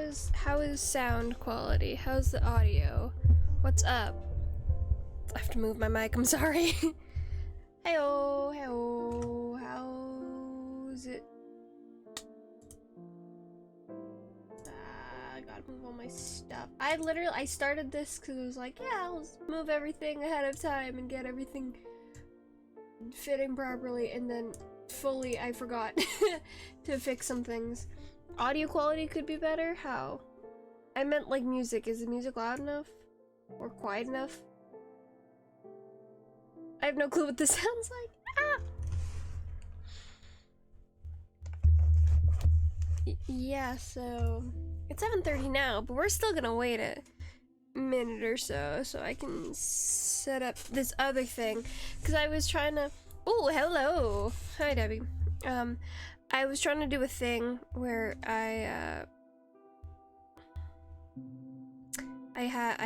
is sound quality? How's the audio? What's up? I have to move my mic, I'm sorry. Heyo, heyo, how's it? I gotta move all my stuff. I started this because it was like, yeah, I'll move everything ahead of time and get everything fitting properly, and then fully I forgot to fix some things. Audio quality could be better? How? I meant like music. Is the music loud enough? Or quiet enough? I have no clue what this sounds like. Ah! Yeah, so it's 7:30 now, but we're still gonna wait a minute or so I can set up this other thing, because I was trying to— oh, hello! Hi, Debbie. I was trying to do a thing where I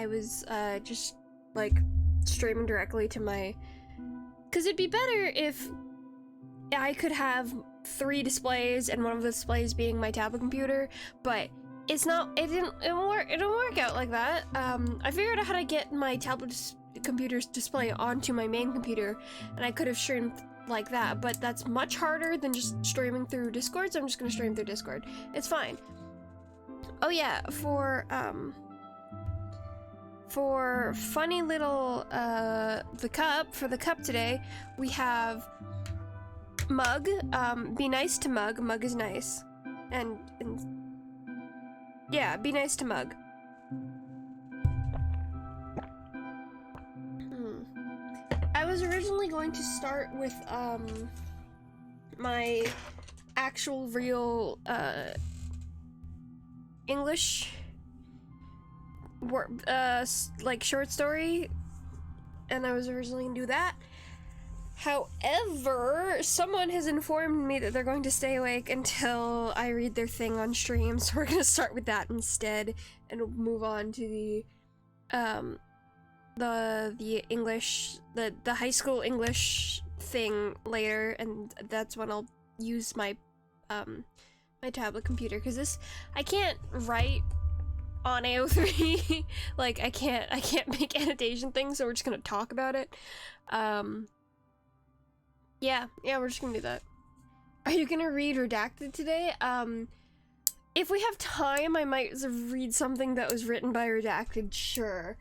was just like streaming directly to my— because it'd be better if I could have 3 displays and one of the displays being my tablet computer, but it didn't work out like that. I figured out how to get my tablet computer's display onto my main computer, and I could have streamed like that, but that's much harder than just streaming through Discord, so I'm just gonna stream through Discord. It's fine. Oh yeah, for funny little the cup today, we have mug. Be nice to mug. Mug is nice. And yeah, be nice to mug. I was originally going to start with my actual real English like short story, and I was originally gonna do that. However, someone has informed me that they're going to stay awake until I read their thing on stream, so we're gonna start with that instead, and we'll move on to the English, the high school English thing later, and that's when I'll use my my tablet computer, because I can't write on AO3. like I can't make annotation things, so we're just gonna talk about it. Yeah, we're just gonna do that. Are you gonna read Redacted today? If we have time, I might read something that was written by Redacted, sure.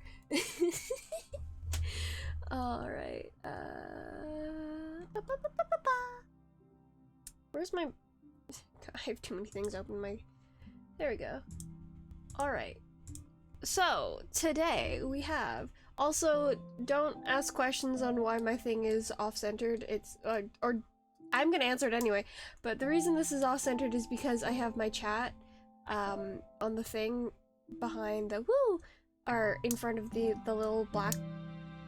Alright, where's my— I have too many things open in my— there we go. Alright, so today we have— also, don't ask questions on why my thing is off-centered. It's or I'm gonna answer it anyway, but the reason this is off-centered is because I have my chat on the thing behind the— woo! Or in front of the little black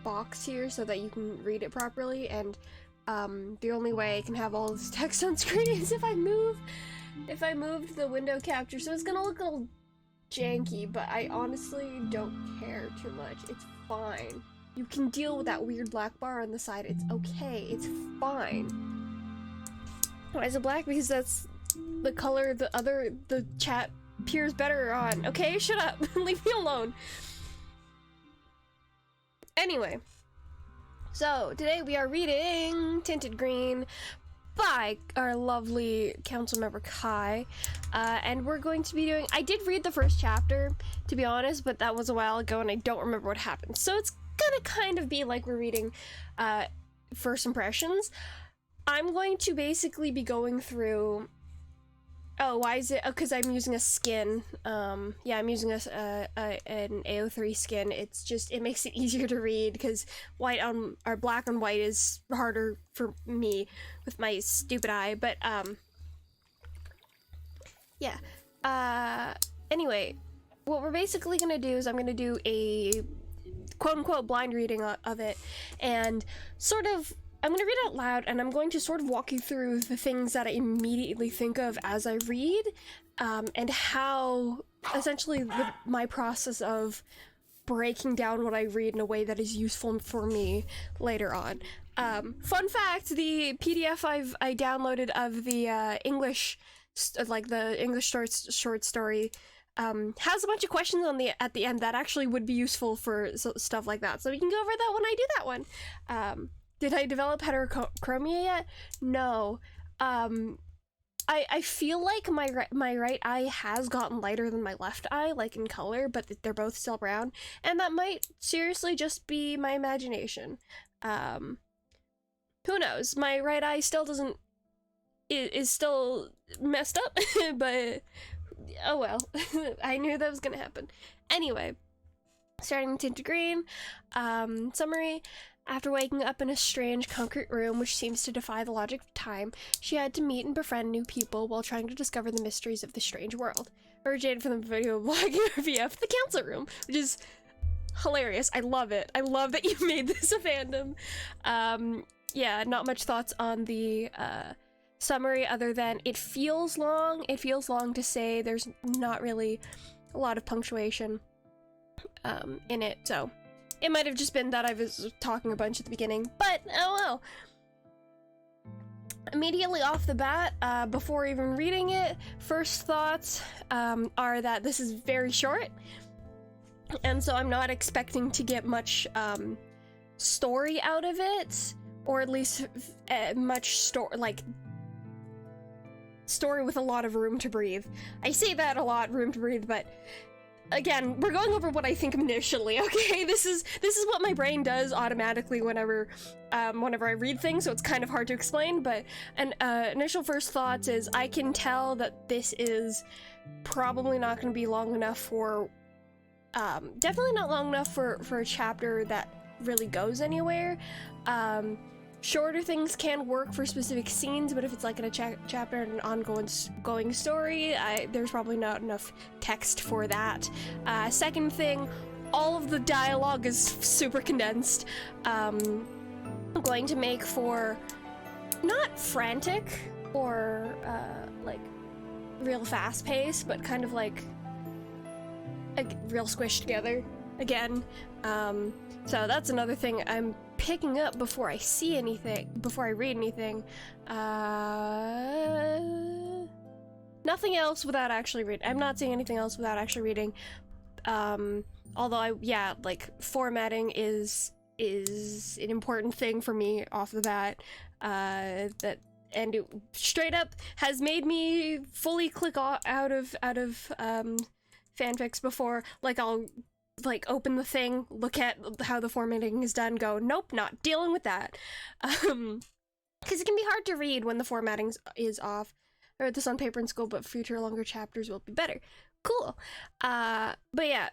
box here, so that you can read it properly, and the only way I can have all this text on screen is if I moved the window capture, so it's gonna look a little janky, but I honestly don't care too much. It's fine. You can deal with that weird black bar on the side. It's okay. It's fine. Why is it black? Because that's the color the chat appears better on. Okay, shut up. Leave me alone. Anyway, so today we are reading Tinted Green by our lovely council member Kai, and we're going to be doing— I did read the first chapter, to be honest, but that was a while ago and I don't remember what happened, so it's gonna kind of be like we're reading first impressions. I'm going to basically be going through— oh, why is it— because I'm using a skin. Yeah, I'm using an AO3 skin. It's just— it makes it easier to read, because white on— or black on white is harder for me with my stupid eye, but yeah. Anyway, what we're basically gonna do is I'm gonna do a quote-unquote blind reading of it, and sort of— I'm gonna read out loud, and I'm going to sort of walk you through the things that I immediately think of as I read, and how essentially my process of breaking down what I read in a way that is useful for me later on. Fun fact: the PDF I downloaded of the English, like the English short story has a bunch of questions at the end that actually would be useful for stuff like that. So we can go over that when I do that one. Did I develop heterochromia yet? No. I feel like my right eye has gotten lighter than my left eye, like in color, but they're both still brown, and that might seriously just be my imagination. Who knows? My right eye still is still messed up, but oh well. I knew that was gonna happen. Anyway, starting to tint green. Summary. After waking up in a strange concrete room which seems to defy the logic of time, she had to meet and befriend new people while trying to discover the mysteries of the strange world. Originated from the video blogging RVF, The Council Room, which is hilarious. I love it. I love that you made this a fandom. Yeah, not much thoughts on the summary other than it feels long. It feels long to say. There's not really a lot of punctuation in it, so it might have just been that I was talking a bunch at the beginning, but oh well. Immediately off the bat, before even reading it, first thoughts are that this is very short, and so I'm not expecting to get much story out of it, or at least much story with a lot of room to breathe. I say that a lot, room to breathe, but again, we're going over what I think initially, okay? This is what my brain does automatically whenever I read things, so it's kind of hard to explain, but initial first thoughts is I can tell that this is probably not going to be long enough for, definitely not long enough for a chapter that really goes anywhere. Shorter things can work for specific scenes, but if it's like in a chapter and an ongoing story, there's probably not enough text for that. Second thing, all of the dialogue is super condensed. I'm going to make for not frantic or like real fast pace, but kind of like real squished together again. So that's another thing I'm picking up before I see anything, before I read anything. Nothing else without actually reading. I'm not seeing anything else without actually reading. Although like formatting is an important thing for me off the bat. And it straight up has made me fully click out of fanfics before. Like I'll open the thing, look at how the formatting is done, go, nope, not dealing with that. Because it can be hard to read when the formatting is off. I read this on paper in school, but future longer chapters will be better. Cool. But yeah,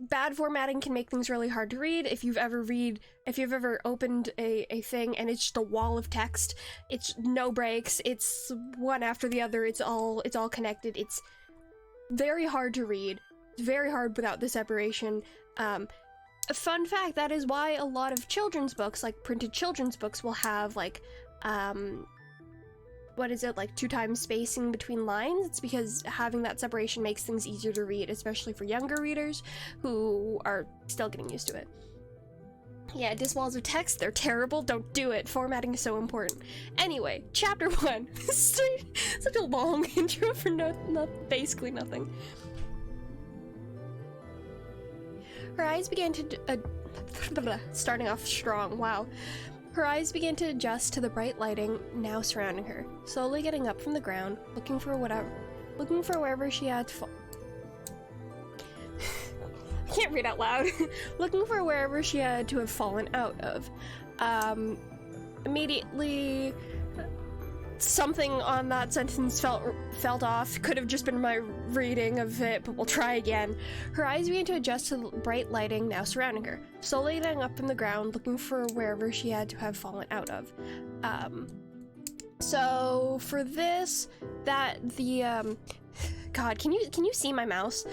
bad formatting can make things really hard to read. If you've ever opened a thing and it's just a wall of text, it's no breaks, it's one after the other, it's all connected, it's very hard to read. Very hard without the separation. A fun fact, that is why a lot of children's books, like printed children's books, will have like what is it, like 2 times spacing between lines. It's because having that separation makes things easier to read, especially for younger readers who are still getting used to it. Yeah, disk walls of text, they're terrible, don't do it. Formatting is so important. Anyway, chapter 1. Such a long intro for basically nothing. Her eyes began to starting off strong, wow. Her eyes began to adjust to the bright lighting now surrounding her, slowly getting up from the ground, looking for wherever she had to fall. I can't read out loud. Looking for wherever she had to have fallen out of. Immediately, something on that sentence felt off. Could have just been my reading of it, but we'll try again. Her eyes began to adjust to the bright lighting now surrounding her, slowly getting up from the ground, looking for wherever she had to have fallen out of. So for this, God, can you see my mouse?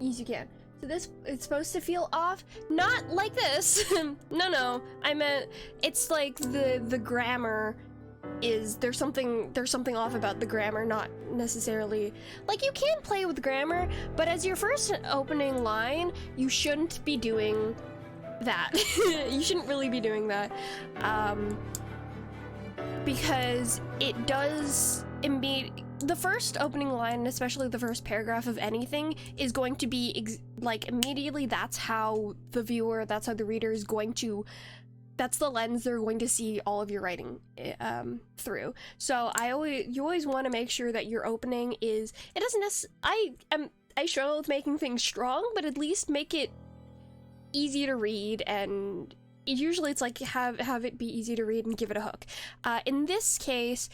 Yes, you can. So this, it's supposed to feel off, not like this. No, I meant it's like the grammar is there's something off about the grammar, not necessarily like you can play with grammar, but as your first opening line, you shouldn't be doing that. You shouldn't really be doing that, because it does the first opening line, especially the first paragraph of anything, is going to be like immediately that's how the viewer, that's how the reader is going to, that's the lens they're going to see all of your writing through. So you always want to make sure that your opening is, it doesn't I struggle with making things strong, but at least make it easy to read, and usually it's like have it be easy to read and give it a hook. In this case,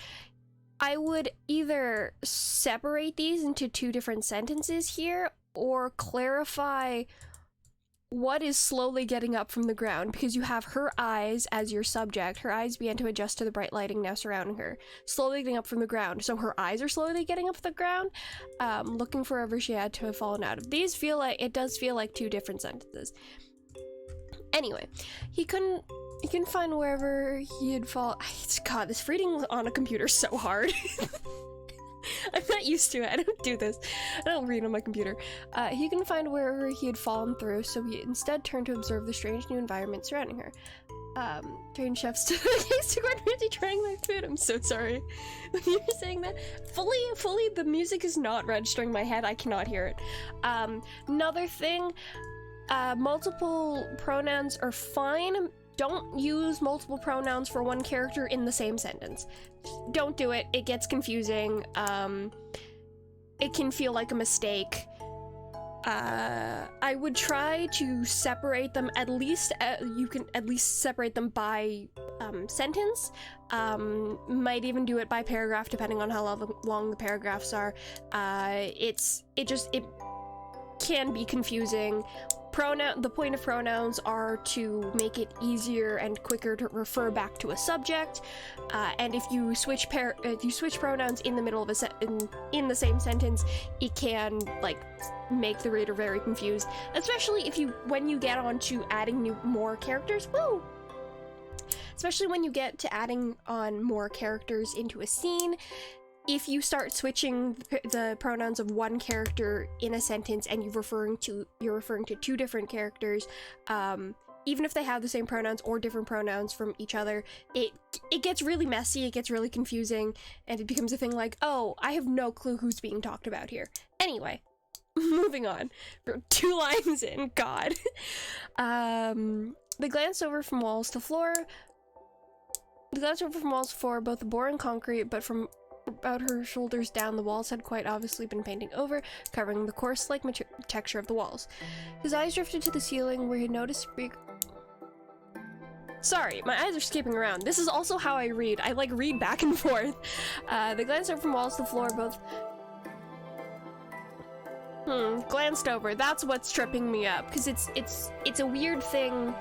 I would either separate these into two different sentences here, or clarify what is slowly getting up from the ground, because you have her eyes as your subject. Her eyes began to adjust to the bright lighting now surrounding her, slowly getting up from the ground. So her eyes are slowly getting up from the ground, looking for wherever she had to have fallen out of. These feel like, it does feel like two different sentences. Anyway, he couldn't find wherever he had fallen. God, this reading on a computer is so hard. I'm not used to it. I don't do this. I don't read on my computer. He couldn't find wherever he had fallen through, so he instead turned to observe the strange new environment surrounding her. Trained chefs to the case to Gordon Ramsay trying my food. I'm so sorry. When you're saying that, fully, the music is not registering my head. I cannot hear it. Another thing, multiple pronouns are fine. Don't use multiple pronouns for one character in the same sentence. Don't do it. It gets confusing. It can feel like a mistake. I would try to separate them, at least, you can at least separate them by sentence. Might even do it by paragraph, depending on how long the paragraphs are. It can be confusing. The point of pronouns are to make it easier and quicker to refer back to a subject, and if you switch pronouns in the middle of in the same sentence, it can like make the reader very confused, especially when you get on to adding more characters. Woo! Especially when you get to adding on more characters into a scene. If you start switching the pronouns of one character in a sentence and you're referring to two different characters, even if they have the same pronouns or different pronouns from each other, it gets really messy, it gets really confusing, and it becomes a thing like, oh, I have no clue who's being talked about here. Anyway, moving on. We're 2 lines in, God. They glanced over from walls to floor. They glanced over from walls to floor, both the boring concrete, but from about her shoulders down, the walls had quite obviously been painted over, covering the coarse-like texture of the walls. His eyes drifted to the ceiling, where he noticed Sorry, my eyes are skipping around. This is also how I read. I like read back and forth. They glanced over from walls to the floor, both glanced over. That's what's tripping me up, because it's a weird thing.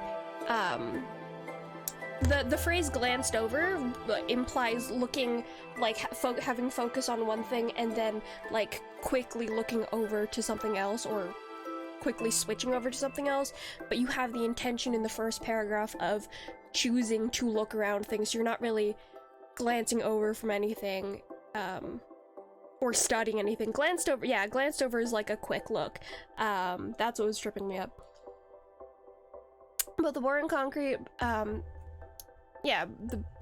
The phrase glanced over implies looking, like, having focus on one thing and then, like, quickly looking over to something else, or quickly switching over to something else, but you have the intention in the first paragraph of choosing to look around things. You're not really glancing over from anything, or studying anything. Glanced over is like a quick look. That's what was tripping me up. But the boring concrete, the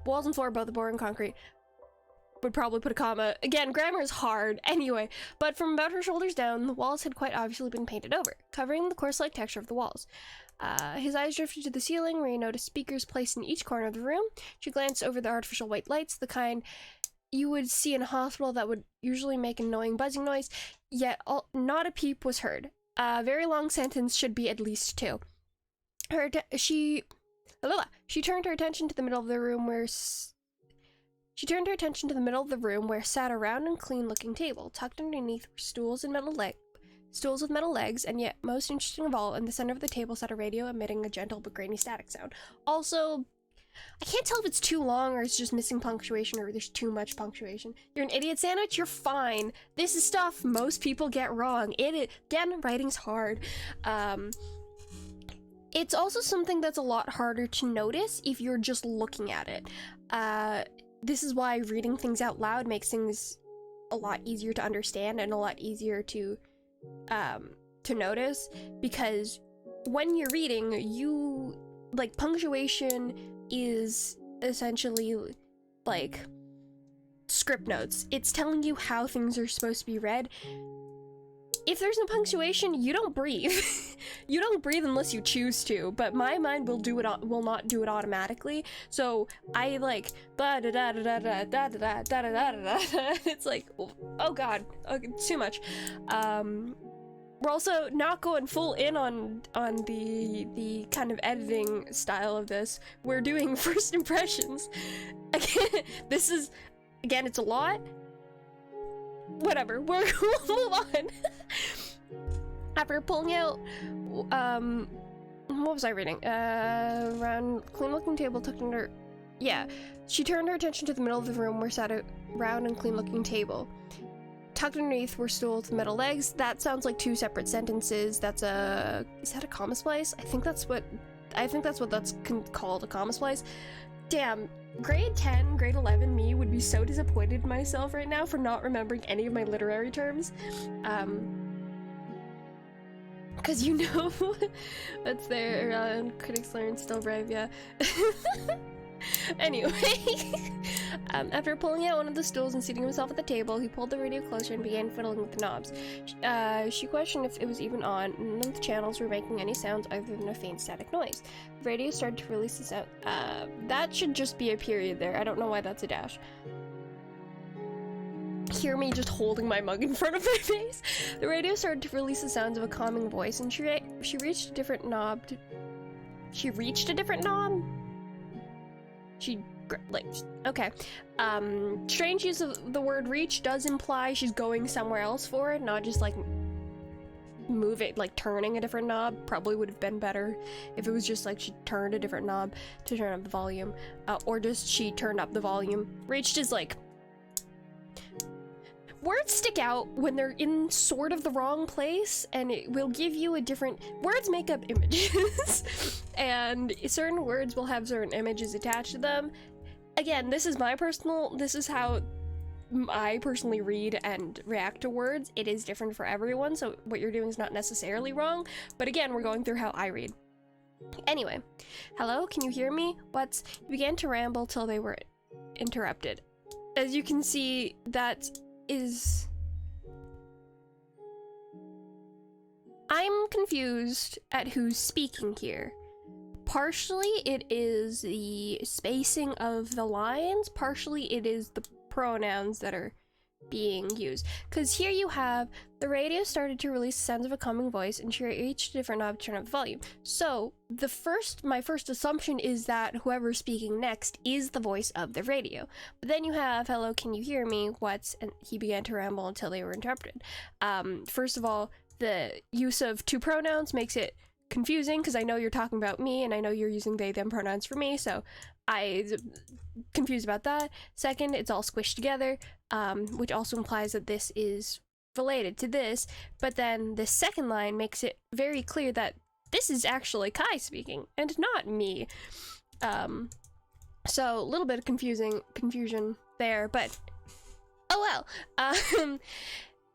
walls and floor, both the boring concrete, would probably put a comma. Again, grammar is hard. Anyway, but from about her shoulders down, the walls had quite obviously been painted over, covering the coarse-like texture of the walls. His eyes drifted to the ceiling, where he noticed speakers placed in each corner of the room. She glanced over the artificial white lights, the kind you would see in a hospital that would usually make an annoying buzzing noise, yet not a peep was heard. A very long sentence should be at least 2. She turned her attention to the middle of the room where sat a round and clean-looking table. Tucked underneath were stools with metal legs, and yet most interesting of all, in the center of the table sat a radio emitting a gentle but grainy static sound. Also, I can't tell if it's too long or it's just missing punctuation or there's too much punctuation. You're an idiot sandwich? You're fine. This is stuff most people get wrong. Again, writing's hard. It's also something that's a lot harder to notice if you're just looking at it. This is why reading things out loud makes things a lot easier to understand and a lot easier to notice, because when you're reading, punctuation is essentially, like, script notes. It's telling you how things are supposed to be read. If there's no punctuation, you don't breathe. You don't breathe unless you choose to, but my mind will not do it automatically. So I like da da da da da da da da da da da. It's like, oh god, okay, too much. We're also not going full in on the kind of editing style of this. We're doing first impressions. Again, this is, again, it's a lot. Whatever, we'll move on. After pulling out, what was I reading? Round, clean-looking table tucked under. Yeah, she turned her attention to the middle of the room where sat a round and clean-looking table. Tucked underneath were stools with metal legs. That sounds like two separate sentences. Is that a comma splice? I think that's what that's called, a comma splice. Damn. Grade 10, grade 11 me would be so disappointed in myself right now for not remembering any of my literary terms. Cause you know, that's there, critics learn, still brave, yeah. Anyway, after pulling out one of the stools and seating himself at the table, he pulled the radio closer and began fiddling with the knobs. She questioned if it was even on. None of the channels were making any sounds other than a faint static noise. The radio started to release the sound. That should just be a period there. I don't know why that's a dash. Hear me just holding my mug in front of my face. The radio started to release the sounds of a calming voice, and she reached a different knob. She reached a different knob? Okay. Strange use of the word reach does imply she's going somewhere else for it, not just like move it, like turning a different knob. Probably would have been better if it was just like she turned a different knob to turn up the volume, or just she turned up the volume. Reached is like, words stick out when they're in sort of the wrong place, and it will give you a different... Words make up images, and certain words will have certain images attached to them. Again, this is how I personally read and react to words. It is different for everyone, so what you're doing is not necessarily wrong, but again, we're going through how I read. Anyway, hello, can you hear me? You began to ramble till they were interrupted. As you can see, that is... I'm confused at who's speaking here. Partially it is the spacing of the lines, partially it is the pronouns that are being used. Because here you have, the radio started to release the sounds of a calming voice, and she reached a different knob to turn up the volume. So, my first assumption is that whoever's speaking next is the voice of the radio. But then you have, hello, can you hear me? And he began to ramble until they were interrupted. First of all, the use of two pronouns makes it confusing, because I know you're talking about me, and I know you're using they, them pronouns for me, so I'm confused about that. Second, it's all squished together, which also implies that this is related to this, but then the second line makes it very clear that this is actually Kai speaking, and not me. So, a little bit of confusion there, but oh well.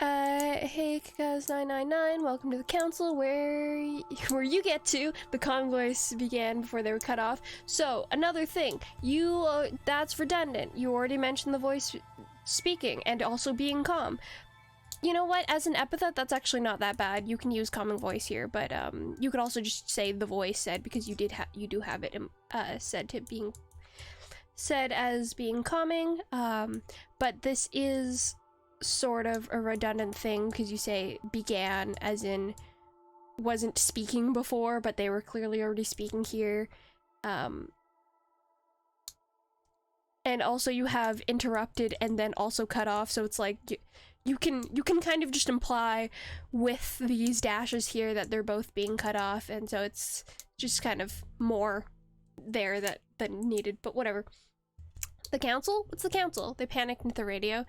Hey, Kaz999, welcome to the council, where you get to. The calm voice began before they were cut off. So, another thing, that's redundant. You already mentioned the voice speaking, and also being calm. You know what, as an epithet, that's actually not that bad. You can use calming voice here, but, you could also just say the voice said, because you do have it, said as being calming, but this is sort of a redundant thing, because you say began as in wasn't speaking before, but they were clearly already speaking here. And also you have interrupted and then also cut off, so it's like you can kind of just imply with these dashes here that they're both being cut off, and so it's just kind of more there that needed, but whatever. The council? What's the council? They panicked into the radio.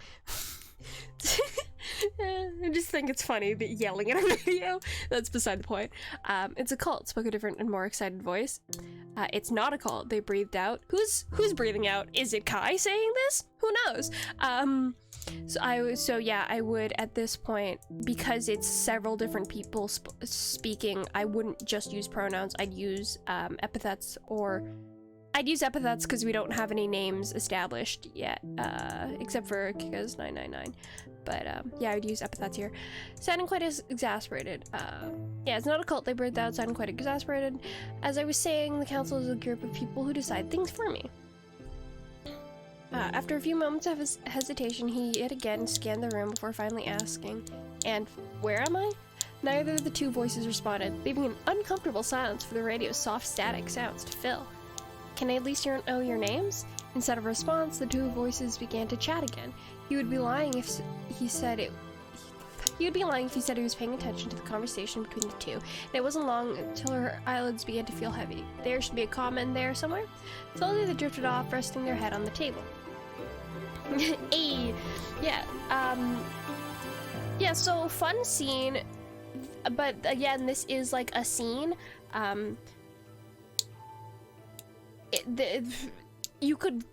I just think it's funny that yelling at a radio. That's beside the point. It's a cult, spoke a different and more excited voice. It's not a cult, they breathed out. Who's breathing out? Is it Kai saying this? Who knows? I would at this point, because it's several different people speaking, I wouldn't just use pronouns, I'd use epithets or I'd use epithets because we don't have any names established yet, except for Kika's 999. But yeah, I'd use epithets here. Sounding quite exasperated. Yeah, it's not a cult labor without sounding quite exasperated. As I was saying, the council is a group of people who decide things for me. After a few moments of hesitation, he yet again scanned the room before finally asking, "And where am I?" Neither of the two voices responded, leaving an uncomfortable silence for the radio's soft static sounds to fill. "Can I at least know your names?" Instead of a response, the two voices began to chat again. He would be lying if he said it. He would be lying if he said he was paying attention to the conversation between the two. And it wasn't long until her eyelids began to feel heavy. There should be a comma in there somewhere. Slowly they drifted off, resting their head on the table. Hey, yeah, yeah, so fun scene, but again, this is like a scene. You could,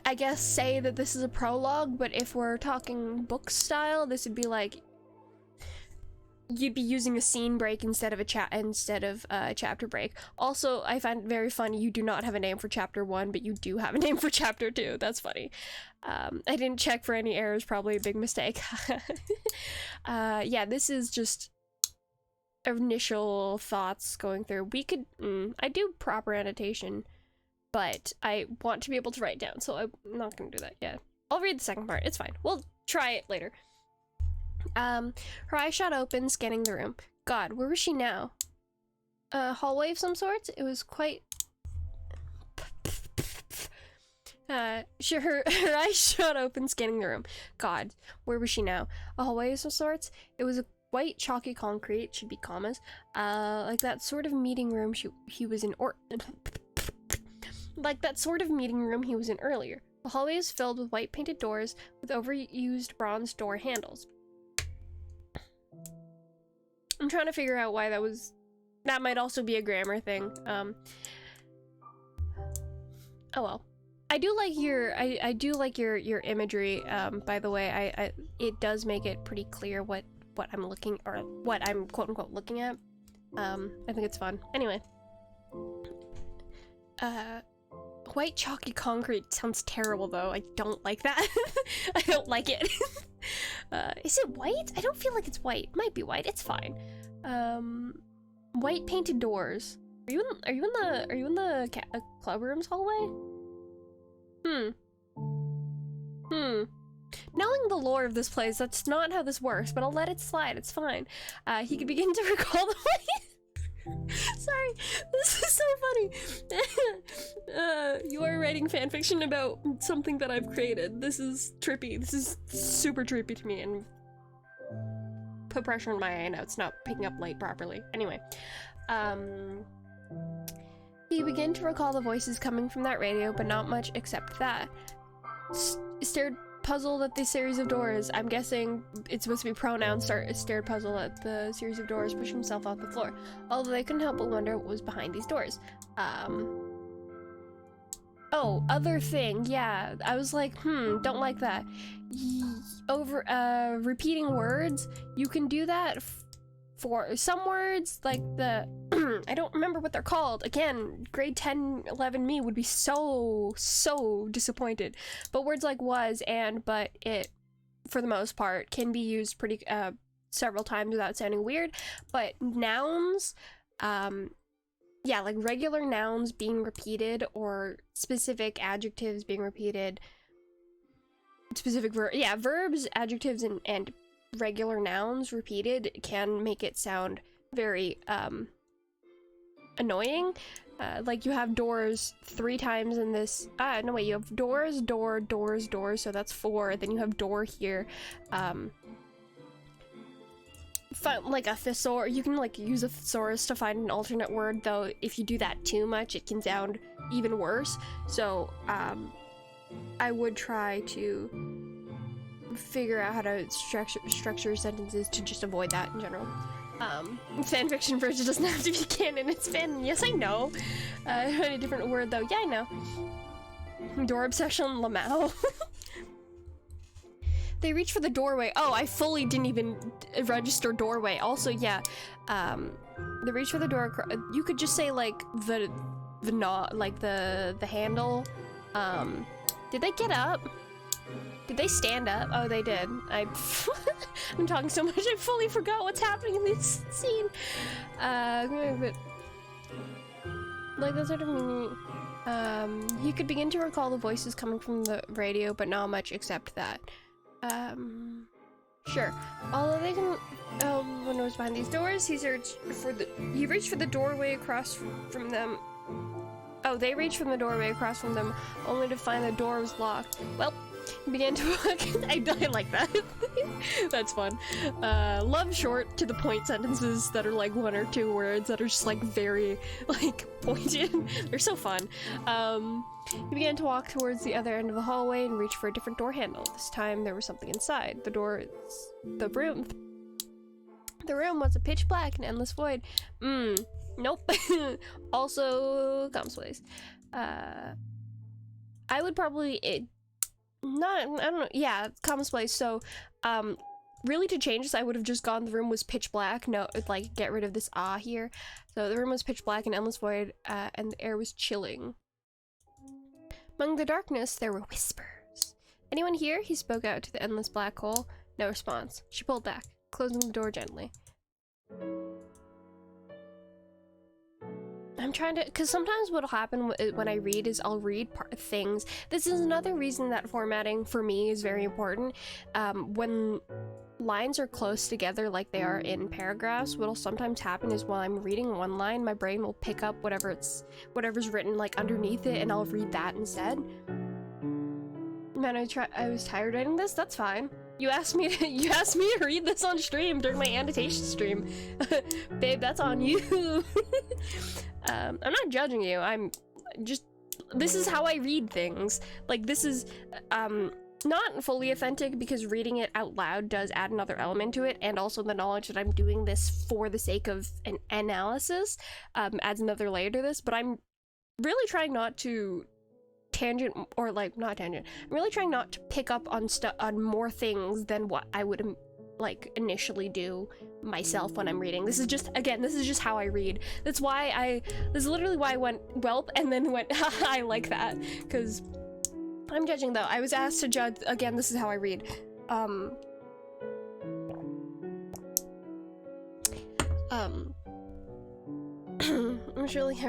I guess, say that this is a prologue, but if we're talking book style, this would be like, you'd be using a scene break instead of a chapter break. Also, I find it very funny you do not have a name for chapter 1, but you do have a name for chapter 2. That's funny. I didn't check for any errors, probably a big mistake. Yeah, this is just initial thoughts going through. We could, I do proper annotation, but I want to be able to write down, so I'm not gonna do that yet. I'll read the second part, it's fine. We'll try it later. Her eyes shot open, scanning the room. God, where was she now? A hallway of some sorts? It was quite... her eyes shot open, scanning the room. God, where was she now? A hallway of some sorts? It was a white, chalky concrete, should be commas, like that sort of meeting room he was in, like that sort of meeting room he was in earlier. The hallway is filled with white painted doors with overused bronze door handles. I'm trying to figure out why that might also be a grammar thing. Oh well. I do like your imagery, by the way. It does make it pretty clear what I'm looking, or what I'm quote unquote looking at. I think it's fun. Anyway. White chalky concrete sounds terrible though. I don't like that. I don't like it. Is it white? I don't feel like it's white. It might be white. It's fine. White painted doors. Are you in the club rooms hallway? Knowing the lore of this place, that's not how this works, but I'll let it slide. It's fine. He could begin to recall the way. Sorry, this is so funny. You are writing fanfiction about something that I've created. This is trippy. This is super trippy to me, and put pressure on my notes not picking up light properly. Anyway, he began to recall the voices coming from that radio, but not much except that. Stared puzzled at the series of doors. I'm guessing it's supposed to be pronouns. Stared puzzled at the series of doors, pushed himself off the floor. Although they couldn't help but wonder what was behind these doors. Oh, other thing, yeah. I was like, don't like that. Repeating words, you can do that for some words, like the, I don't remember what they're called. Again, grade 10, 11 me would be so disappointed. But words like was, and, but, it, for the most part, can be used pretty, several times without sounding weird. But nouns, yeah, like regular nouns being repeated, or specific adjectives being repeated, verbs, adjectives, and regular nouns repeated can make it sound very annoying. Like you have doors 3 times in this, no wait, you have doors, doors, so that's 4, then you have door here. Like a thesaurus, you can like use a thesaurus to find an alternate word, though if you do that too much it can sound even worse. So I would try to figure out how to structure sentences to just avoid that in general. Fanfiction version doesn't have to be canon, it's fan. Yes, I know. A different word though. Yeah, I know. Door obsession, Lamau. They reach for the doorway. Oh, I fully didn't even register doorway. Also, yeah, they reach for the door. You could just say like knot, like the handle. Did they get up? Did they stand up? Oh, they did. I'm talking so much, I fully forgot what's happening in this scene. But like that's sort of meaning. He could begin to recall the voices coming from the radio, but not much except that. Sure. Although they can when it was behind these doors, he reached for the doorway across from them. Oh, they reached from the doorway across from them, only to find the door was locked. Well, he began to walk. I like that. That's fun. Love short to the point sentences that are like 1 or 2 words that are just like very like pointed. They're so fun. He began to walk towards the other end of the hallway and reach for a different door handle. This time there was something inside. The room was a pitch black and endless void. Nope. Also, Com's place. I would probably I don't know. Yeah, Com's place. So, really to change this, I would have just gone. The room was pitch black. No, like get rid of this here. So the room was pitch black and endless void, and the air was chilling. Among the darkness, there were whispers. Anyone here? He spoke out to the endless black hole. No response. She pulled back, closing the door gently. I'm trying to, because sometimes what'll happen when I read is I'll read things. This is another reason that formatting for me is very important. When lines are close together like they are in paragraphs, what'll sometimes happen is while I'm reading one line, my brain will pick up whatever's written like underneath it, and I'll read that instead. Man, I was tired writing this. That's fine. You asked me to read this on stream during my annotation stream. Babe, that's on you. I'm not judging you. I'm just, this is how I read things. Like, this is not fully authentic because reading it out loud does add another element to it, and also the knowledge that I'm doing this for the sake of an analysis adds another layer to this. But I'm really trying not to I'm really trying not to pick up on more things than what I would like initially do myself when I'm reading. This is just how I read. This is literally why I went whelp and then went I like that, because I'm judging though. I was asked to judge. Again, this is how I read.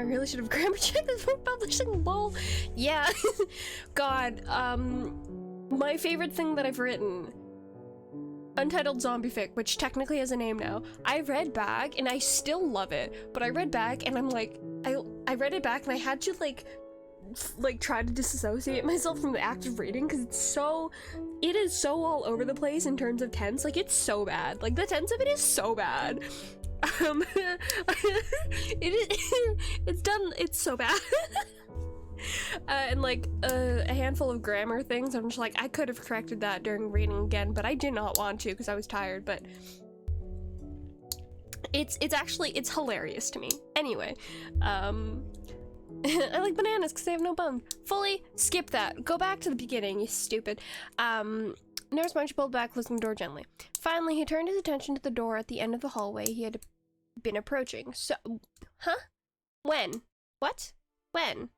I really should have grammar checked this before publishing. Lol. Yeah. God. My favorite thing that I've written, Untitled Zombie Fic, which technically has a name now. I read back and I still love it, but I read back and I'm like, I read it back and I had to like try to disassociate myself from the act of reading, because it is so all over the place in terms of tense. Like, it's so bad. Like, the tense of it is so bad. It's so bad. And like a handful of grammar things, I'm just like, I could have corrected that during reading again, but I did not want to because I was tired. But it's hilarious to me. Anyway, I like bananas because they have no bones. Fully skip that. Go back to the beginning, you stupid. Nurse Munch pulled back, closing the door gently. Finally, he turned his attention to the door at the end of the hallway he had been approaching. So, huh? When? What? When?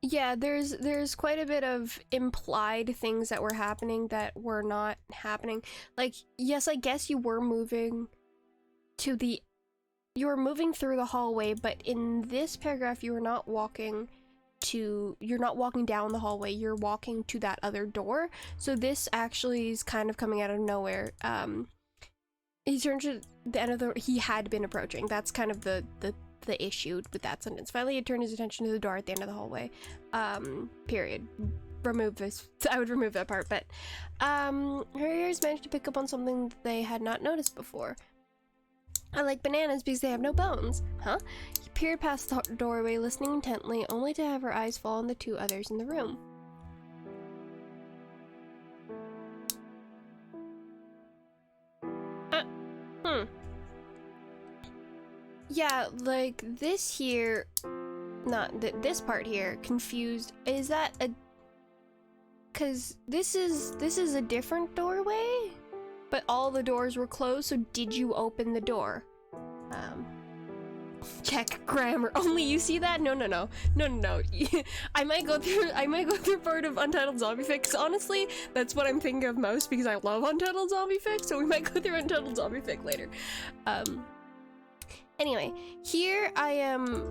Yeah, there's quite a bit of implied things that were happening that were not happening. Like, yes, I guess you were moving through the hallway, but in this paragraph you were not walking down the hallway, you're walking to that other door. So this actually is kind of coming out of nowhere. He turned to the end of he had been approaching. That's kind of the issue with that sentence. Finally, he turned his attention to the door at the end of the hallway. Period. Remove this. I would remove that part, but her ears managed to pick up on something that they had not noticed before. I like bananas because they have no bones. Huh? He peered past the doorway, listening intently, only to have her eyes fall on the 2 others in the room. Yeah, like this here, this part here, confused. Is that a... Cause this is a different doorway? but all the doors were closed, so did you open the door? Check grammar. Only you see that? No. I might go through part of Untitled Zombie Fic, 'cause honestly, that's what I'm thinking of most because I love Untitled Zombie Fic, so we might go through Untitled Zombie Fic later. Anyway, here I am.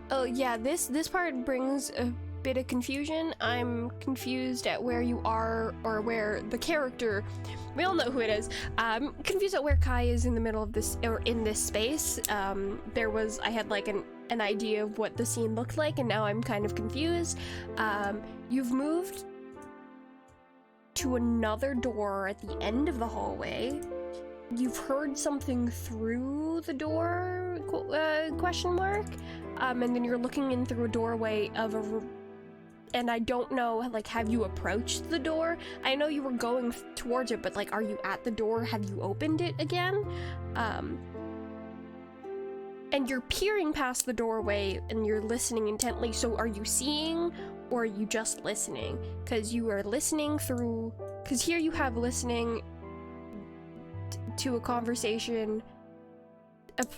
Oh yeah, this part brings a bit of confusion. I'm confused at where you are, or where the character, we all know who it is. I'm confused at where Kai is in the middle of this, or in this space. I had like an idea of what the scene looked like, and now I'm kind of confused. You've moved to another door at the end of the hallway. You've heard something through the door, question mark? And then you're looking in through a doorway of a and I don't know, like, have you approached the door? I know you were going towards it, but like, are you at the door? Have you opened it again? And you're peering past the doorway and you're listening intently, so are you seeing or are you just listening? Because you are listening through, because here you have listening to a conversation,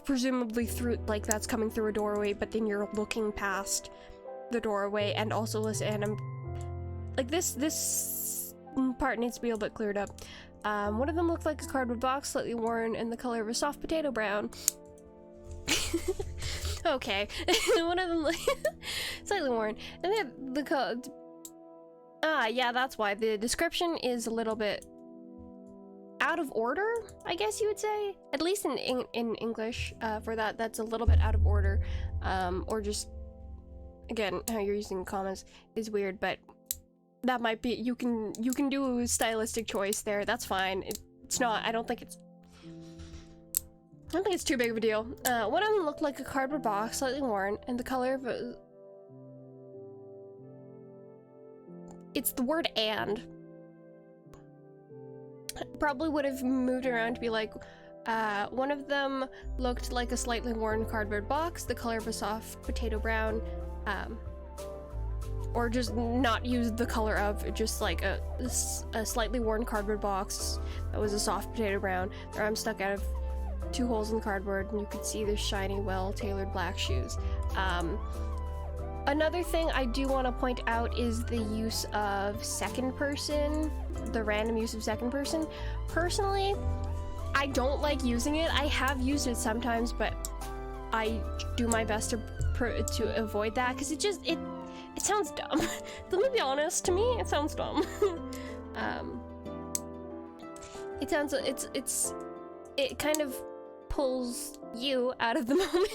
presumably through, like, that's coming through a doorway, but then you're looking past the doorway and also listen, and I'm like, this part needs to be a little bit cleared up. One of them looked like a cardboard box, slightly worn, and the color of a soft potato brown. Okay. One of them slightly worn, and then the color, yeah, that's why the description is a little bit out of order, I guess you would say, at least in English. For that's a little bit out of order, or just, again, how you're using commas is weird, but that might be, you can do a stylistic choice there, that's fine. It's not, I don't think it's too big of a deal. One of them looked like a cardboard box, slightly worn, and the color of a, it's the word "and." Probably would have moved around to be like, one of them looked like a slightly worn cardboard box, the color of a soft potato brown, or just not use the color of, just like a slightly worn cardboard box that was a soft potato brown. Their arm stuck out of 2 holes in the cardboard, and you could see their shiny, well-tailored black shoes. Another thing I do want to point out is the use of second person, the random use of second person. Personally, I don't like using it. I have used it sometimes, but I do my best to avoid that, because it sounds dumb. Let me be honest, to me it sounds dumb. It kind of pulls you out of the moment,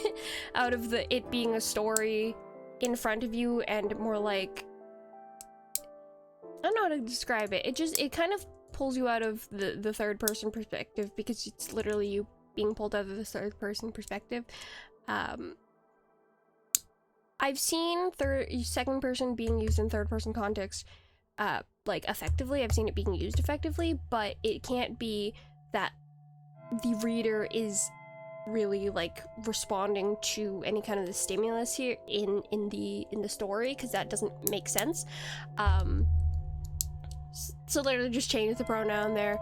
out of it being a story in front of you, and more like, I don't know how to describe it. It kind of pulls you out of the third person perspective, because it's literally you being pulled out of the third person perspective. I've seen second person being used in third person context, like, effectively. I've seen it being used effectively, but it can't be that the reader is really, like, responding to any kind of the stimulus here in the story, because that doesn't make sense. So literally just change the pronoun there,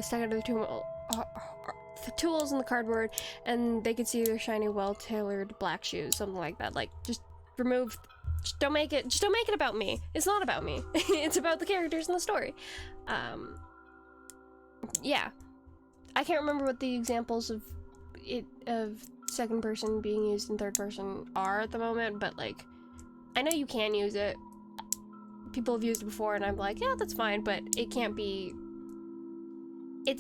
stuck out of the 2 holes in the cardboard, and they could see their shiny, well-tailored black shoes, something like that. Like, just remove, just don't make it about me. It's not about me. It's about the characters in the story. Yeah, I can't remember what the examples of second person being used in third person are at the moment, but, like, I know you can use it. People have used it before, and I'm like, yeah, that's fine, but it can't be. It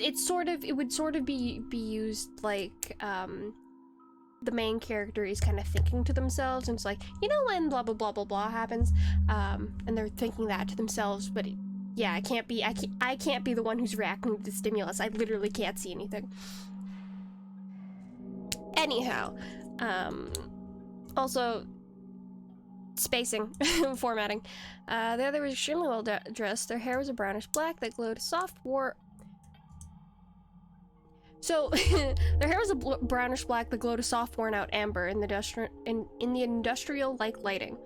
would sort of be used like, the main character is kind of thinking to themselves, and it's like, you know, when blah blah blah blah blah happens, and they're thinking that to themselves, but yeah, I can't be the one who's reacting to the stimulus. I literally can't see anything. Anyhow, also, spacing, formatting. The other was extremely well dressed. Their hair was a brownish black that glowed a soft So, their hair was a brownish black that glowed a soft worn out amber in the industrial-like lighting.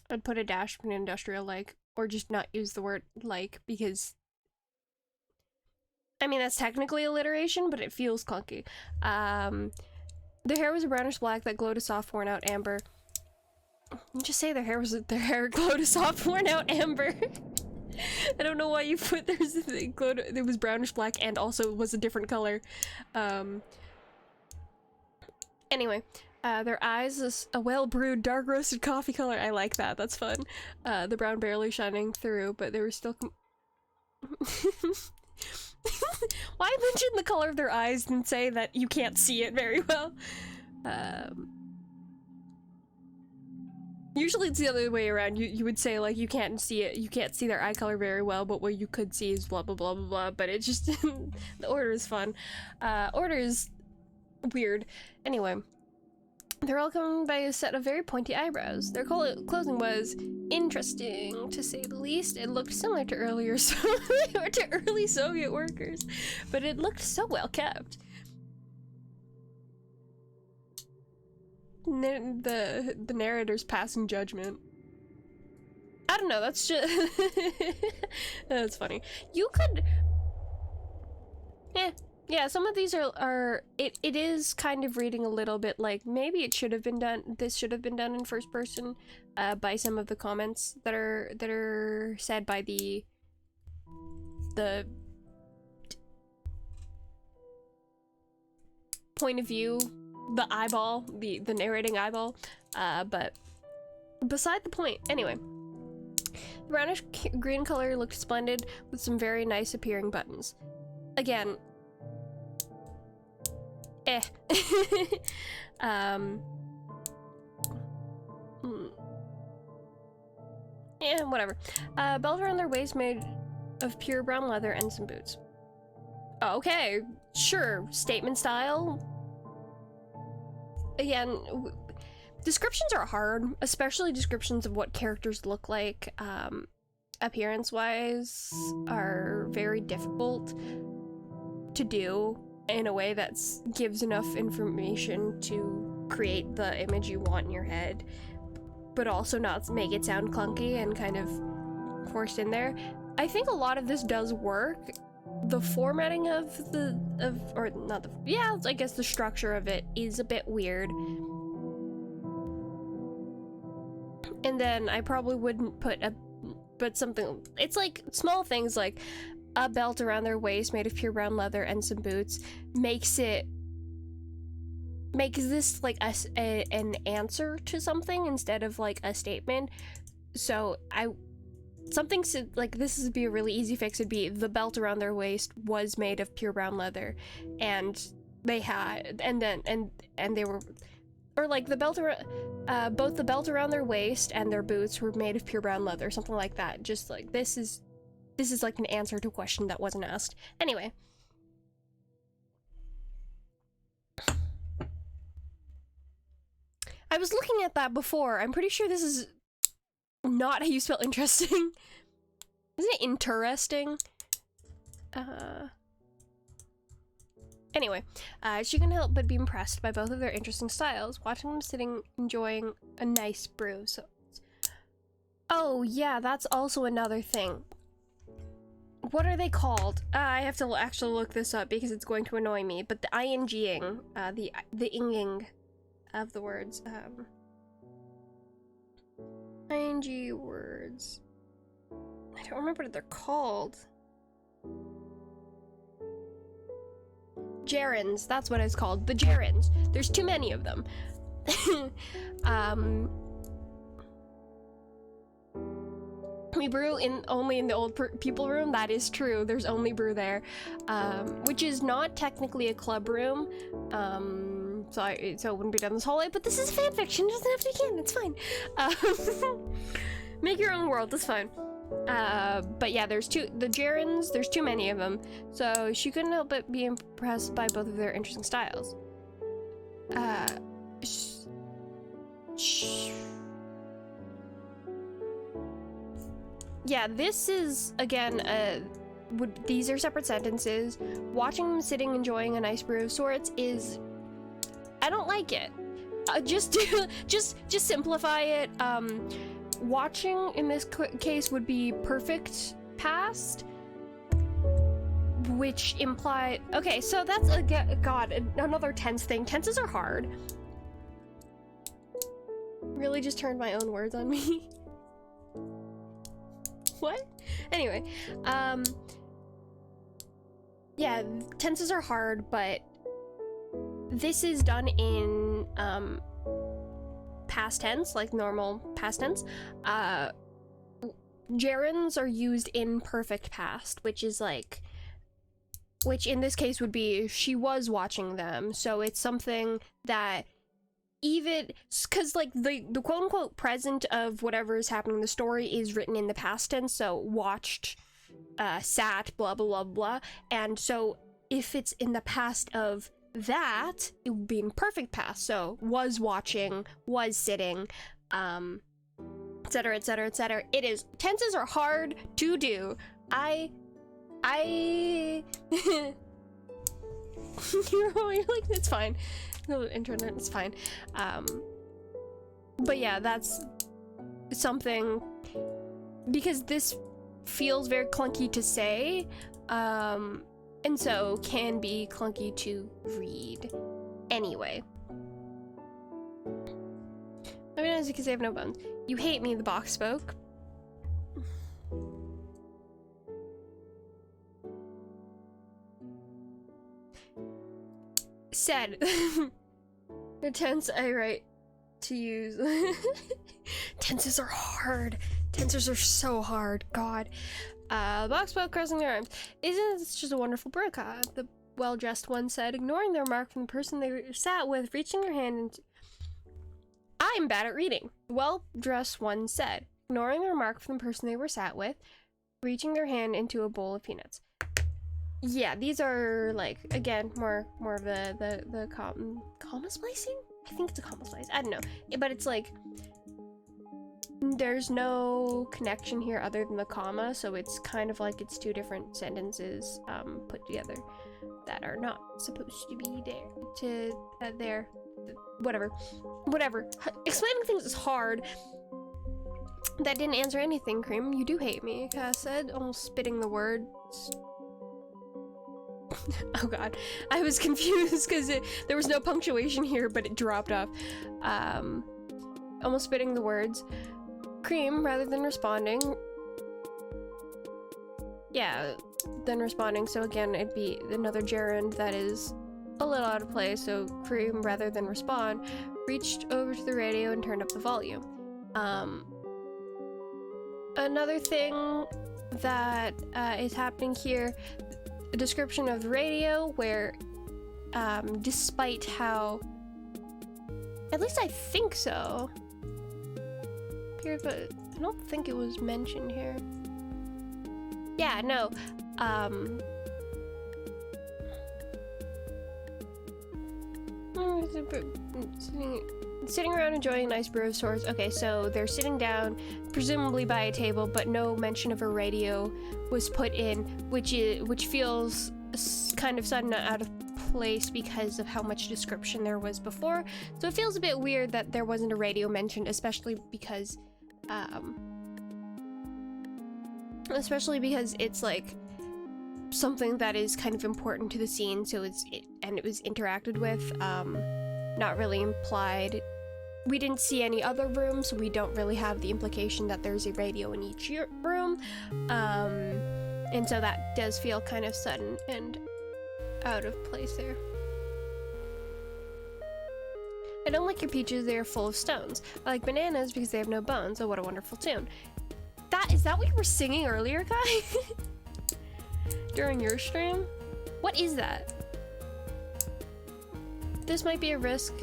I'd put a dash between industrial-like. or just not use the word like, because I mean that's technically alliteration, but it feels clunky. Their hair was a brownish black that glowed a soft worn out amber. Just say their hair glowed a soft worn out amber. I don't know why you put it was brownish black and also was a different color. Anyway, their eyes is a well-brewed dark roasted coffee color. I like that. That's fun. The brown barely shining through, but they were still why mention the color of their eyes and say that you can't see it very well? Usually it's the other way around. You would say like you can't see it, you can't see their eye color very well, but what you could see is blah blah blah blah blah. But it just the order is fun. Order is weird. Anyway, they're all covered by a set of very pointy eyebrows. Their clothing was interesting, to say the least. It looked similar to early Soviet workers, but it looked so well kept. The narrator's passing judgment. I don't know, that's just that's funny. You could yeah, some of these are it is kind of reading a little bit like maybe it should have been done, this should have been done in first person by some of the comments that are said by the point of view, the eyeball, the narrating eyeball, but beside the point. Anyway, the brownish green color looked splendid with some very nice appearing buttons. Again, whatever. Belt around their waist made of pure brown leather and some boots. Okay, sure, statement style. Again, descriptions are hard, especially descriptions of what characters look like, appearance-wise, are very difficult to do in a way that gives enough information to create the image you want in your head, but also not make it sound clunky and kind of forced in there. I think a lot of this does work. The formatting of I guess the structure of it is a bit weird. And then I probably wouldn't put something, it's like small things like a belt around their waist made of pure brown leather and some boots makes this like an answer to something instead of like a statement. So something like this would be a really easy fix. Would be the belt around their waist was made of pure brown leather, and they had, and they were, or like the belt around, both the belt around their waist and their boots were made of pure brown leather, something like that. Just like this is like an answer to a question that wasn't asked. Anyway. I was looking at that before. I'm pretty sure this is not how you spell interesting. Isn't it interesting? Anyway, she couldn't help but be impressed by both of their interesting styles, watching them sitting enjoying a nice brew. So, oh yeah, that's also another thing. What are they called? I have to actually look this up because it's going to annoy me. But the inging, the inging of the words, ing words. I don't remember what they're called. Gerunds, that's what it's called. The gerunds. There's too many of them. We brew only in the old people room. That is true. There's only brew there, which is not technically a club room. So it wouldn't be done this whole way. But this is fan fiction. It doesn't have to be canon. It's fine. Make your own world. That's fine. But yeah, there's the gerunds. There's too many of them. So she couldn't help but be impressed by both of their interesting styles. Yeah, this is, again, these are separate sentences. Watching them sitting enjoying a nice brew of sorts is, I don't like it. Just simplify it. watching in this case would be perfect past, which imply, okay, so that's god, another tense thing. Tenses are hard. Really just turned my own words on me. What? Anyway, yeah, tenses are hard, but this is done in past tense, like normal past tense. Gerunds are used in perfect past, which is like, which in this case would be she was watching them. So it's something that even, because like the quote-unquote present of whatever is happening in the story is written in the past tense, so watched, sat, blah blah blah blah, and so if it's in the past of that, it would be in perfect past, so was watching, was sitting, etc etc etc. It is, tenses are hard to do. You're like, it's fine. No, internet, it's fine. But yeah, that's something, because this feels very clunky to say, and so can be clunky to read. Anyway. I mean, as because I have no bones. You hate me, the box spoke. Said. The tense I write to use. Tenses are hard. Tenses are so hard. God. Box spoke, crossing their arms. Isn't this just a wonderful broca? The well-dressed one said, ignoring their remark from the person they sat with, reaching their hand into... I'm bad at reading. Well-dressed one said, ignoring the remark from the person they were sat with, reaching their hand into a bowl of peanuts. Yeah, these are like, again, more of the comma splicing? I think it's a comma splice. I don't know. But it's like, there's no connection here other than the comma, so it's kind of like it's two different sentences put together that are not supposed to be there. Whatever. Explaining things is hard. That didn't answer anything, Cream. You do hate me, Cass said, almost spitting the words. Oh god, I was confused because there was no punctuation here, but it dropped off. Almost spitting the words. Cream, rather than responding. Yeah, then responding, so again, it'd be another gerund that is a little out of place, so Cream, rather than respond, reached over to the radio and turned up the volume. Another thing that is happening here, a description of the radio where, despite how, at least I think so, here, but I don't think it was mentioned here. Yeah, no, sitting around enjoying a nice brew of sorts. Okay, so they're sitting down, presumably by a table, but no mention of a radio was put in, which feels kind of sudden, out of place because of how much description there was before. So it feels a bit weird that there wasn't a radio mentioned, especially because it's like something that is kind of important to the scene, so it was interacted with, not really implied. We didn't see any other rooms, so we don't really have the implication that there's a radio in each room, and so that does feel kind of sudden and out of place there. I don't like your peaches, they are full of stones. I like bananas because they have no bones. Oh, what a wonderful tune. Is that what you were singing earlier, Kai? During your stream? What is that? This might be a risk.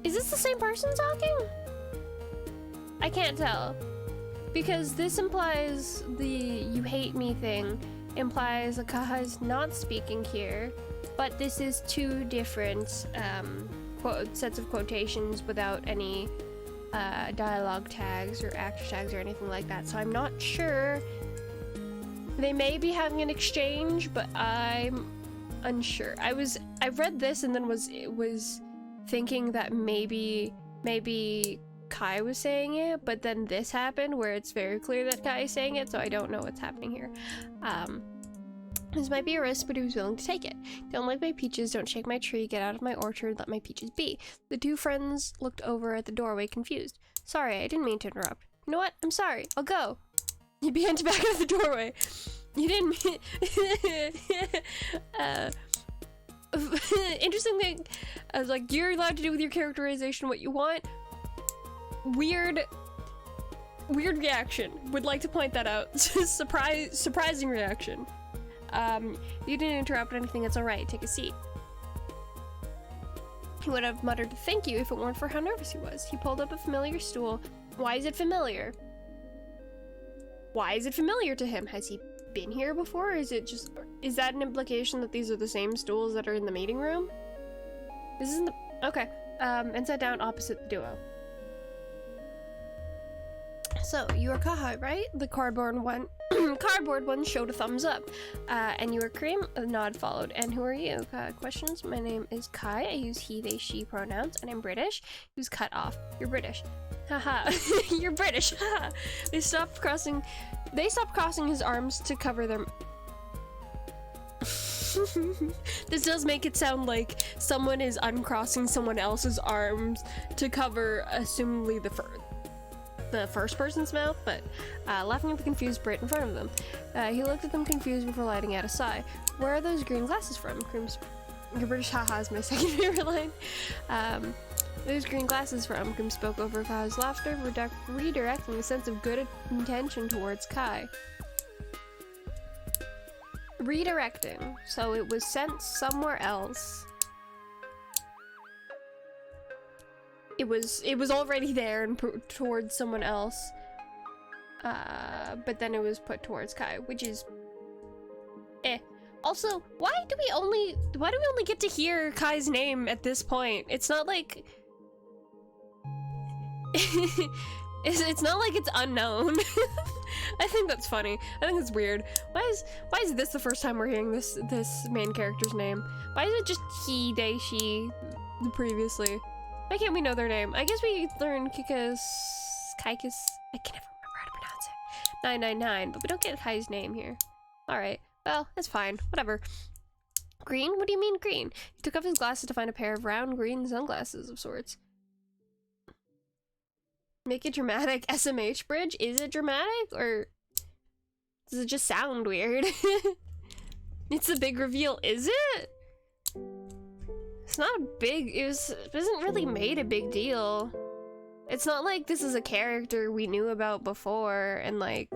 Is this the same person talking? I can't tell. Because this implies the you hate me thing implies Akaha's not speaking here, but this is two different sets of quotations without any dialogue tags or actor tags or anything like that, so I'm not sure. They may be having an exchange, but I'm unsure. I read this and then was thinking that maybe Kai was saying it, but then this happened where it's very clear that Kai is saying it, so I don't know what's happening here. This might be a risk, but he was willing to take it. Don't like my peaches, don't shake my tree, get out of my orchard, let my peaches be. The two friends looked over at the doorway, confused. Sorry, I didn't mean to interrupt. You know what? I'm sorry. I'll go. He began to back out of the doorway. You didn't mean... interesting thing. I was like, you're allowed to do with your characterization what you want. Weird reaction. Would like to point that out. Surprising reaction. You didn't interrupt anything, it's alright, take a seat. He would have muttered thank you if it weren't for how nervous he was. He pulled up a familiar stool. Why is it familiar? Why is it familiar to him? Has he been here before, or is it just... Is that an implication that these are the same stools that are in the meeting room? This isn't the... Okay. And sat down opposite the duo. So, you are Kaha, right? The cardboard one showed a thumbs up. And you are Cream? A nod followed. And who are you? Questions? My name is Kai. I use he, they, she pronouns, and I'm British. He was cut off. You're British. Haha. You're British. Haha. They stopped crossing his arms to cover their... This does make it sound like someone is uncrossing someone else's arms to cover, assumably, the first person's mouth, but laughing at the confused Brit in front of them. He looked at them confused before letting out a sigh. Where are those green glasses from? Your British haha is my second favorite line. Those green glasses from? Grim spoke over Kai's laughter, redirecting a sense of good intention towards Kai. Redirecting. So it was sent somewhere else. It was already there and put towards someone else. But then it was put towards Kai, which is Also, why do we only get to hear Kai's name at this point? It's not like it's not like it's unknown. I think that's funny. I think it's weird. Why is this the first time we're hearing this main character's name? Why is it just he, they, she previously? Why can't we know their name? I guess we learned Kaikus, I can never remember how to pronounce it. 999, but we don't get Kai's name here. Alright, well, it's fine. Whatever. Green? What do you mean green? He took off his glasses to find a pair of round green sunglasses of sorts. Make it dramatic. SMH bridge? Is it dramatic, or does it just sound weird? It's a big reveal, is it? It's not a big, it wasn't really made a big deal. It's not like this is a character we knew about before and like,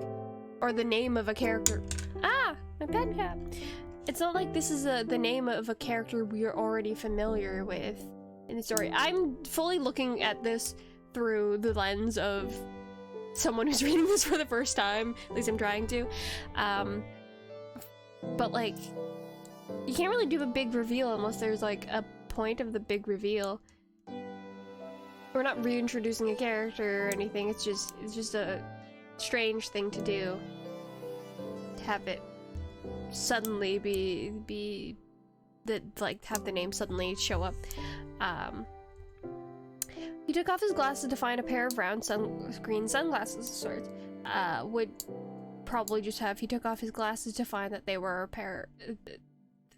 or the name of a character. Ah, my pen cap. It's not like this is the name of a character we are already familiar with in the story. I'm fully looking at this through the lens of someone who's reading this for the first time. At least I'm trying to. But like, you can't really do a big reveal unless there's like a point of the big reveal. We're not reintroducing a character or anything. It's just a strange thing to do. To have it suddenly be that, like, have the name suddenly show up. He took off his glasses to find a pair of round green sunglasses of sorts. Would probably just have he took off his glasses to find that they were a pair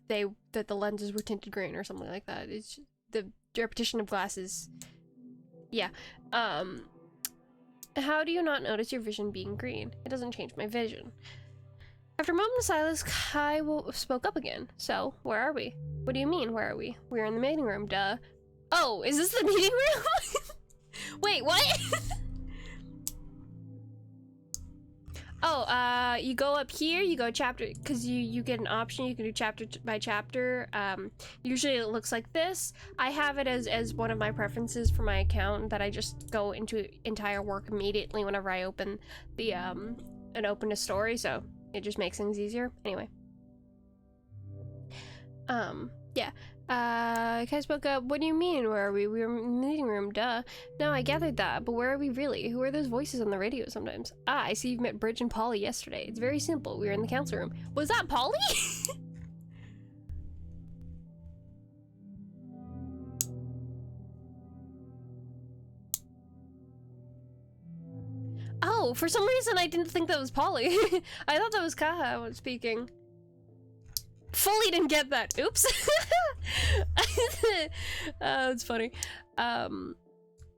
that the lenses were tinted green or something like that. It's the repetition of glasses. Yeah. How do you not notice your vision being green? It doesn't change my vision. After a moment of silence, Kai spoke up again. So, where are we? What do you mean, where are we? We're in the meeting room, duh. Oh, is this the meeting room? Wait, what? Oh, you go up here, you go chapter, because you get an option, you can do chapter by chapter. Usually it looks like this. I have it as one of my preferences for my account, that I just go into entire work immediately whenever I open the, and open a story, so it just makes things easier. Anyway. Yeah. Kai spoke up. What do you mean, where are we? We were in the meeting room, duh. No, I gathered that, but where are we really? Who are those voices on the radio sometimes? Ah, I see you've met Bridge and Polly yesterday. It's very simple. We were in the council room. Was that Polly? know. For some reason, I didn't think that was Polly. I thought that was Kaha speaking. Fully didn't get that. Oops. It's funny.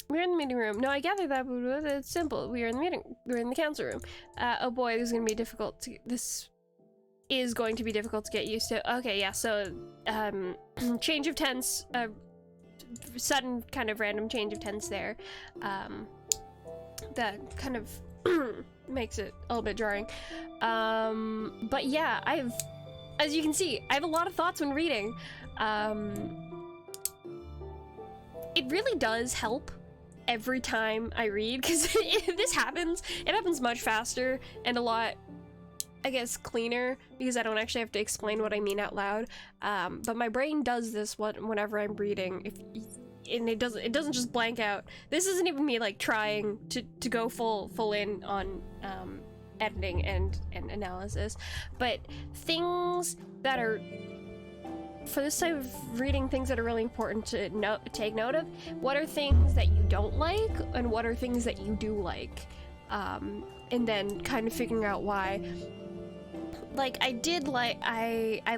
We're in the meeting room. No, I gather that, but it's simple. We're in the meeting. We're in the council room. Oh boy, this is gonna be difficult to. This is going to be difficult to get used to. Okay, yeah. So, change of tense. Sudden kind of random change of tense there. That kind of makes it a little bit jarring. But yeah, as you can see, I have a lot of thoughts when reading. It really does help every time I read, because this happens. It happens much faster and a lot, I guess, cleaner, because I don't actually have to explain what I mean out loud. But my brain does this whenever I'm reading. And it doesn't just blank out. This isn't even me like trying to go full in on editing and analysis, but things that are, for this type of reading, things that are really important to take note of. What are things that you don't like, and what are things that you do like? And then kind of figuring out why. Like, I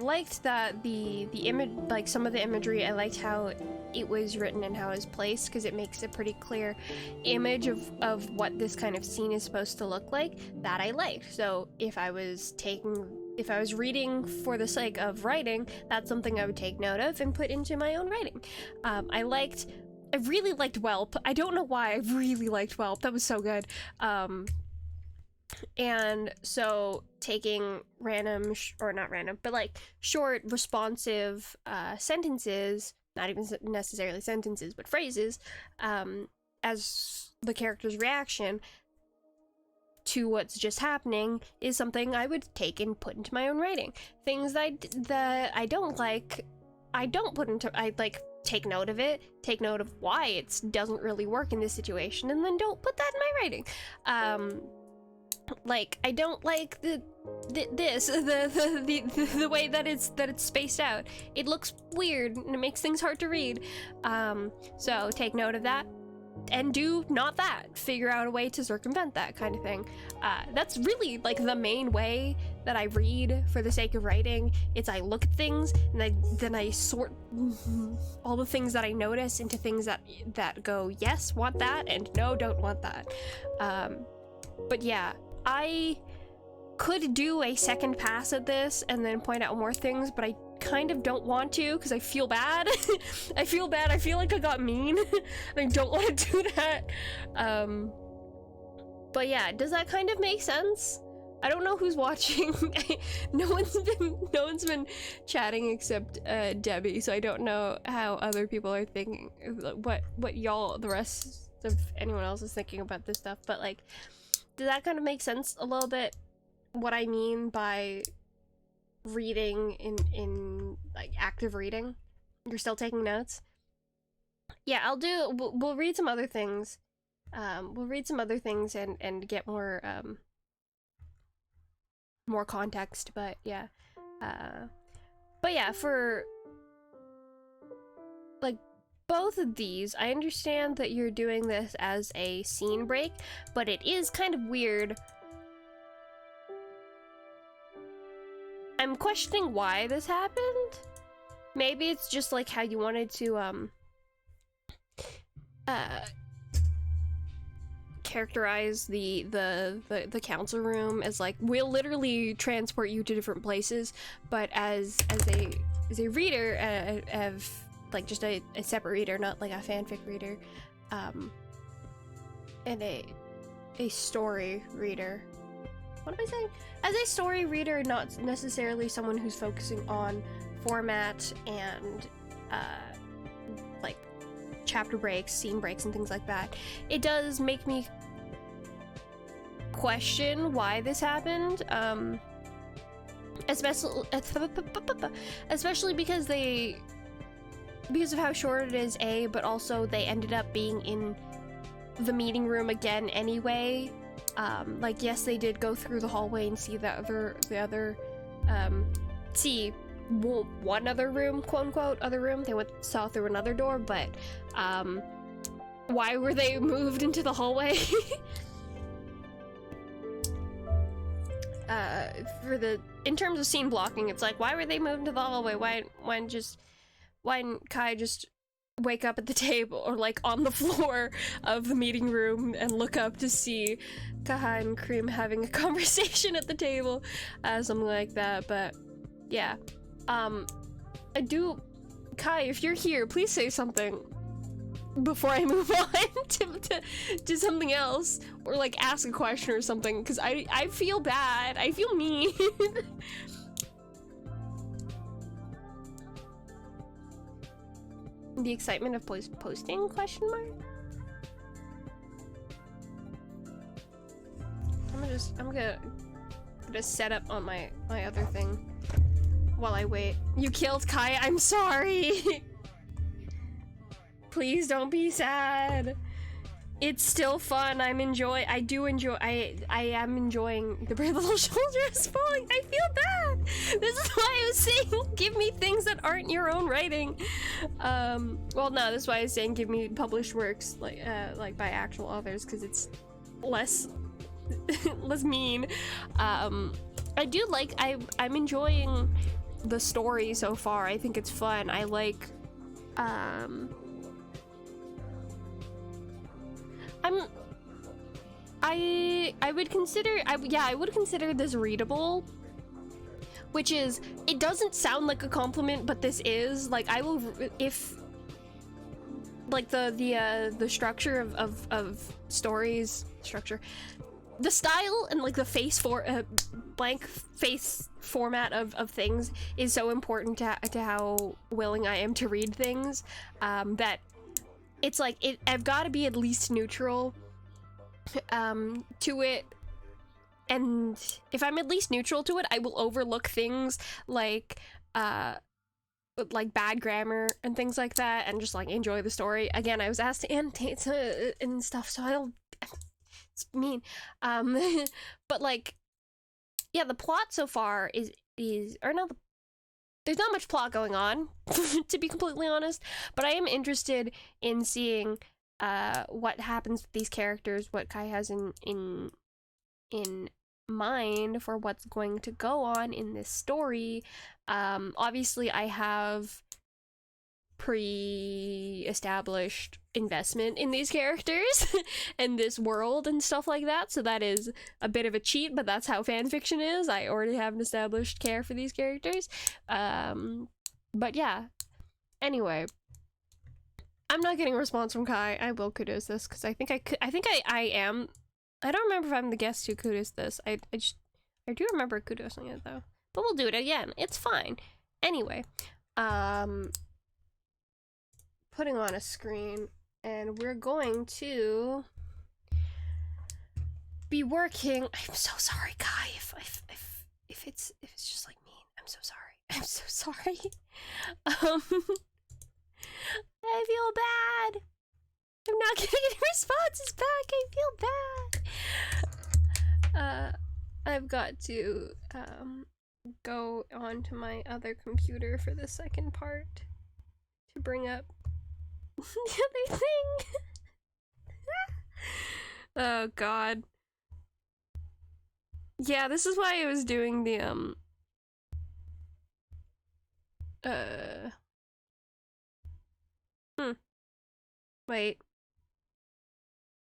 liked that the image, like some of the imagery, I liked how it was written and how it was placed, because it makes a pretty clear image of what this kind of scene is supposed to look like, that I liked. So if I was reading for the sake of writing, that's something I would take note of and put into my own writing. I really liked Whelp. I don't know why, I really liked Whelp. That was so good. And so taking random, or not random, but like short, responsive sentences, not even necessarily sentences, but phrases, as the character's reaction to what's just happening is something I would take and put into my own writing. Things that I don't like, I don't put into, I like take note of it, take note of why it doesn't really work in this situation, and then don't put that in my writing. Like, I don't like the way that it's spaced out. It looks weird and it makes things hard to read. So take note of that, and do not that. Figure out a way to circumvent that kind of thing. That's really like the main way that I read for the sake of writing. It's I look at things and then I sort all the things that I notice into things that go, yes, want that, and no, don't want that. But yeah, I could do a second pass at this and then point out more things, but I kind of don't want to, because I feel bad. I feel bad. I feel like I got mean. I don't want to do that. But yeah, does that kind of make sense? I don't know who's watching. No one's been chatting except Debbie, so I don't know how other people are thinking, what y'all, the rest of anyone else is thinking about this stuff. But like, does that kind of make sense a little bit? What I mean by reading in like active reading? You're still taking notes? Yeah, we'll read some other things. We'll read some other things and get more context, but yeah. But yeah, for like both of these, I understand that you're doing this as a scene break, but it is kind of weird. I'm questioning why this happened. Maybe it's just like how you wanted to characterize the council room as like, we'll literally transport you to different places, but as a reader of like just a separate reader, not like a fanfic reader, and a story reader. What am I saying? As a story reader, not necessarily someone who's focusing on format and like chapter breaks, scene breaks, and things like that. It does make me question why this happened, especially because of how short it is, but also they ended up being in the meeting room again anyway. Like, yes, they did go through the hallway and see see one other room, quote unquote, other room. They saw through another door, but why were they moved into the hallway? in terms of scene blocking, it's like, why were they moved to the hallway? Why didn't Kai just wake up at the table or like on the floor of the meeting room and look up to see Kaha and Cream having a conversation at the table, something like that. But yeah, I do, Kai, if you're here, please say something before I move on to something else, or like ask a question or something, because I feel bad. I feel mean. The excitement of posting, question mark? I'm gonna set up on my other thing while I wait. You killed Kai, I'm sorry. Please don't be sad. It's still fun. I am enjoying the Brave Little Soldier is falling. I feel bad. This is why I was saying give me things that aren't your own writing. Well, no, this is why I was saying give me published works like by actual authors, because it's less less mean. I do like, I'm enjoying the story so far. I think it's fun. I like I would consider, I would consider this readable, which is, it doesn't sound like a compliment, but this is, like, I will, if, like, the structure of stories, the style and, like, the blank face format of things is so important to how willing I am to read things, that it's like, I've got to be at least neutral to it, and if I'm at least neutral to it, I will overlook things like bad grammar and things like that, and just like enjoy the story. Again, I was asked to annotate and stuff, so I don't. It's mean, but like, yeah, the plot so far is or no, there's not much plot going on, to be completely honest. But I am interested in seeing what happens with these characters, what Kai has in mind for what's going to go on in this story. Obviously I have pre-established investment in these characters and this world and stuff like that, so that is a bit of a cheat, but that's how fanfiction is. I already have an established care for these characters. But yeah, anyway, I'm not getting a response from Kai. I will kudos this because I think I am. I don't remember if I'm the guest who kudos this. I do remember kudosing it though. But we'll do it again. It's fine. Anyway, putting on a screen, and we're going to be working. I'm so sorry, Kai. If it's just like mean, I'm so sorry. I'm so sorry. I feel bad. I'm not getting any responses back. I feel bad. I've got to go onto my other computer for the second part to bring up the other thing. Oh god. Yeah, this is why I was doing the wait.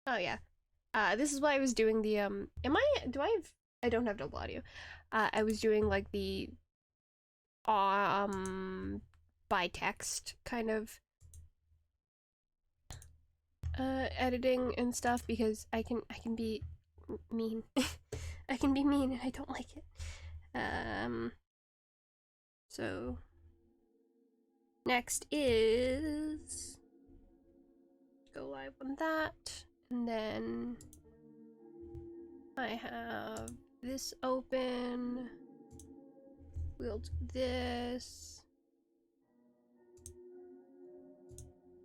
Oh yeah. This is why I was doing the I don't have double audio. I was doing like the by text kind of editing and stuff, because I can be mean. I can be mean and I don't like it. So next is go live on that, and then I have this open. We'll do this.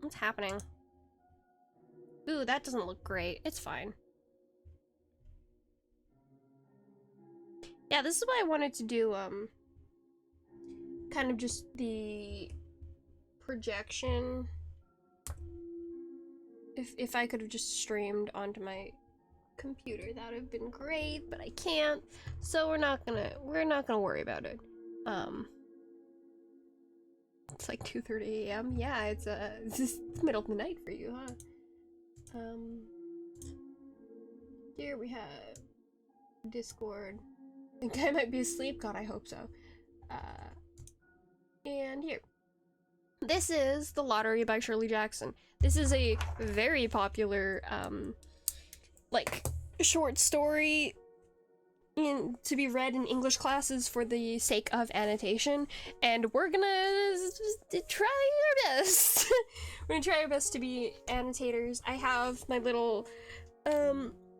What's happening? Ooh, that doesn't look great. It's fine. Yeah, this is why I wanted to do kind of just the projection. If I could have just streamed onto my computer. That would have been great, but I can't, so we're not gonna worry about it. It's like 2:30 a.m. Yeah, it's just the middle of the night for you, huh? Here we have Discord. I think I might be asleep. God, I hope so. And here. This is The Lottery by Shirley Jackson. This is a very popular, like, short story to be read in English classes for the sake of annotation, and we're gonna try our best. We're gonna try our best to be annotators. I have my little,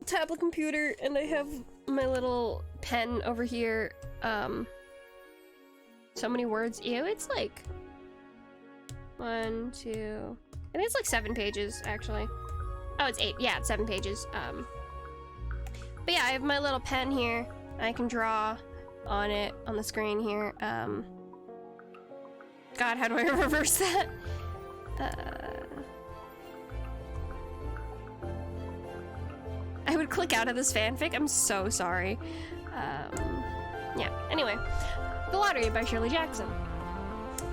tablet computer, and I have my little pen over here. So many words. Ew, it's like 1, 2, I think it's like 7 pages, actually. Oh, it's 8. Yeah, it's 7 pages. But yeah, I have my little pen here. I can draw on it on the screen here. God, how do I reverse that? I would click out of this fanfic. I'm so sorry. Yeah, anyway. The Lottery by Shirley Jackson.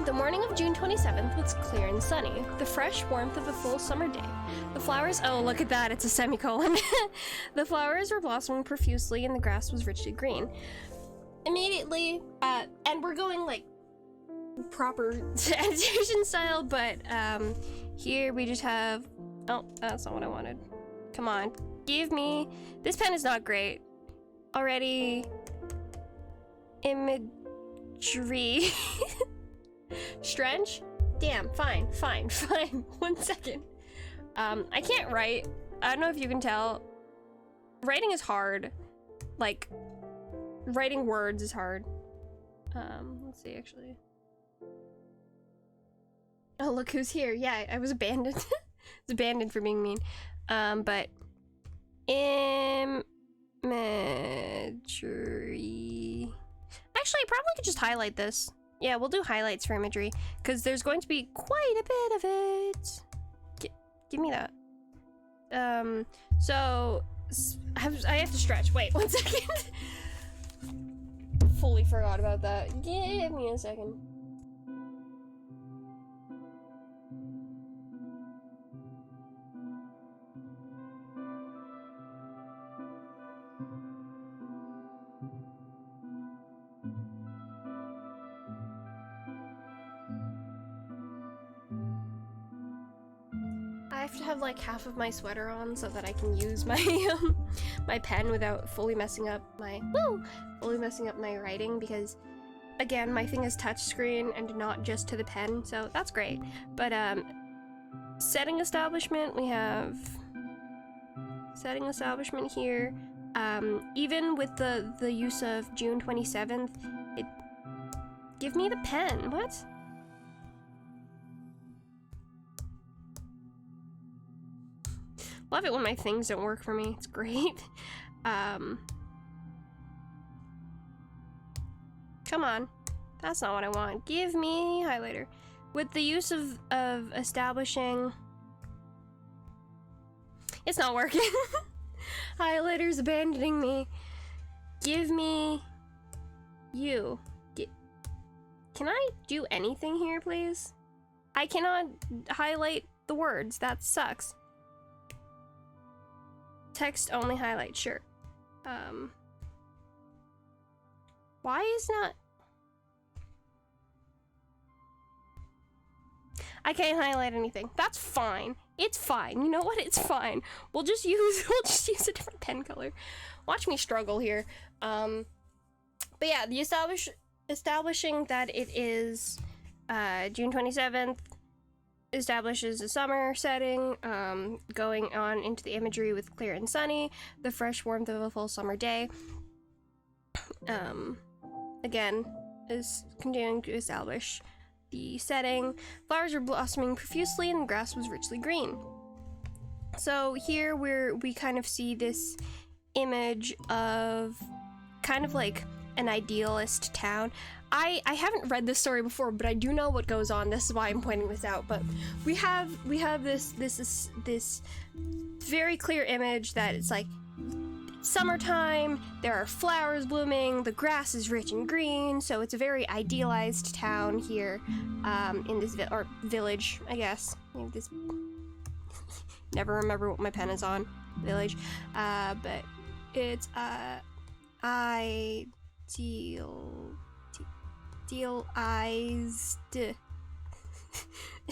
The morning of June 27th was clear and sunny, the fresh warmth of a full summer day. The flowers— oh, look at that, it's a semicolon. The flowers were blossoming profusely and the grass was richly green. Immediately, and we're going like proper annotation style, but here we just have— oh, that's not what I wanted. Come on, give me— this pen is not great. Already imagery. Strange? Damn, fine. 1 second. I can't write. I don't know if you can tell. Writing is hard. Like, writing words is hard. Let's see, actually. Oh, look who's here. Yeah, I was abandoned. I was abandoned for being mean. But imagery. Actually, I probably could just highlight this. Yeah, we'll do highlights for imagery, because there's going to be quite a bit of it. Give me that. So I have to stretch. Wait, 1 second. Fully forgot about that. Give me a second. I have to have like half of my sweater on so that I can use my my pen without fully messing up my writing, because again, my thing is touchscreen and not just to the pen, so that's great. But setting establishment, we have setting establishment here. Even with the use of June 27th, it— give me the pen. What? Love it when my things don't work for me. It's great. Come on. That's not what I want. Give me highlighter. With the use of establishing— it's not working. Highlighter's abandoning me. Give me you. Can I do anything here, please? I cannot highlight the words. That sucks. Text only highlight, sure. Why is not— I can't highlight anything. That's fine. It's fine. You know what? It's fine. We'll just use a different pen color. Watch me struggle here. But yeah, the establishing that it is June 27th establishes a summer setting, going on into the imagery with clear and sunny, the fresh warmth of a full summer day. Again, is continuing to establish the setting. Flowers were blossoming profusely and the grass was richly green. So here we kind of see this image of kind of like an idealist town. I haven't read this story before, but I do know what goes on. This is why I'm pointing this out. But we have this very clear image that it's like summertime, there are flowers blooming, the grass is rich and green, so it's a very idealized town here, in this village, I guess. This never remember what my pen is on. Village. But it's idealized.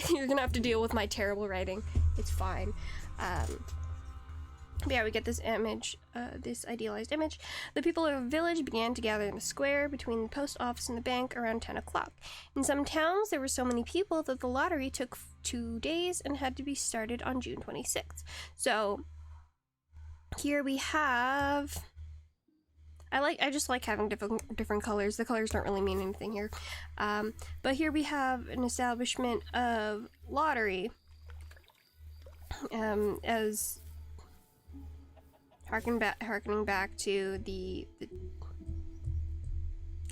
You're gonna have to deal with my terrible writing. It's fine. But yeah, we get this image, this idealized image. The people of the village began to gather in a square between the post office and the bank around 10 o'clock. In some towns, there were so many people that the lottery took 2 days and had to be started on June 26th. So here we have... I just like having different colors. The colors don't really mean anything here. But here we have an establishment of lottery, as harkening back to the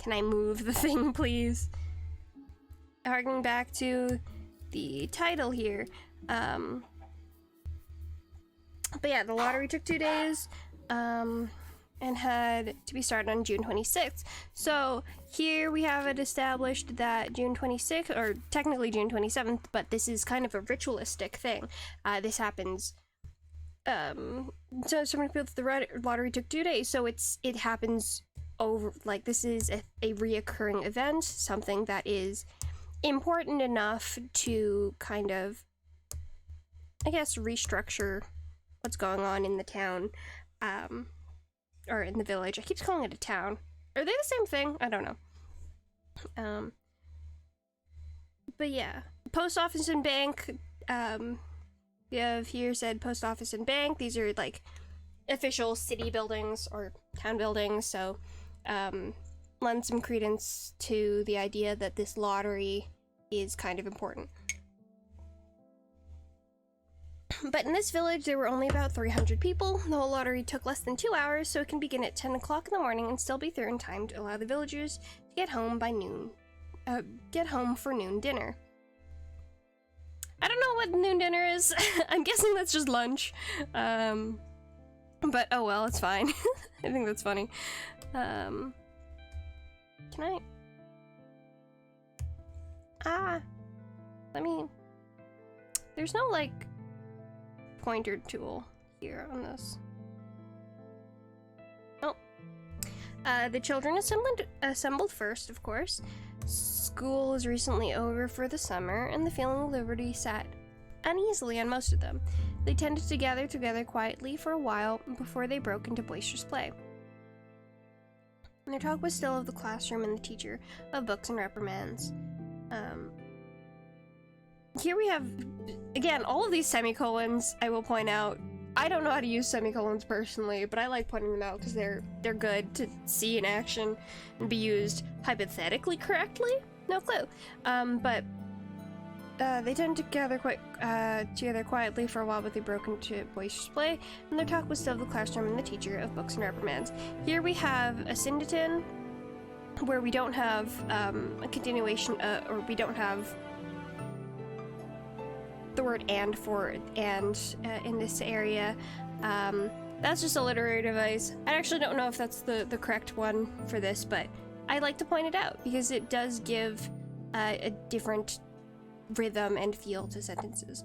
can I move the thing, please? Harkening back to the title here. But yeah, the lottery took 2 days, and had to be started on June 26th. So here we have it established that June 26th, or technically June 27th, but this is kind of a ritualistic thing. This happens, so many people, the lottery took 2 days, so it happens over, like, this is a reoccurring event, something that is important enough to kind of, I guess, restructure what's going on in the town, or in the village. I keep calling it a town. Are they the same thing? I don't know. But yeah, post office and bank, we have here said post office and bank. These are like official city buildings or town buildings, so lend some credence to the idea that this lottery is kind of important. But in this village, there were only about 300 people. The whole lottery took less than 2 hours, so it can begin at 10 o'clock in the morning and still be through in time to allow the villagers to get home by noon. Get home for noon dinner. I don't know what noon dinner is. I'm guessing that's just lunch. But oh well, it's fine. I think that's funny. Can I? There's no, like, pointer tool here on this. Oh. The children assembled first, of course. School was recently over for the summer, and the feeling of liberty sat uneasily on most of them. They tended to gather together quietly for a while before they broke into boisterous play. And their talk was still of the classroom and the teacher, of books and reprimands. Here we have, again, all of these semicolons, I will point out. I don't know how to use semicolons personally, but I like pointing them out because they're good to see in action and be used hypothetically correctly. No clue. But they tend to gather together quietly for a while, but they broke into boisterous play, and their talk was still of the classroom and the teacher, of books and reprimands. Here we have a syndeton, where we don't have a continuation, or we don't have the word and for and in this area. That's just a literary device. I actually don't know if that's the correct one for this, but I like to point it out because it does give a different rhythm and feel to sentences.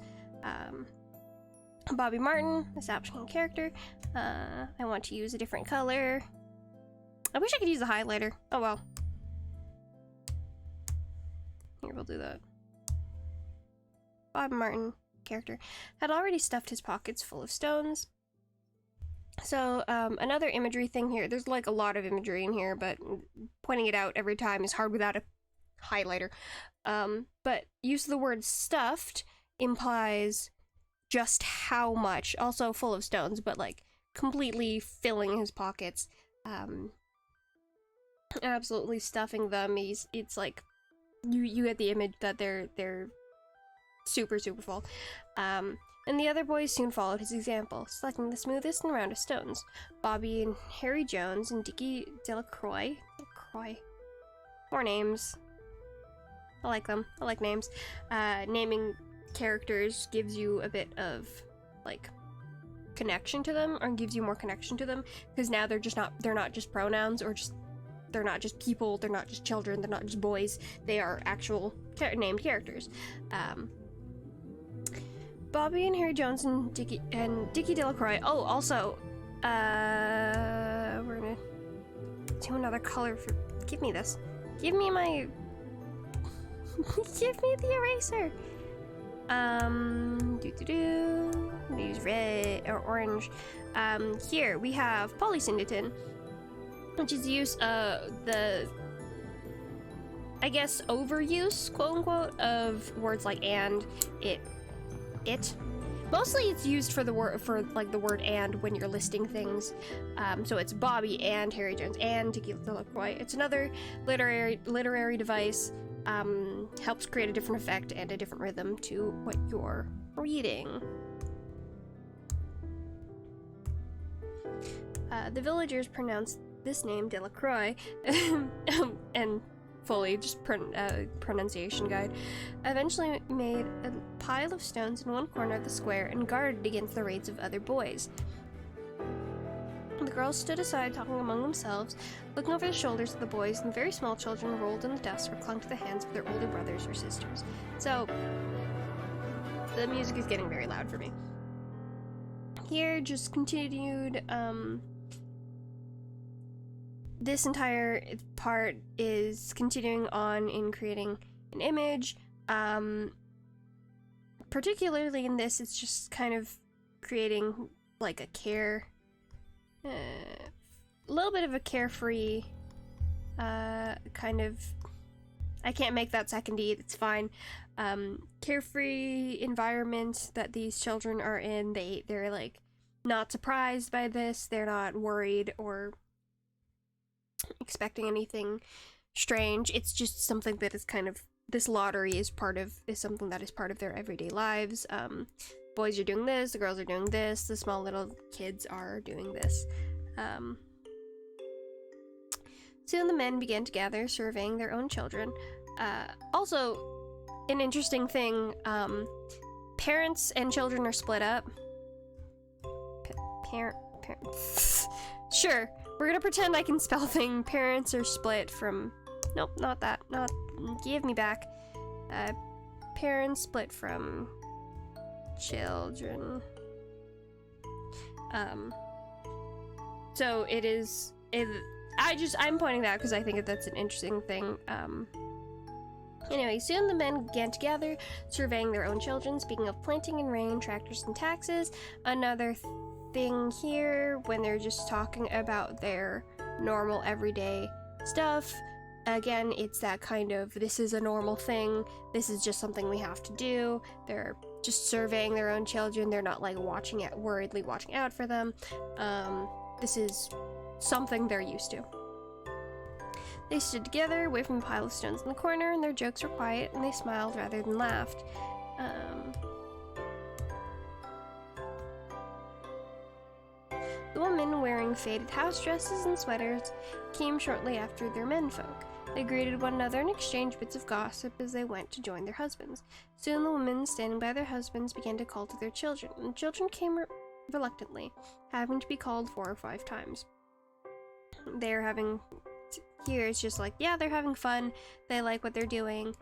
Bobby Martin, establishing character. I want to use a different color. I wish I could use a highlighter. Oh well. Here, we'll do that. Bob Martin, character, had already stuffed his pockets full of stones. So, another imagery thing here. There's like a lot of imagery in here, but pointing it out every time is hard without a highlighter. But use of the word stuffed implies just how much, also full of stones, but like completely filling his pockets. Absolutely stuffing them. It's like, you get the image that they're super full. And the other boys soon followed his example, selecting the smoothest and roundest stones. Bobby and Harry Jones and Dickie Delacroix. More names. I like them. I like names. Naming characters gives you a bit of, like, connection to them, or gives you more connection to them, because now they're not just pronouns, or just they're not just people, they're not just children, they're not just boys, they are actual named characters. Bobby and Harry Jones and Dickie Delacroix. Oh, also, we're gonna do another color for. Give me this. Give me my. Give me the eraser. Use red or orange. Here we have polysyndeton, which is use the, I guess, overuse, quote unquote, of words like and, it. Mostly it's used for the word, for like the word and when you're listing things. So it's Bobby and Harry Jones and Dickie Delacroix. It's another literary device. Helps create a different effect and a different rhythm to what you're reading. The villagers pronounced this name Delacroix, and fully just pronunciation guide, eventually made a pile of stones in one corner of the square and guarded against the raids of other boys. The girls stood aside, talking among themselves, looking over the shoulders of the boys, and the very small children rolled in the dust or clung to the hands of their older brothers or sisters. So, the music is getting very loud for me. Here, just continued, this entire part is continuing on in creating an image. Particularly in this, it's just kind of creating, like, a little bit of a carefree, kind of, I can't make that second E, it's fine, carefree environment that these children are in. They're like, not surprised by this, they're not worried or expecting anything strange. It's just something that is kind of, this lottery is something that is part of their everyday lives. Boys are doing this, the girls are doing this, the small little kids are doing this. Soon the men began to gather, surveying their own children. Also, an interesting thing, parents and children are split up. Sure, we're gonna pretend I can spell thing. Parents are split from, nope, not that, give me back. Parents split from children. So I'm pointing that because I think that's an interesting thing. Anyway, soon the men began to gather, surveying their own children. Speaking of planting and rain, tractors and taxes, another thing here when they're just talking about their normal everyday stuff. Again, it's that kind of, this is a normal thing, this is just something we have to do. They're just surveying their own children, they're not like worriedly watching out for them. This is something they're used to. They stood together, away from the pile of stones in the corner, and their jokes were quiet, and they smiled rather than laughed. The women, wearing faded house dresses and sweaters, came shortly after their menfolk. They greeted one another and exchanged bits of gossip as they went to join their husbands. Soon the women, standing by their husbands, began to call to their children, and the children came reluctantly, having to be called 4 or 5 times. They're having... Here it's just like, yeah, they're having fun, they like what they're doing.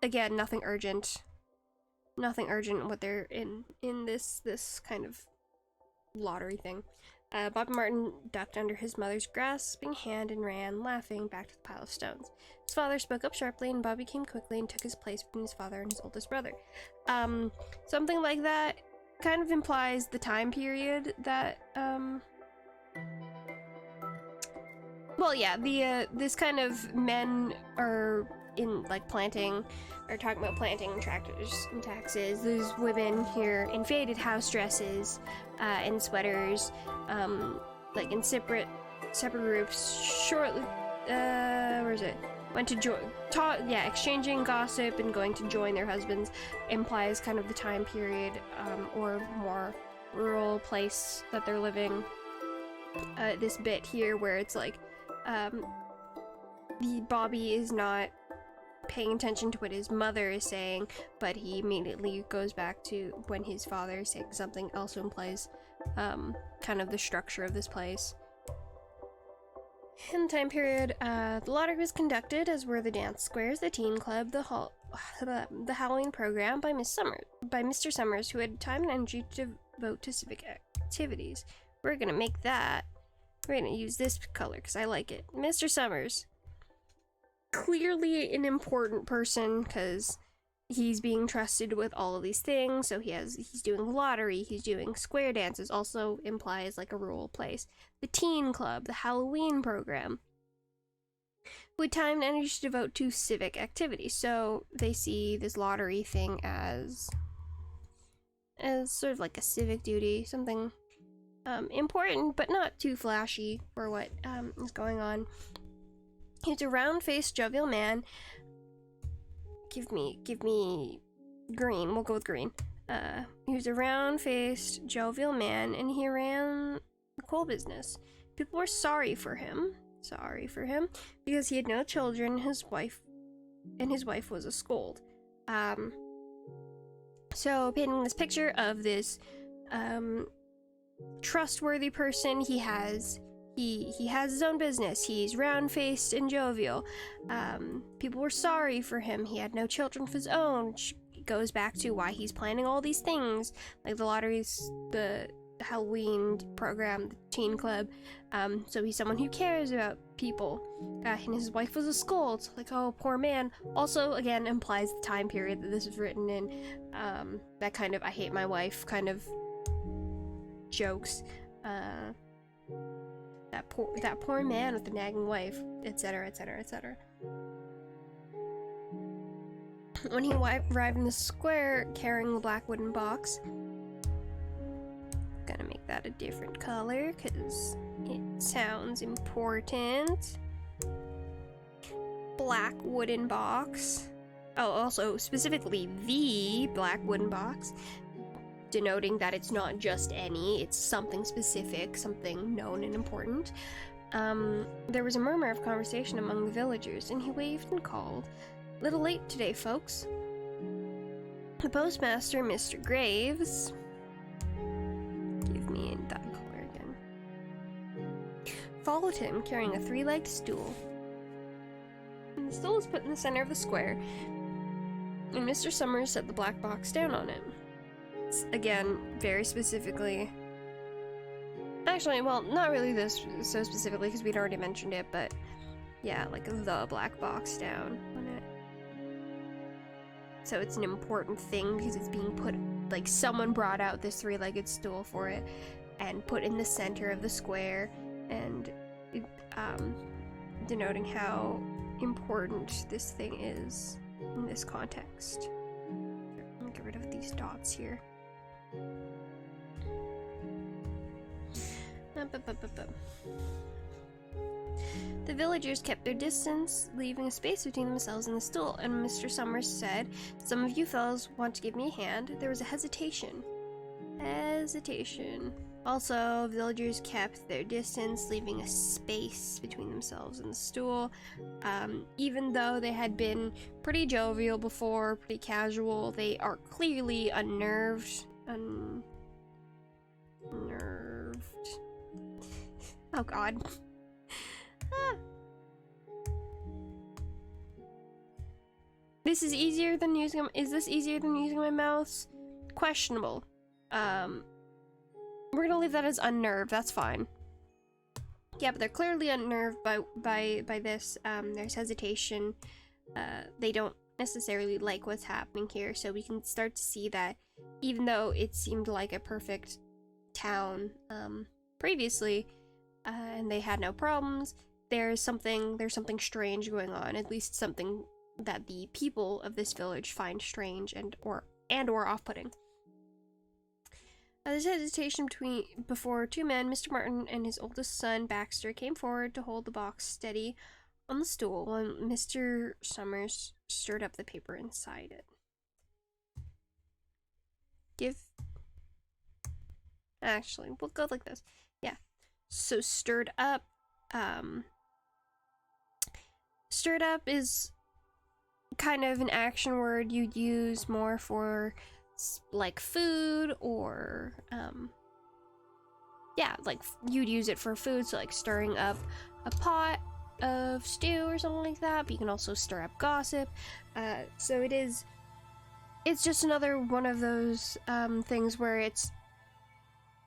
Again, nothing urgent. Nothing urgent what they're in this kind of lottery thing. Bobby Martin ducked under his mother's grasping hand and ran, laughing, back to the pile of stones. His father spoke up sharply, and Bobby came quickly and took his place between his father and his oldest brother. Something like that kind of implies the time period that, well, yeah, this kind of men are in, like, planting, or talking about planting tractors and taxes. There's women here in faded house dresses, and sweaters, like in separate groups, shortly, where is it? Went to exchanging gossip and going to join their husbands implies kind of the time period, or more rural place that they're living. This bit here where it's like, Bobby is not paying attention to what his mother is saying, but he immediately goes back to when his father is saying something else implies kind of the structure of this place. In the time period, the lottery was conducted, as were the dance squares, the teen club, the Halloween program by Mr. Summers, who had time and energy to devote to civic activities. We're gonna make that. We're gonna use this color because I like it. Mr. Summers, clearly an important person because he's being trusted with all of these things. So he's doing the lottery, he's doing square dances. Also implies like a rural place. The teen club, the Halloween program, with time and energy to devote to civic activities. So they see this lottery thing as sort of like a civic duty, something important but not too flashy for what is going on. He's a round-faced, jovial man. Give me green. We'll go with green. He was a round-faced, jovial man, and he ran the coal business. People were sorry for him, because he had no children. His wife was a scold. So painting this picture of this trustworthy person, he has his own business. He's round-faced and jovial. People were sorry for him. He had no children of his own, which goes back to why he's planning all these things, like the lotteries, the Halloween program, the teen club. So he's someone who cares about people. And his wife was a scold. Like, oh, poor man. Also, again, implies the time period that this was written in. That kind of I hate my wife kind of jokes. That poor man with the nagging wife, etc., etc., etc. When he arrived in the square carrying the black wooden box, gonna make that a different color because it sounds important. Black wooden box. Oh, also specifically the black wooden box, denoting that it's not just any, it's something specific, something known and important. There was a murmur of conversation among the villagers, and he waved and called, "Little late today, folks." The postmaster, Mr. Graves, give me that color again, followed him carrying a three-legged stool. And the stool was put in the center of the square, and Mr. Summers set the black box down on it. Again, very specifically. Actually, well, not really this so specifically because we'd already mentioned it, but yeah, like the black box down on it. So it's an important thing because it's being put, like someone brought out this three-legged stool for it and put in the center of the square, and denoting how important this thing is in this context. Let me get rid of these dots here. The villagers kept their distance, leaving a space between themselves and the stool, and Mr. Summers said, "Some of you fellows want to give me a hand?" There was a hesitation. Also, villagers kept their distance, leaving a space between themselves and the stool. Even though they had been pretty jovial before, pretty casual, they are clearly unnerved. Oh god. This is easier than using. Is this easier than using my mouse? Questionable. We're gonna leave that as unnerved. That's fine. Yeah, but they're clearly unnerved by this. There's hesitation. They don't necessarily like what's happening here, so we can start to see that even though it seemed like a perfect town previously, and they had no problems, there's something strange going on. At least something that the people of this village find strange and or off-putting. There's hesitation before two men, Mr. Martin and his oldest son, Baxter, came forward to hold the box steady on the stool while Mr. Summers stirred up the paper inside it. Actually, we'll go like this. Yeah. So stirred up is kind of an action word you'd use more for like food, or yeah, like you'd use it for food, so like stirring up a pot of stew or something like that, but you can also stir up gossip. So it's just another one of those things where it's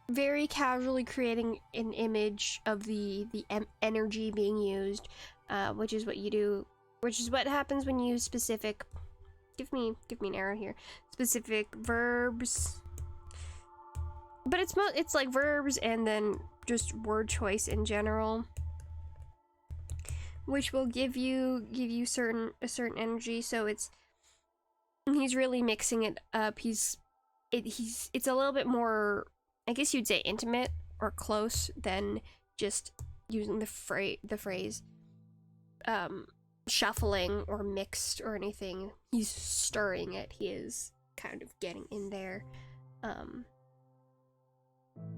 very casually creating an image of the energy being used, which is what you do, which is what happens when you use specific, give me an arrow here, specific verbs. But it's like verbs and then just word choice in general, which will give you a certain energy. So he's really mixing it up. It's a little bit more, I guess you'd say, intimate or close than just using the phrase shuffling or mixed or anything. He's stirring it. He is kind of getting in there.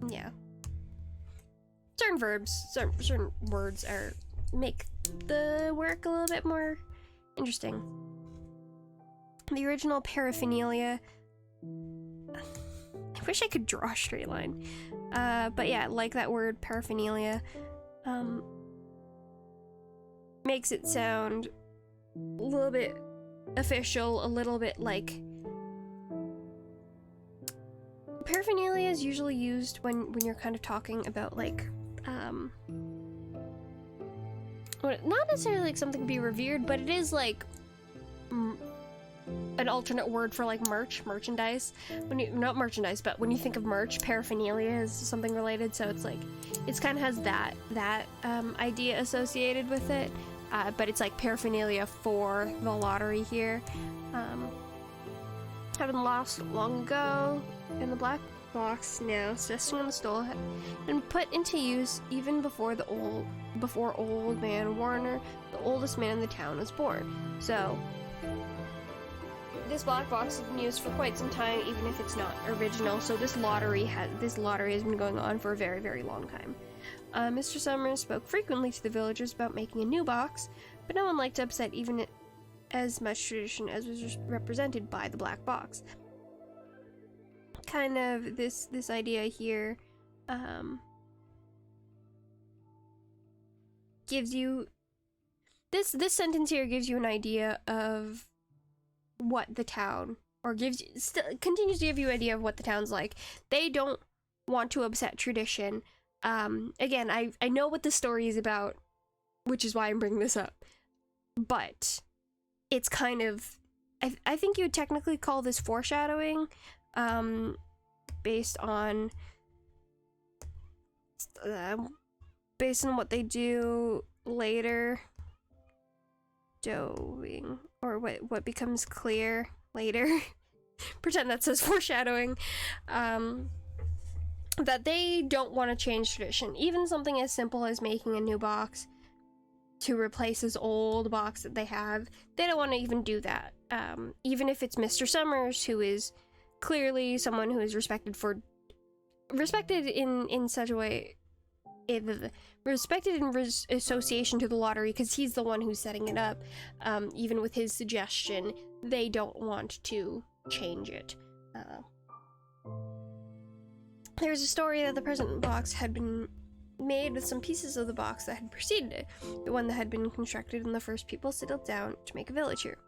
Yeah. Certain verbs, certain words make the work a little bit more interesting. The original paraphernalia, I wish I could draw a straight line. But yeah, like that word paraphernalia, makes it sound a little bit official, a little bit like... Paraphernalia is usually used when you're kind of talking about like, not necessarily like something to be revered, but it is like an alternate word for like merchandise. Not merchandise, but when you think of merch, paraphernalia is something related. So it's like, it's kind of has that idea associated with it. But it's like paraphernalia for the lottery here. Having lost long ago, and the black box now resting on the stool had been put into use even before old man Warner, the oldest man in the town, was born. So this black box has been used for quite some time, even if it's not original. So this lottery has been going on for a very, very long time. Mr. Summers spoke frequently to the villagers about making a new box, but no one liked to upset even as much tradition as was represented by the black box. Kind of this idea here gives you this sentence here gives you an idea of what the town, or continues to give you an idea of what the town's like. They don't want to upset tradition. Again, I know what the story is about, which is why I'm bringing this up, but it's kind of, I think you would technically call this foreshadowing, based on what they do later, or what becomes clear later. Pretend that says foreshadowing. That they don't want to change tradition. Even something as simple as making a new box to replace this old box that they have, they don't want to even do that. Even if it's Mr. Summers, who is clearly someone who is respected in such a way, respected in association to the lottery, because he's the one who's setting it up. Even with his suggestion, they don't want to change it. There's a story that the present box had been made with some pieces of the box that had preceded it, the one that had been constructed when the first people settled down to make a village here.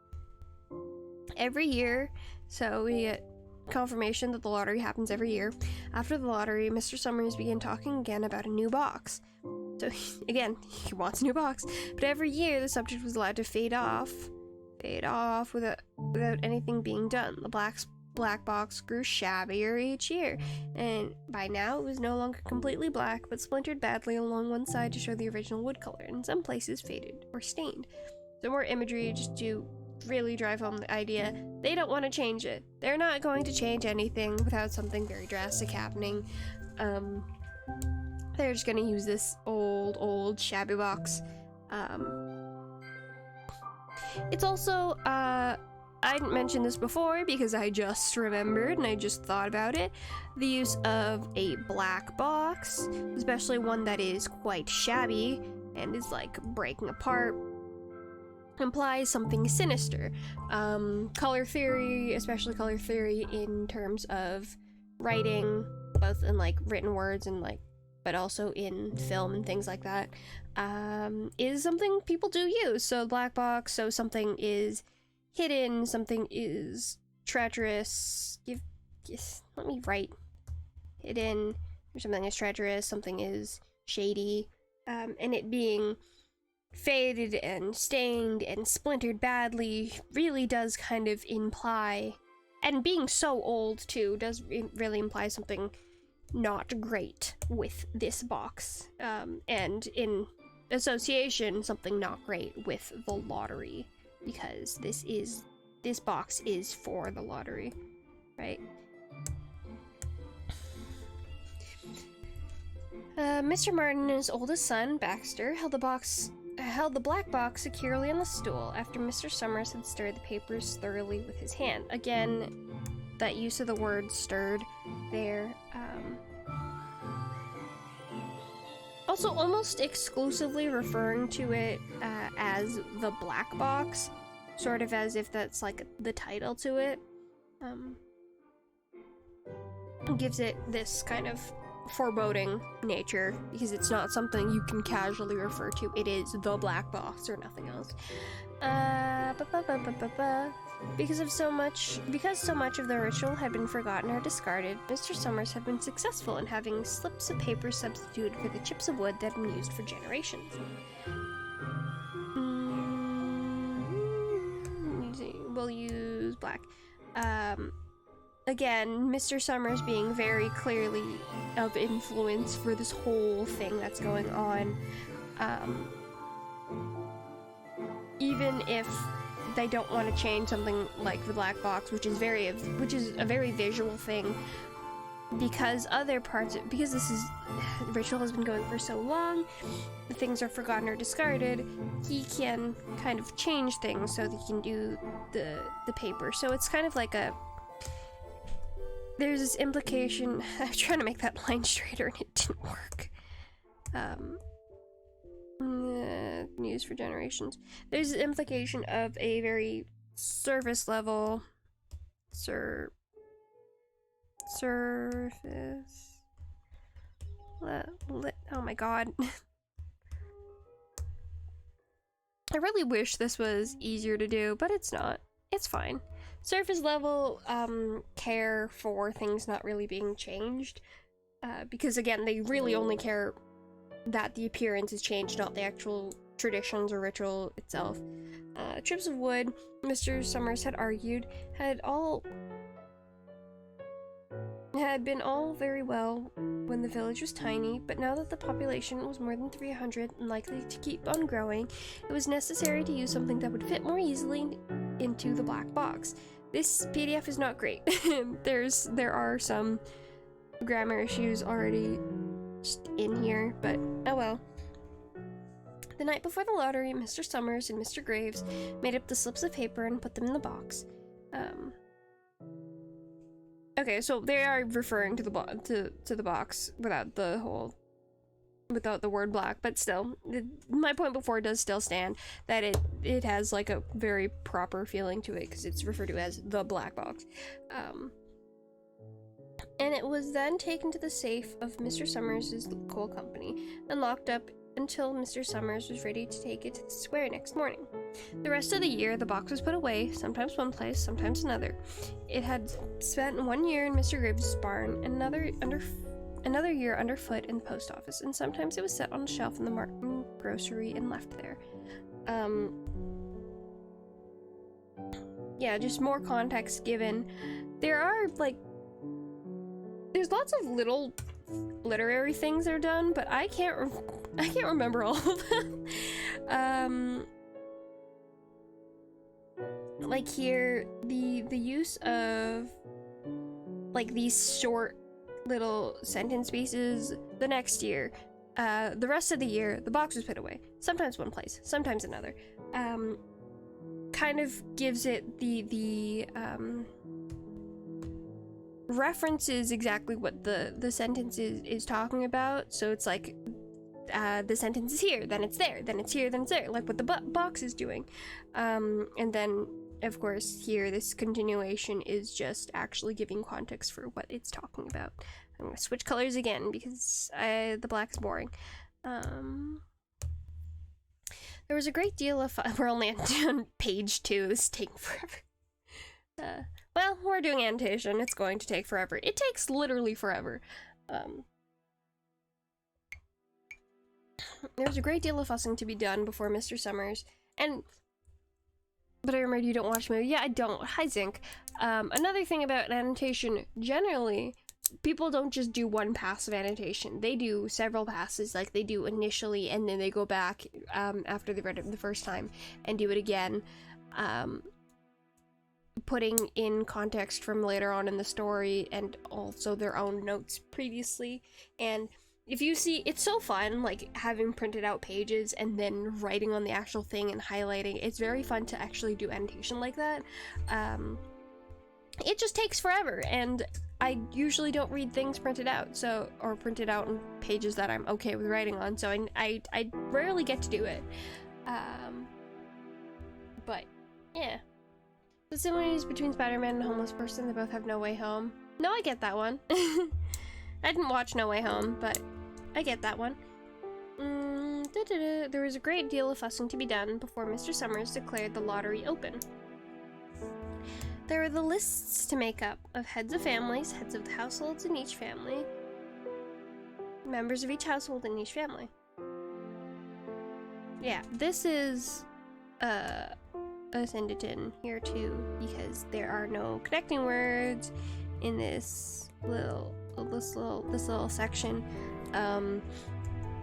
Every year, so we get confirmation that the lottery happens every year. After the lottery, Mr. Summers began talking again about a new box. So again, he wants a new box, but every year the subject was allowed to fade off without anything being done. The black box grew shabbier each year, and by now it was no longer completely black, but splintered badly along one side to show the original wood color, and in some places faded or stained. So more imagery just to really drive home the idea. They don't want to change it. They're not going to change anything without something very drastic happening. They're just gonna use this old shabby box. It's also, I didn't mention this before because I just remembered and I just thought about it. The use of a black box, especially one that is quite shabby and is like breaking apart, implies something sinister. Color theory, especially color theory in terms of writing, both in like written words and like, but also in film and things like that, is something people do use. So black box, so something is hidden, something is treacherous. Let me write hidden, or something is treacherous, something is shady, and it being faded and stained and splintered badly really does kind of imply, and being so old too does really imply something not great with this box, and in association something not great with the lottery, because this box is for the lottery, right? Mr. Martin and his oldest son, Baxter, held the black box securely on the stool after Mr. Summers had stirred the papers thoroughly with his hand. Again, that use of the word stirred there. Also, almost exclusively referring to it as the black box, sort of as if that's like the title to it. Gives it this kind of foreboding nature, because it's not something you can casually refer to. It is the black box or nothing else. Because so much of the ritual had been forgotten or discarded, Mr. Summers had been successful in having slips of paper substituted for the chips of wood that had been used for generations. We'll use black. Again, Mr. Summers being very clearly of influence for this whole thing that's going on. Even if they don't want to change something like the black box, which is a very visual thing, because this ritual has been going for so long, the things are forgotten or discarded, he can kind of change things so that he can do the paper. So it's kind of like there's this implication. I was trying to make that line straighter and it didn't work. News for generations. There's an implication of a very surface level surface. Oh my god. I really wish this was easier to do, but it's not. It's fine. Surface level care for things not really being changed, because again, they really only care that the appearance is changed, not the actual traditions or ritual itself. Chips of wood, Mr. Summers had argued, had been all very well when the village was tiny, but now that the population was more than 300 and likely to keep on growing, it was necessary to use something that would fit more easily into the black box. This PDF is not great. There are some grammar issues already just in here, but oh well. The night before the lottery, Mr. Summers and Mr. Graves made up the slips of paper and put them in the box. Okay, so they are referring to the box without the word black, but still, my point before does still stand, that it has like a very proper feeling to it because it's referred to as the black box. And it was then taken to the safe of Mr. Summers' coal company and locked up until Mr. Summers was ready to take it to the square next morning. The rest of the year, the box was put away, sometimes one place, sometimes another. It had spent 1 year in Mr. Graves' barn, and another year underfoot in the post office, and sometimes it was set on a shelf in the Martin grocery and left there. Yeah, just more context given. There's lots of little literary things that are done, but I can't remember all of them. Like here, the use of like these short little sentence pieces. The next year, the rest of the year, the box was put away. Sometimes one place, sometimes another. Kind of gives it the references exactly what the sentence is talking about. So it's like the sentence is here, then it's there, then it's here, then it's there, like what the box is doing. And then, of course, here, this continuation is just actually giving context for what it's talking about. I'm gonna switch colors again because the black is boring. There was a great deal of fun. We're only on page 2. This is taking forever. Well, we're doing annotation. It's going to take forever. It takes literally forever. There was a great deal of fussing to be done before Mr. Summers, but I remember you don't watch the movie. Yeah, I don't. Hi, Zinc. Another thing about annotation, generally, people don't just do one pass of annotation. They do several passes, like they do initially, and then they go back after they read it the first time and do it again, putting in context from later on in the story and also their own notes previously. And if you see, it's so fun, like having printed out pages and then writing on the actual thing and highlighting. It's very fun to actually do annotation like that. It just takes forever, and I usually don't read things printed out, or printed out in pages that I'm okay with writing on, so I rarely get to do it. But yeah. The similarities between Spider-Man and a homeless person, they both have No Way Home. No, I get that one. I didn't watch No Way Home, but I get that one. There was a great deal of fussing to be done before Mr. Summers declared the lottery open. There were the lists to make up of heads of families, heads of the households in each family, members of each household in each family. Yeah, this is a synditon here too, because there are no connecting words in this little section,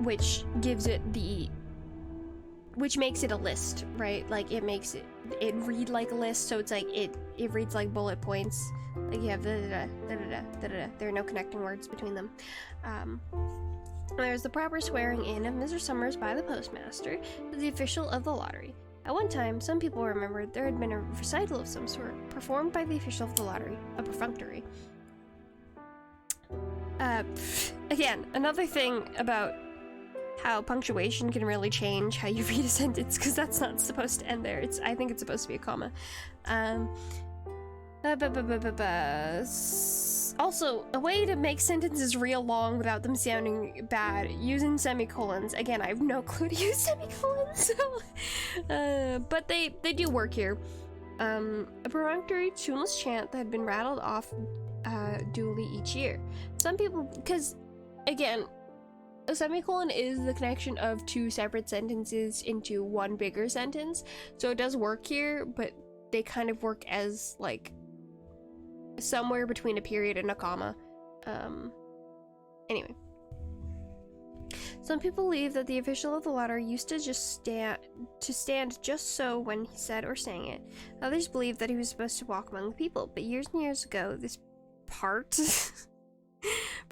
which gives it which makes it a list, right? Like it makes it read like a list, so it's like it reads like bullet points. Like you have there are no connecting words between them. There's the proper swearing in of Mr. Summers by the postmaster, the official of the lottery. At one time, some people remembered there had been a recital of some sort performed by the official of the lottery, a perfunctory. Again, another thing about how punctuation can really change how you read a sentence, because that's not supposed to end there. I think it's supposed to be a comma. Also, a way to make sentences real long without them sounding bad, using semicolons. Again, I have no clue to use semicolons, so, but they do work here. A perfunctory tuneless chant that had been rattled off duly each year. Some people, because again, a semicolon is the connection of two separate sentences into one bigger sentence, so it does work here, but they kind of work as like somewhere between a period and a comma. Anyway. Some people believe that the official of the lottery used to stand just so when he said or sang it. Others believe that he was supposed to walk among the people, but years and years ago, this part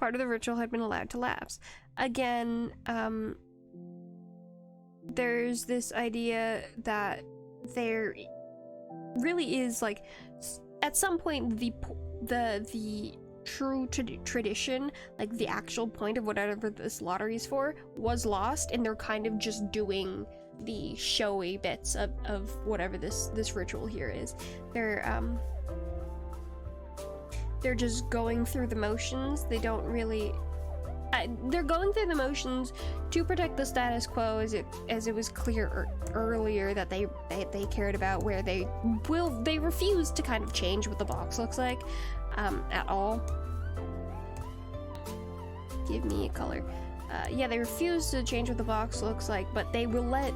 of the ritual had been allowed to lapse. Again, there's this idea that there really is, like, at some point the true tradition, like the actual point of whatever this lottery is for, was lost, and they're kind of just doing the showy bits of whatever this ritual here is. They're just going through the motions. They don't really they're going through the motions to protect the status quo, as it was clear earlier that they cared about, where they refuse to kind of change what the box looks like at all. Give me a color. Yeah, they refuse to change what the box looks like, but they will let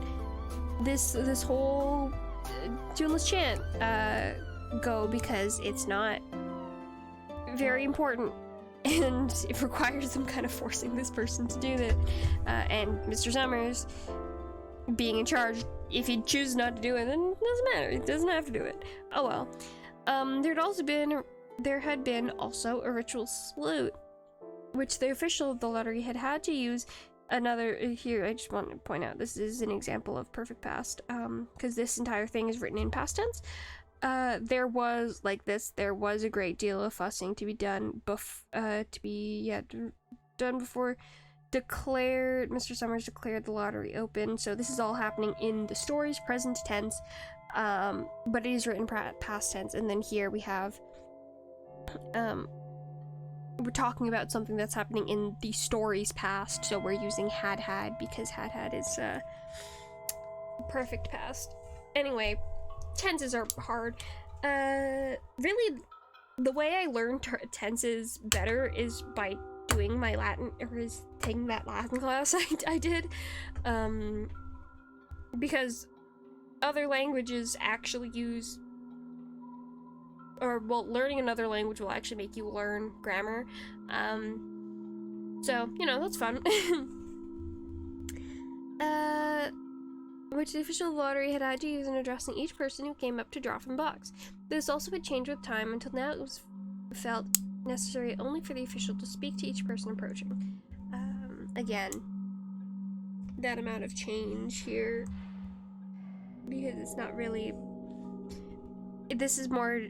this whole tuneless chant go because it's not very important. And it requires them kind of forcing this person to do that. And Mr. Summers, being in charge, if he chooses not to do it, then it doesn't matter. He doesn't have to do it. Oh well. There had been also a ritual salute, which the official of the lottery had to use. Here, I just want to point out, this is an example of perfect past, because this entire thing is written in past tense. There was a great deal of fussing to be done done before Mr. Summers declared the lottery open. So this is all happening in the story's present tense, but it is written past tense. And then here we have, we're talking about something that's happening in the story's past. So we're using had because had is perfect past. Anyway, tenses are hard. Really, the way I learned tenses better is by doing my Latin, or is taking that Latin class I did, because other languages actually use, or well, learning another language will actually make you learn grammar, so, you know, that's fun. Which the official lottery had to use in addressing each person who came up to draw from box. This also would change with time until now it was felt necessary only for the official to speak to each person approaching. Again, that amount of change here, because it's not really, this is more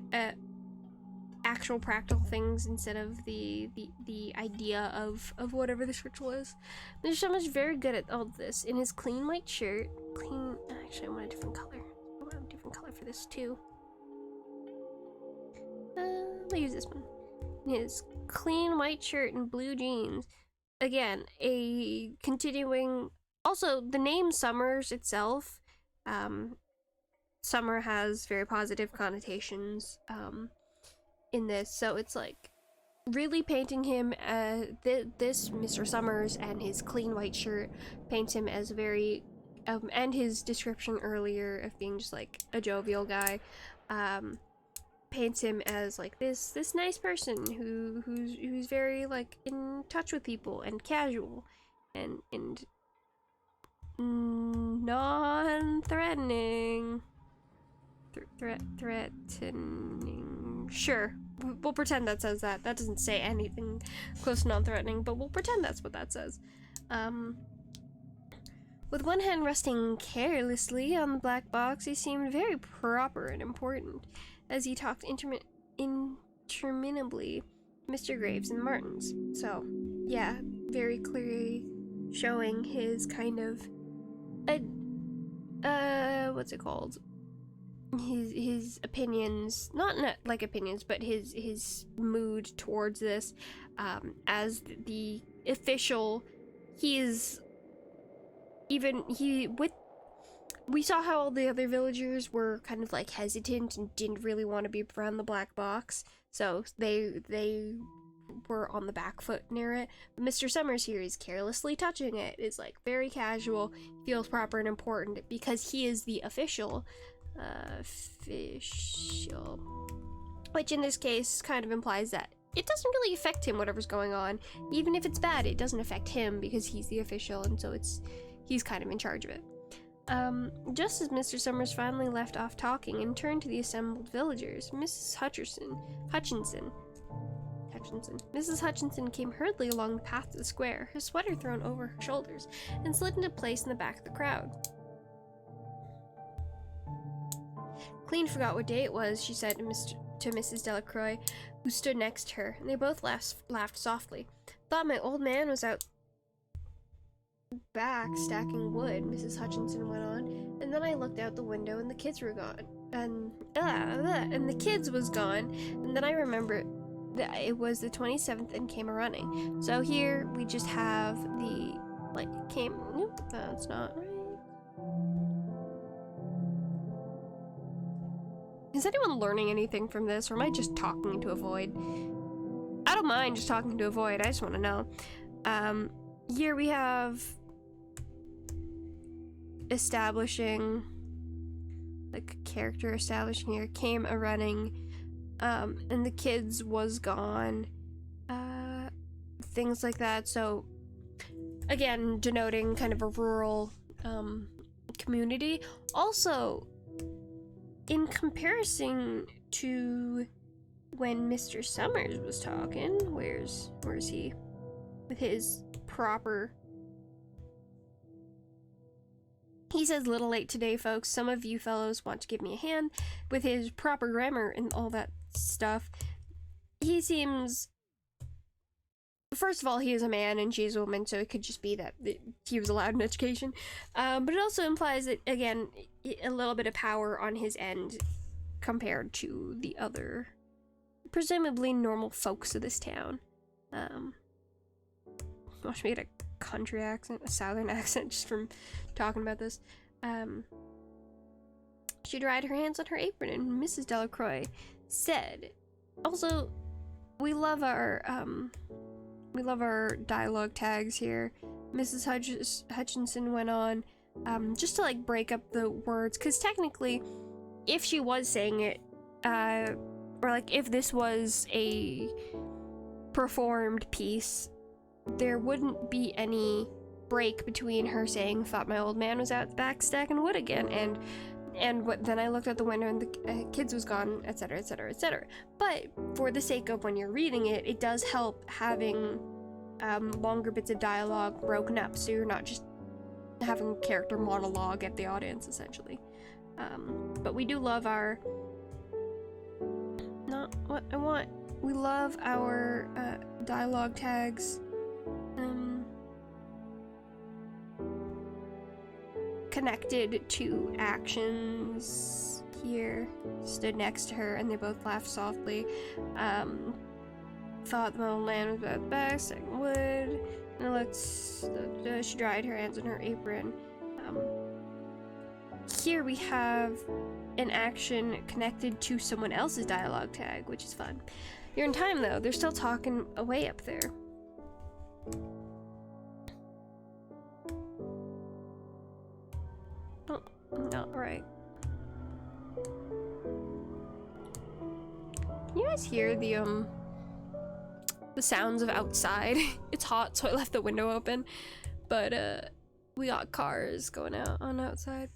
actual practical things instead of the idea of whatever this ritual is. Mr. Summers is very good at all of this. In his clean white shirt, actually I want a different color. I want a different color for this too. I'll use this one. In his clean white shirt and blue jeans. Again, a continuing, also the name Summers itself, summer has very positive connotations, in this, so it's like really painting him as this Mr. Summers, and his clean white shirt paints him as very, and his description earlier of being just like a jovial guy, paints him as like this nice person who's very like in touch with people and casual and non-threatening. Threatening. Sure, we'll pretend that says that. That doesn't say anything close to non-threatening, but we'll pretend that's what that says. With one hand resting carelessly on the black box, he seemed very proper and important as he talked interminably Mr. Graves and Martins. So, yeah, very clearly showing his kind of what's it called? His opinions, not like opinions, but his mood towards this, as the official. We saw how all the other villagers were kind of like hesitant and didn't really want to be around the black box, so they were on the back foot near it. But Mr. Summers here is carelessly touching it. It's like very casual, feels proper and important because he is the official. Which in this case kind of implies that it doesn't really affect him whatever's going on. Even if it's bad, it doesn't affect him because he's the official, and so he's kind of in charge of it. Just as Mr. Summers finally left off talking and turned to the assembled villagers, Mrs. Hutchinson came hurriedly along the path to the square, her sweater thrown over her shoulders, and slid into place in the back of the crowd. Clean forgot what day it was, she said to Mrs. Delacroix, who stood next to her, and they both laughed softly. Thought my old man was out back stacking wood, Mrs. Hutchinson went on, and then I looked out the window and the kids were gone, and the kids was gone, and then I remembered that it was the 27th and came a-running. So here we just have the, like, nope, that's not right. Is anyone learning anything from this, or am I just talking into a void? I don't mind just talking into a void, I just want to know. Here we have establishing, like, character establishing here, came a-running, and the kids was gone, things like that. So, again, denoting kind of a rural, community. Also, in comparison to when Mr. Summers was talking, where's he? With his proper... He says, "Little late today, folks. Some of you fellows want to give me a hand," with his proper grammar and all that stuff. He seems first of all, he is a man and she is a woman, so it could just be that he was allowed an education. But it also implies that, again, a little bit of power on his end compared to the other, presumably normal folks of this town. Watch me get a country accent, a southern accent, just from talking about this. She dried her hands on her apron, and Mrs. Delacroix said, also, we love our dialogue tags here. Mrs. Hutchinson went on, just to like break up the words, because technically, if she was saying it, or like if this was a performed piece, there wouldn't be any break between her saying, thought my old man was out the back stacking wood again, and what, then I looked out the window and the kids was gone, etc, etc, etc. But for the sake of when you're reading it, it does help having longer bits of dialogue broken up, so you're not just having character monologue at the audience, essentially. But we do love our... Not what I want. We love our dialogue tags. Connected to actions here. Stood next to her and they both laughed softly. Thought the old man was about the back, second wood. And she dried her hands on her apron. Here we have an action connected to someone else's dialogue tag, which is fun. You're in time though, they're still talking away up there. Oh, not right. Can you guys hear the sounds of outside? It's hot, so I left the window open, but we got cars going out on outside.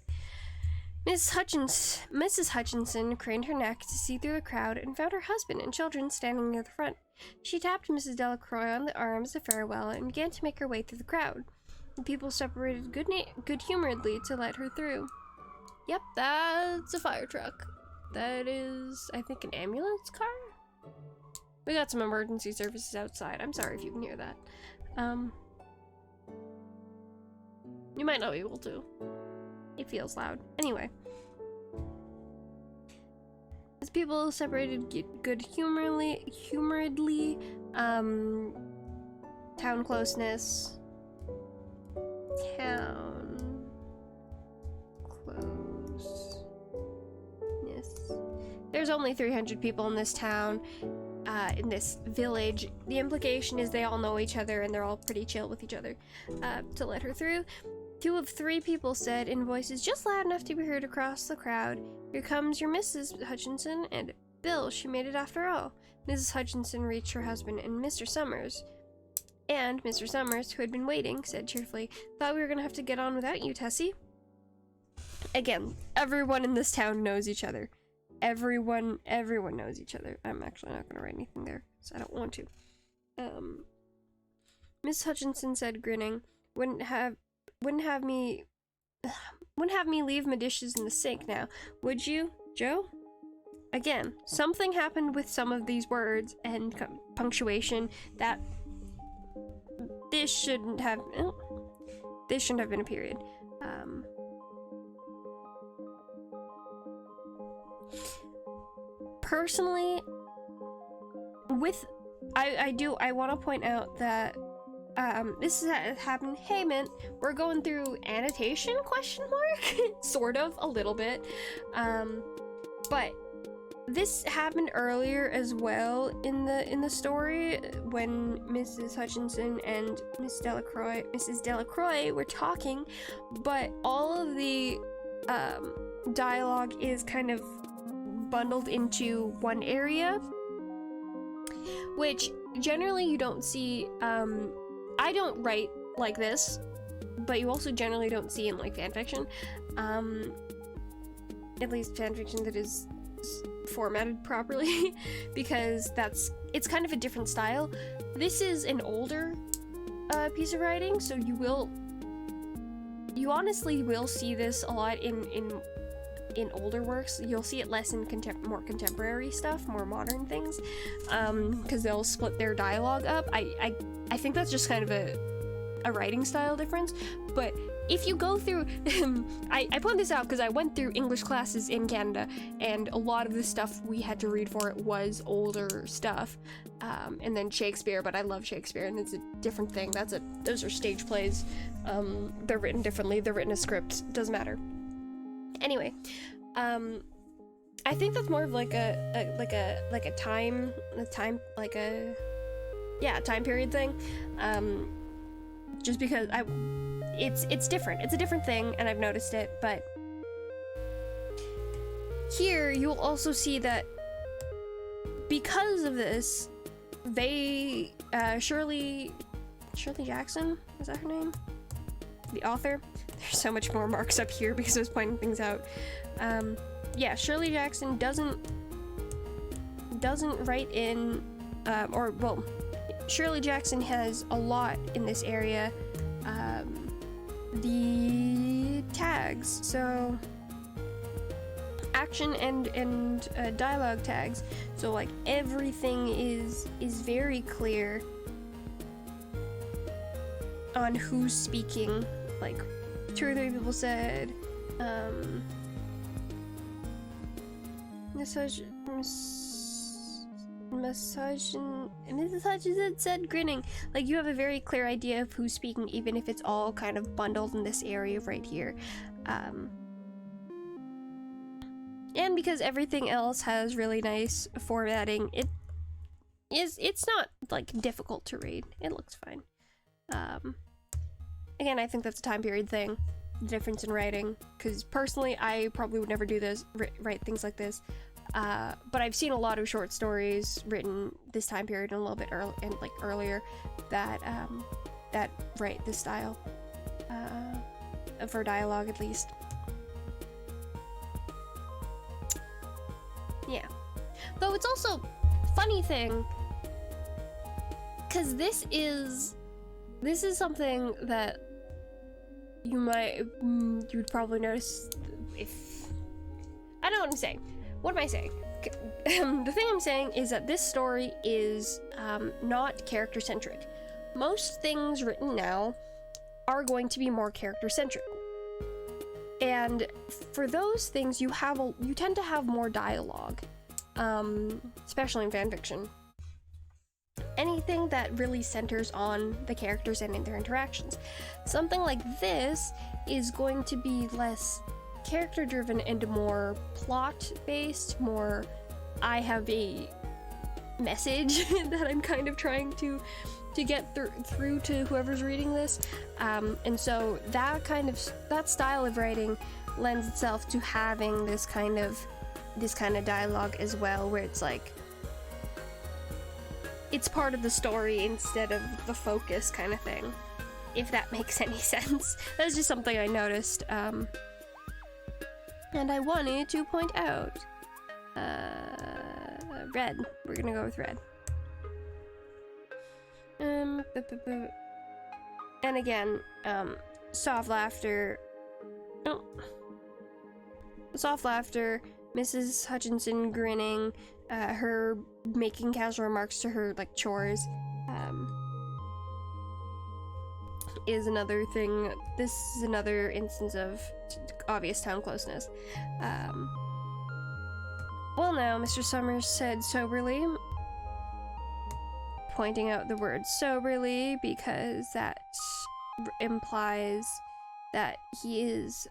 Mrs. Hutchinson craned her neck to see through the crowd and found her husband and children standing near the front. She tapped Mrs. Delacroix on the arm as a farewell and began to make her way through the crowd. The people separated good-humoredly to let her through. Yep, that's a fire truck. That is, I think, an ambulance car? We got some emergency services outside. I'm sorry if you can hear that. You might not be able to. It feels loud. Anyway. As people separated good-humoredly, town closeness. Town closeness. There's only 300 people in this town, in this village. The implication is they all know each other and they're all pretty chill with each other. To let her through, 2 of 3 people said in voices just loud enough to be heard across the crowd, "Here comes your Mrs. Hutchinson," and Bill, she made it after all. Mrs. Hutchinson reached her husband and Mr. Summers. And Mr. Summers, who had been waiting, said cheerfully, "Thought we were gonna have to get on without you, Tessie." Again, everyone in this town knows each other. Everyone knows each other. I'm actually not gonna write anything there, so I don't want to. Miss Hutchinson said, grinning, Wouldn't have me leave my dishes in the sink now, would you, Joe? Again, something happened with some of these words and punctuation that this shouldn't have been a period. Personally, I want to point out that this has happened. Hey, Mint, we're going through annotation ? Sort of, a little bit. But this happened earlier as well in the story when Mrs. Hutchinson and Mrs. Delacroix were talking, but all of the dialogue is kind of bundled into one area, which generally you don't see. I don't write like this, but you also generally don't see in like fanfiction, at least fanfiction that is formatted properly, because it's kind of a different style. This is an older piece of writing, so you honestly will see this a lot in older works. You'll see it less in more contemporary stuff, more modern things, because they'll split their dialogue up. I I think that's just kind of a writing style difference, but if you go through, I point this out because I went through English classes in Canada, and a lot of the stuff we had to read for it was older stuff, and then Shakespeare, but I love Shakespeare, and it's a different thing. Those are stage plays. They're written differently, they're written as scripts, doesn't matter. Anyway, I think that's more of like a time period thing, just because it's different. It's a different thing, and I've noticed it, but here you'll also see that because of this, they, Shirley Jackson, is that her name? The author? There's so much more marks up here because I was pointing things out. Yeah, Shirley Jackson doesn't write in, Shirley Jackson has a lot in this area. The tags, so action and dialogue tags, so like everything is very clear on who's speaking. Like 2 or 3 people said Mrs. Hutchinson said grinning. Like, you have a very clear idea of who's speaking, even if it's all kind of bundled in this area right here. And because everything else has really nice formatting, it's not like difficult to read. It looks fine. Again, I think that's a time period thing, the difference in writing, because personally I probably would never do this, write things like this. But I've seen a lot of short stories written this time period and a little bit earlier that write this style for dialogue, at least. Yeah, though it's also funny thing, because this is something that you'd probably notice if I don't know what I'm saying. What am I saying? The thing I'm saying is that this story is not character-centric. Most things written now are going to be more character-centric. And for those things, you tend to have more dialogue, especially in fanfiction. Anything that really centers on the characters and their interactions. Something like this is going to be less character driven and more plot based, more I have a message that I'm kind of trying to get through to whoever's reading this, and so that style of writing lends itself to having this kind of dialogue as well, where it's like it's part of the story instead of the focus kind of thing, if that makes any sense. That's just something I noticed, and I wanted to point out. Red. We're gonna go with red. And again, soft laughter. Oh. Soft laughter, Mrs. Hutchinson grinning, her making casual remarks to her, like, chores, is another thing. This is another instance of obvious town closeness. Well, now, Mr. Summers said soberly, pointing out the word soberly because that implies that he is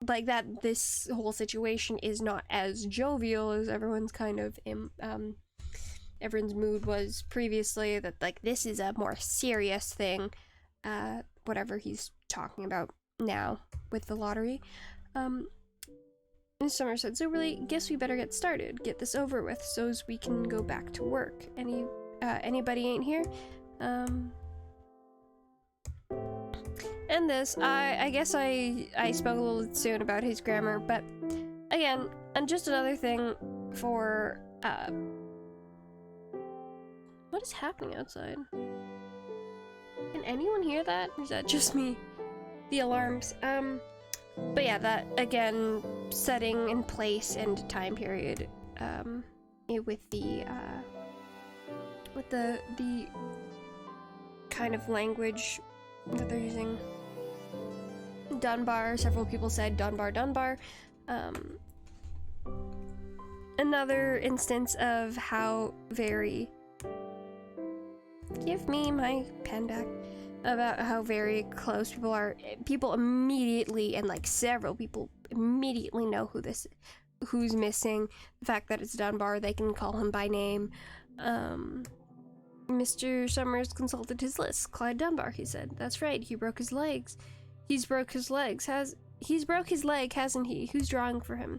like that this whole situation is not as jovial as everyone's kind of everyone's mood was previously, that like this is a more serious thing, whatever he's talking about now with the lottery. Miss Summer said soberly, guess we better get started, get this over with so's we can go back to work. Anybody ain't here? And this, I guess I spoke a little soon about his grammar, but again, and just another thing for, what is happening outside? Can anyone hear that? Or is that just me? The alarms. But yeah, that, again, setting in place and time period, with the kind of language that they're using. Dunbar, several people said Dunbar, Dunbar. Another instance of how very... Give me my pen back. About how very close people are. People immediately, and like several people immediately know who's missing. The fact that it's Dunbar, they can call him by name. Mr. Summers consulted his list. Clyde Dunbar, he said. That's right, he broke his legs. He's broke his legs. He's broke his leg, hasn't he? Who's drawing for him?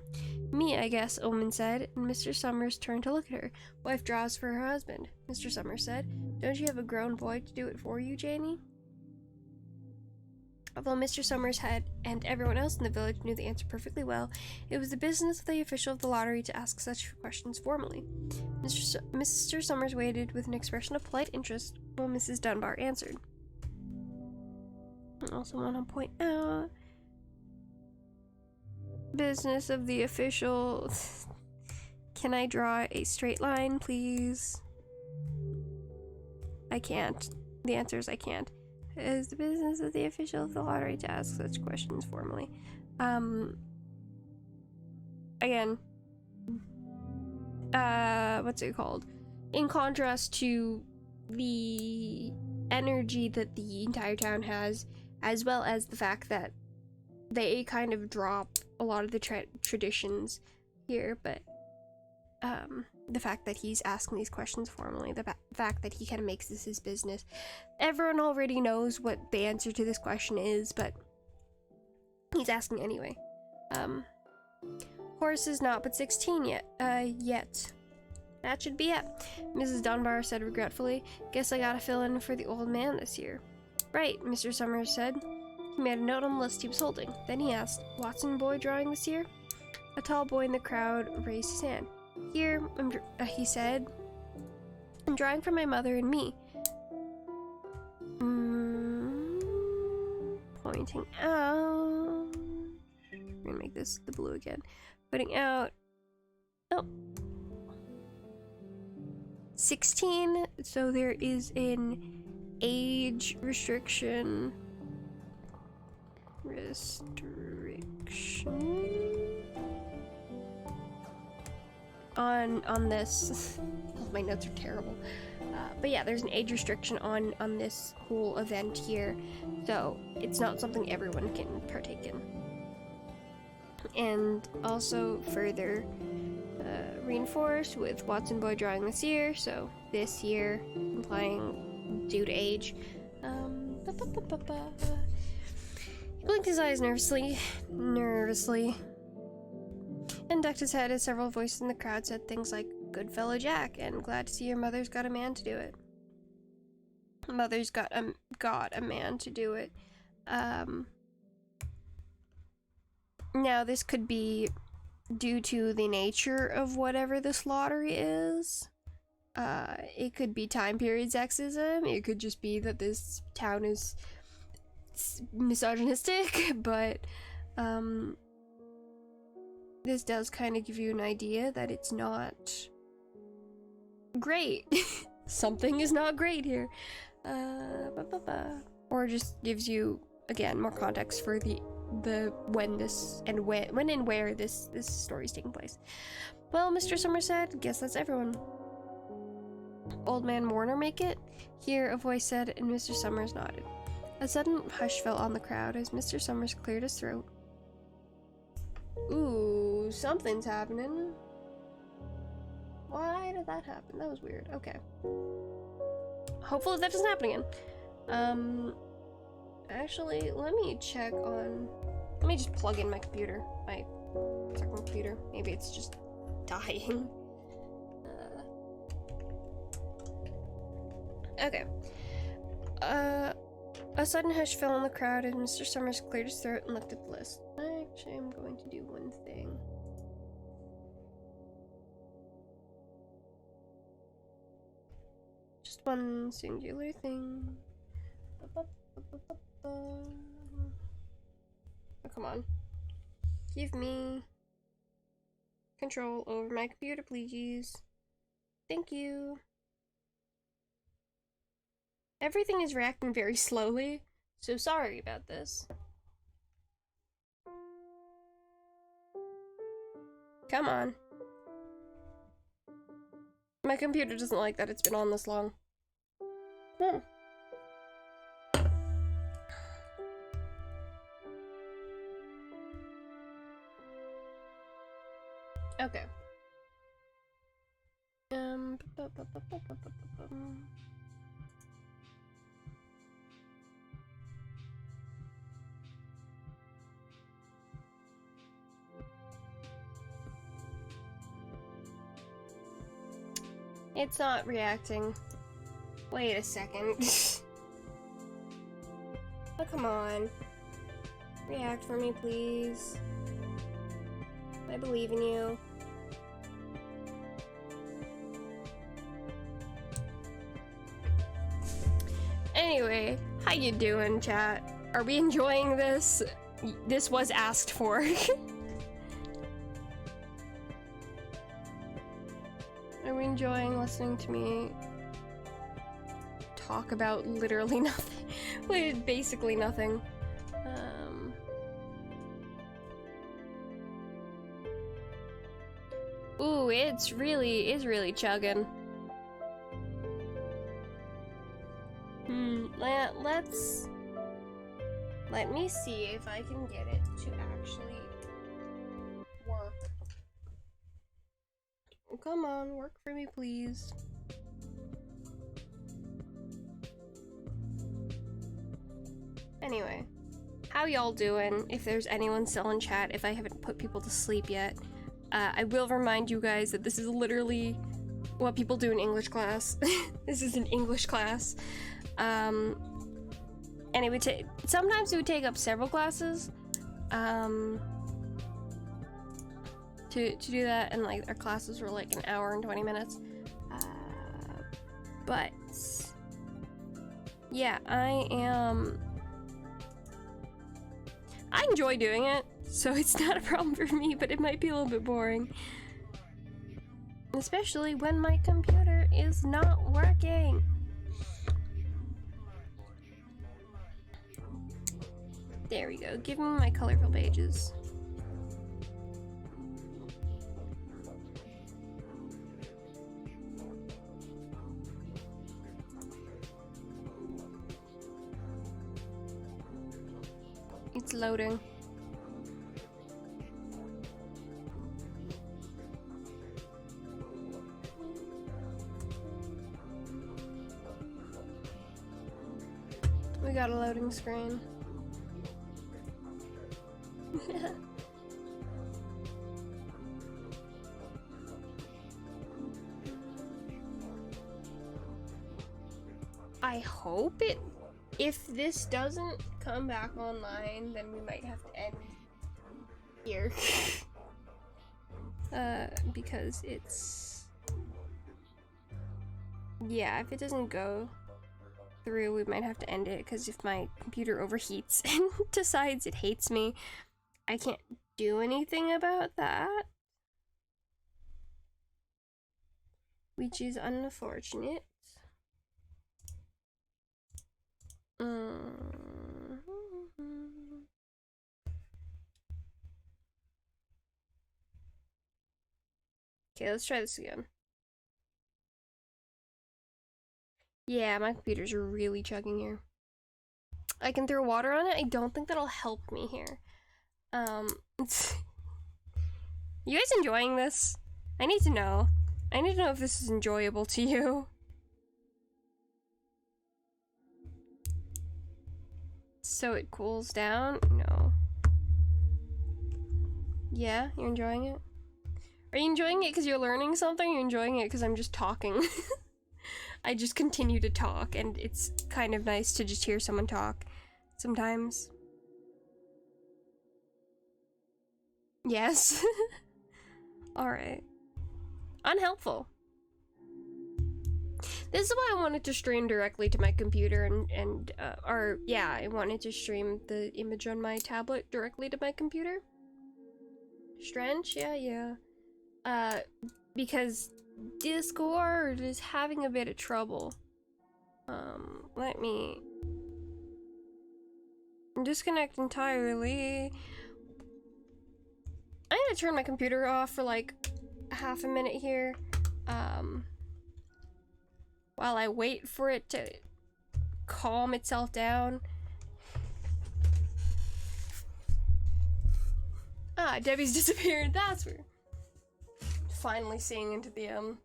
Me, I guess, Omen said, and Mr. Summers turned to look at her. Wife draws for her husband, Mr. Summers said. Don't you have a grown boy to do it for you, Janie? Although Mr. Summers had, and everyone else in the village knew the answer perfectly well, it was the business of the official of the lottery to ask such questions formally. Mr. Summers waited with an expression of polite interest while Mrs. Dunbar answered. I also want to point out... Business of the official... Can I draw a straight line, please? I can't. The answer is I can't. It is the business of the official of the lottery to ask such questions formally. Again, what's it called? In contrast to the energy that the entire town has, as well as the fact that they kind of drop a lot of the traditions here, but the fact that he's asking these questions formally, the fact that he kind of makes this his business. Everyone already knows what the answer to this question is, but he's asking anyway. Horace is not but 16 yet. That should be it, Mrs. Dunbar said regretfully. Guess I gotta fill in for the old man this year. Right, Mr. Summers said. He made a note on the list he was holding. Then he asked, Watson boy drawing this year? A tall boy in the crowd raised his hand. Here, he said, I'm drawing for my mother and me. Pointing out. We're gonna make this the blue again. Putting out. Oh. 16. So there is an age restriction. On this. My notes are terrible. But yeah, there's an age restriction on this whole event here, so it's not something everyone can partake in. And also further reinforced with Watson boy drawing this year, so this year implying due to age. He blinked his eyes nervously, and ducked his head as several voices in the crowd said things like, Good fellow Jack, and glad to see your mother's got a man to do it. Mother's got a man to do it. Now this could be due to the nature of whatever this lottery is. It could be time period sexism, it could just be that this town is misogynistic, but this does kind of give you an idea that it's not great. Something is not great here. Or just gives you, again, more context for the when this and when and where this story is taking place. Well, Mr. Summers said, guess that's everyone. Old man Warner make it? Here, a voice said, and Mr. Summers nodded. A sudden hush fell on the crowd as Mr. Summers cleared his throat. Ooh, something's happening. Why did that happen? That was weird. Okay. Hopefully that doesn't happen again. Actually, let me check on... Let me just plug in my computer. My second computer. Maybe it's just dying. Okay. A sudden hush fell on the crowd as Mr. Summers cleared his throat and looked at the list. Actually, I'm going to do one thing. Just one singular thing. Oh, come on. Give me control over my computer, please. Thank you. Everything is reacting very slowly, so sorry about this. Come on. My computer doesn't like that it's been on this long. Okay. It's not reacting. Wait a second. Oh, come on. React for me, please. I believe in you. Anyway, how you doing, chat? Are we enjoying this? This was asked for. Are we enjoying listening to me talk about literally nothing? Wait, basically nothing. Ooh, it's really chugging. Let me see if I can get it to actually work. Come on, work for me, please. Anyway, how y'all doing? If there's anyone still in chat, if I haven't put people to sleep yet, I will remind you guys that this is literally what people do in English class. This is an English class. And it would take, sometimes it would take up several classes, to do that, and like our classes were like an hour and 20 minutes. But yeah, I enjoy doing it, so it's not a problem for me, but it might be a little bit boring. Especially when my computer is not working. There we go, give me my colorful pages. It's loading. We got a loading screen. I hope it, if this doesn't come back online, then we might have to end here. Because it's, yeah, if it doesn't go through, we might have to end it, because if my computer overheats and decides it hates me, I can't do anything about that. Which is unfortunate. Okay, let's try this again. Yeah, my computer's really chugging here. I can throw water on it. I don't think that'll help me here. You guys enjoying this? I need to know. I need to know if this is enjoyable to you. So it cools down? No. Yeah, you're enjoying it? Are you enjoying it because you're learning something? Or are you enjoying it because I'm just talking? I just continue to talk, and it's kind of nice to just hear someone talk sometimes. Yes. Alright. Unhelpful. This is why I wanted to stream directly to my computer yeah, I wanted to stream the image on my tablet directly to my computer. Strange? Yeah. Because Discord is having a bit of trouble Let me disconnect entirely. I'm gonna turn my computer off for like half a minute here, while I wait for it to calm itself down. Ah, Debbie's disappeared. That's weird. Finally seeing into the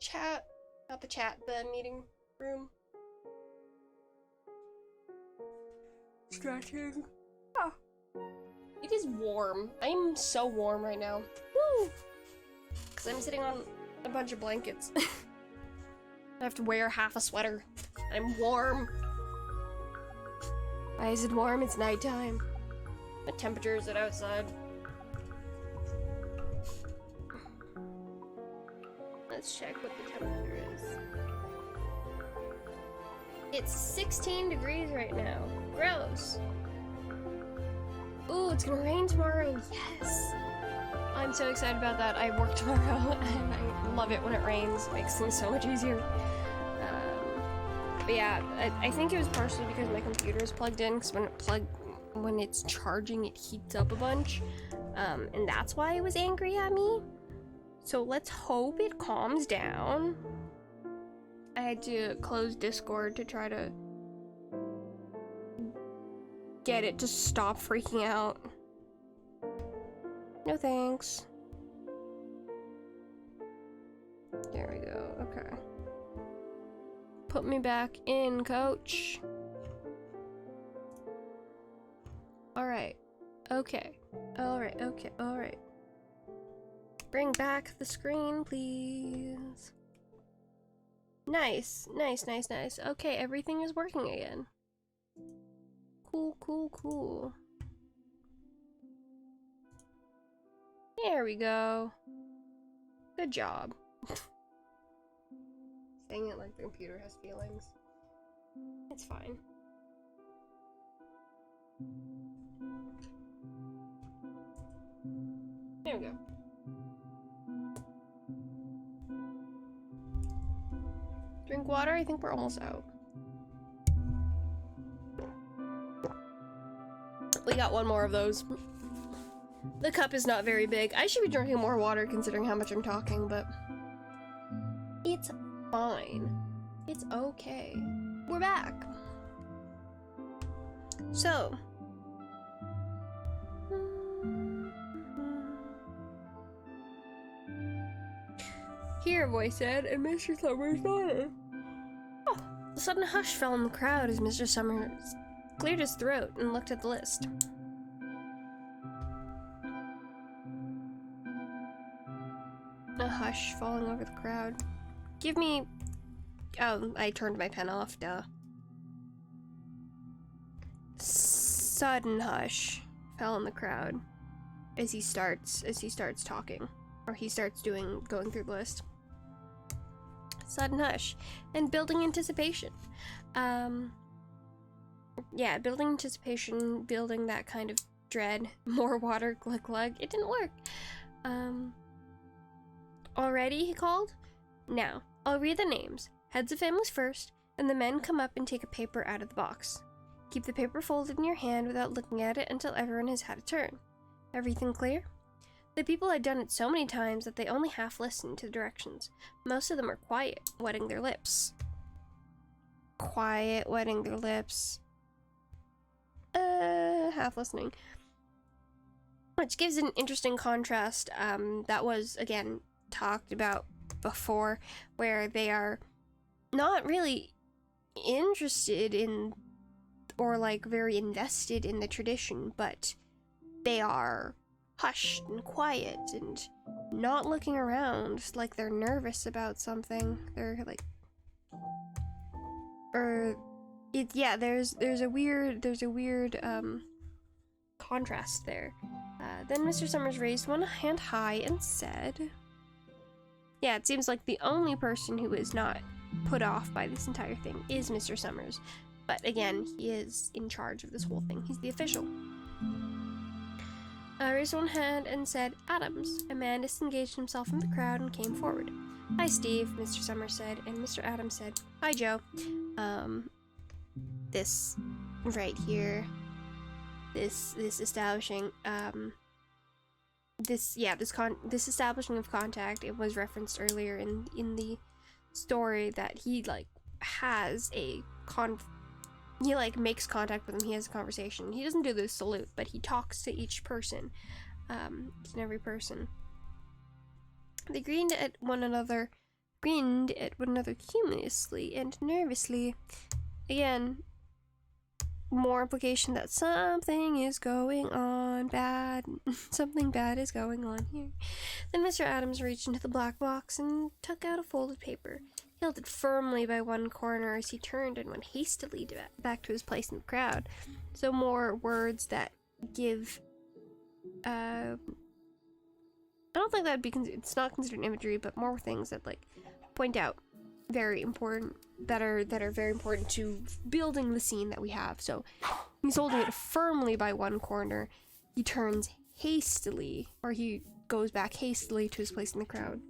chat, not the chat, the meeting room. Stretching. Ah. It is warm. I'm so warm right now. Woo! Because I'm sitting on a bunch of blankets. I have to wear half a sweater. I'm warm. Why is it warm? It's nighttime. What temperature is it outside? Let's check what the temperature is. It's 16 degrees right now. Gross. Ooh, it's gonna rain tomorrow. Yes. I'm so excited about that. I work tomorrow and I love it when it rains. It makes things so much easier. But yeah, I think it was partially because my computer is plugged in, because when it's charging, it heats up a bunch. And that's why it was angry at me. So let's hope it calms down. I had to close Discord to try to get it to stop freaking out. No thanks. There we go, okay. Put me back in, coach. Alright. Okay. Alright, okay, alright. Bring back the screen, please. Nice, nice, nice, nice. Okay, everything is working again. Cool, cool, cool. There we go. Good job. Saying it like the computer has feelings. It's fine. There we go. Drink water? I think we're almost out. We got one more of those. The cup is not very big. I should be drinking more water considering how much I'm talking, but it's fine. It's okay. We're back. So, here, voice said, and Mr. Summers nodded. Oh, a sudden hush fell on the crowd as Mr. Summers cleared his throat and looked at the list. A hush falling over the crowd. Give me... Oh, I turned my pen off, duh. Sudden hush fell on the crowd as he starts talking. Or he starts going through the list. Sudden hush. And building anticipation. Yeah, building anticipation, building that kind of dread. More water, glug glug. It didn't work. Already, he called? Now, I'll read the names. Heads of families first, and the men come up and take a paper out of the box. Keep the paper folded in your hand without looking at it until everyone has had a turn. Everything clear? The people had done it so many times that they only half listened to the directions. Most of them are quiet, wetting their lips. Quiet, wetting their lips. Half listening. Which gives an interesting contrast, that was, again, talked about before, where they are not really interested in, or like very invested in the tradition, but they are hushed and quiet and not looking around, like they're nervous about something. They're like, yeah, there's a weird contrast there. Then Mr. Summers raised one hand high and said, yeah, it seems like the only person who is not put off by this entire thing is Mr. Summers. But again, he is in charge of this whole thing. He's the official. Raised one hand and said, Adams. A man disengaged himself from the crowd and came forward. "Hi, Steve," Mr. Summers said, and Mr. Adams said, "Hi, Joe. This right here, this establishing, this establishing of contact, it was referenced earlier in the story that he, like, has a he, like, makes contact with them, he has a conversation. He doesn't do the salute, but he talks to each person, each and every person. They grinned at one another humorously and nervously. Again, more implication that something is going on bad. Something bad is going on here. Then Mr. Adams reached into the black box and took out a folded paper. He held it firmly by one corner as he turned and went hastily back to his place in the crowd. So more words that give, I don't think that'd be it's not considered imagery, but more things that, like, point out very important, that are very important to building the scene that we have. So he's holding it firmly by one corner. He turns hastily, or he goes back hastily to his place in the crowd.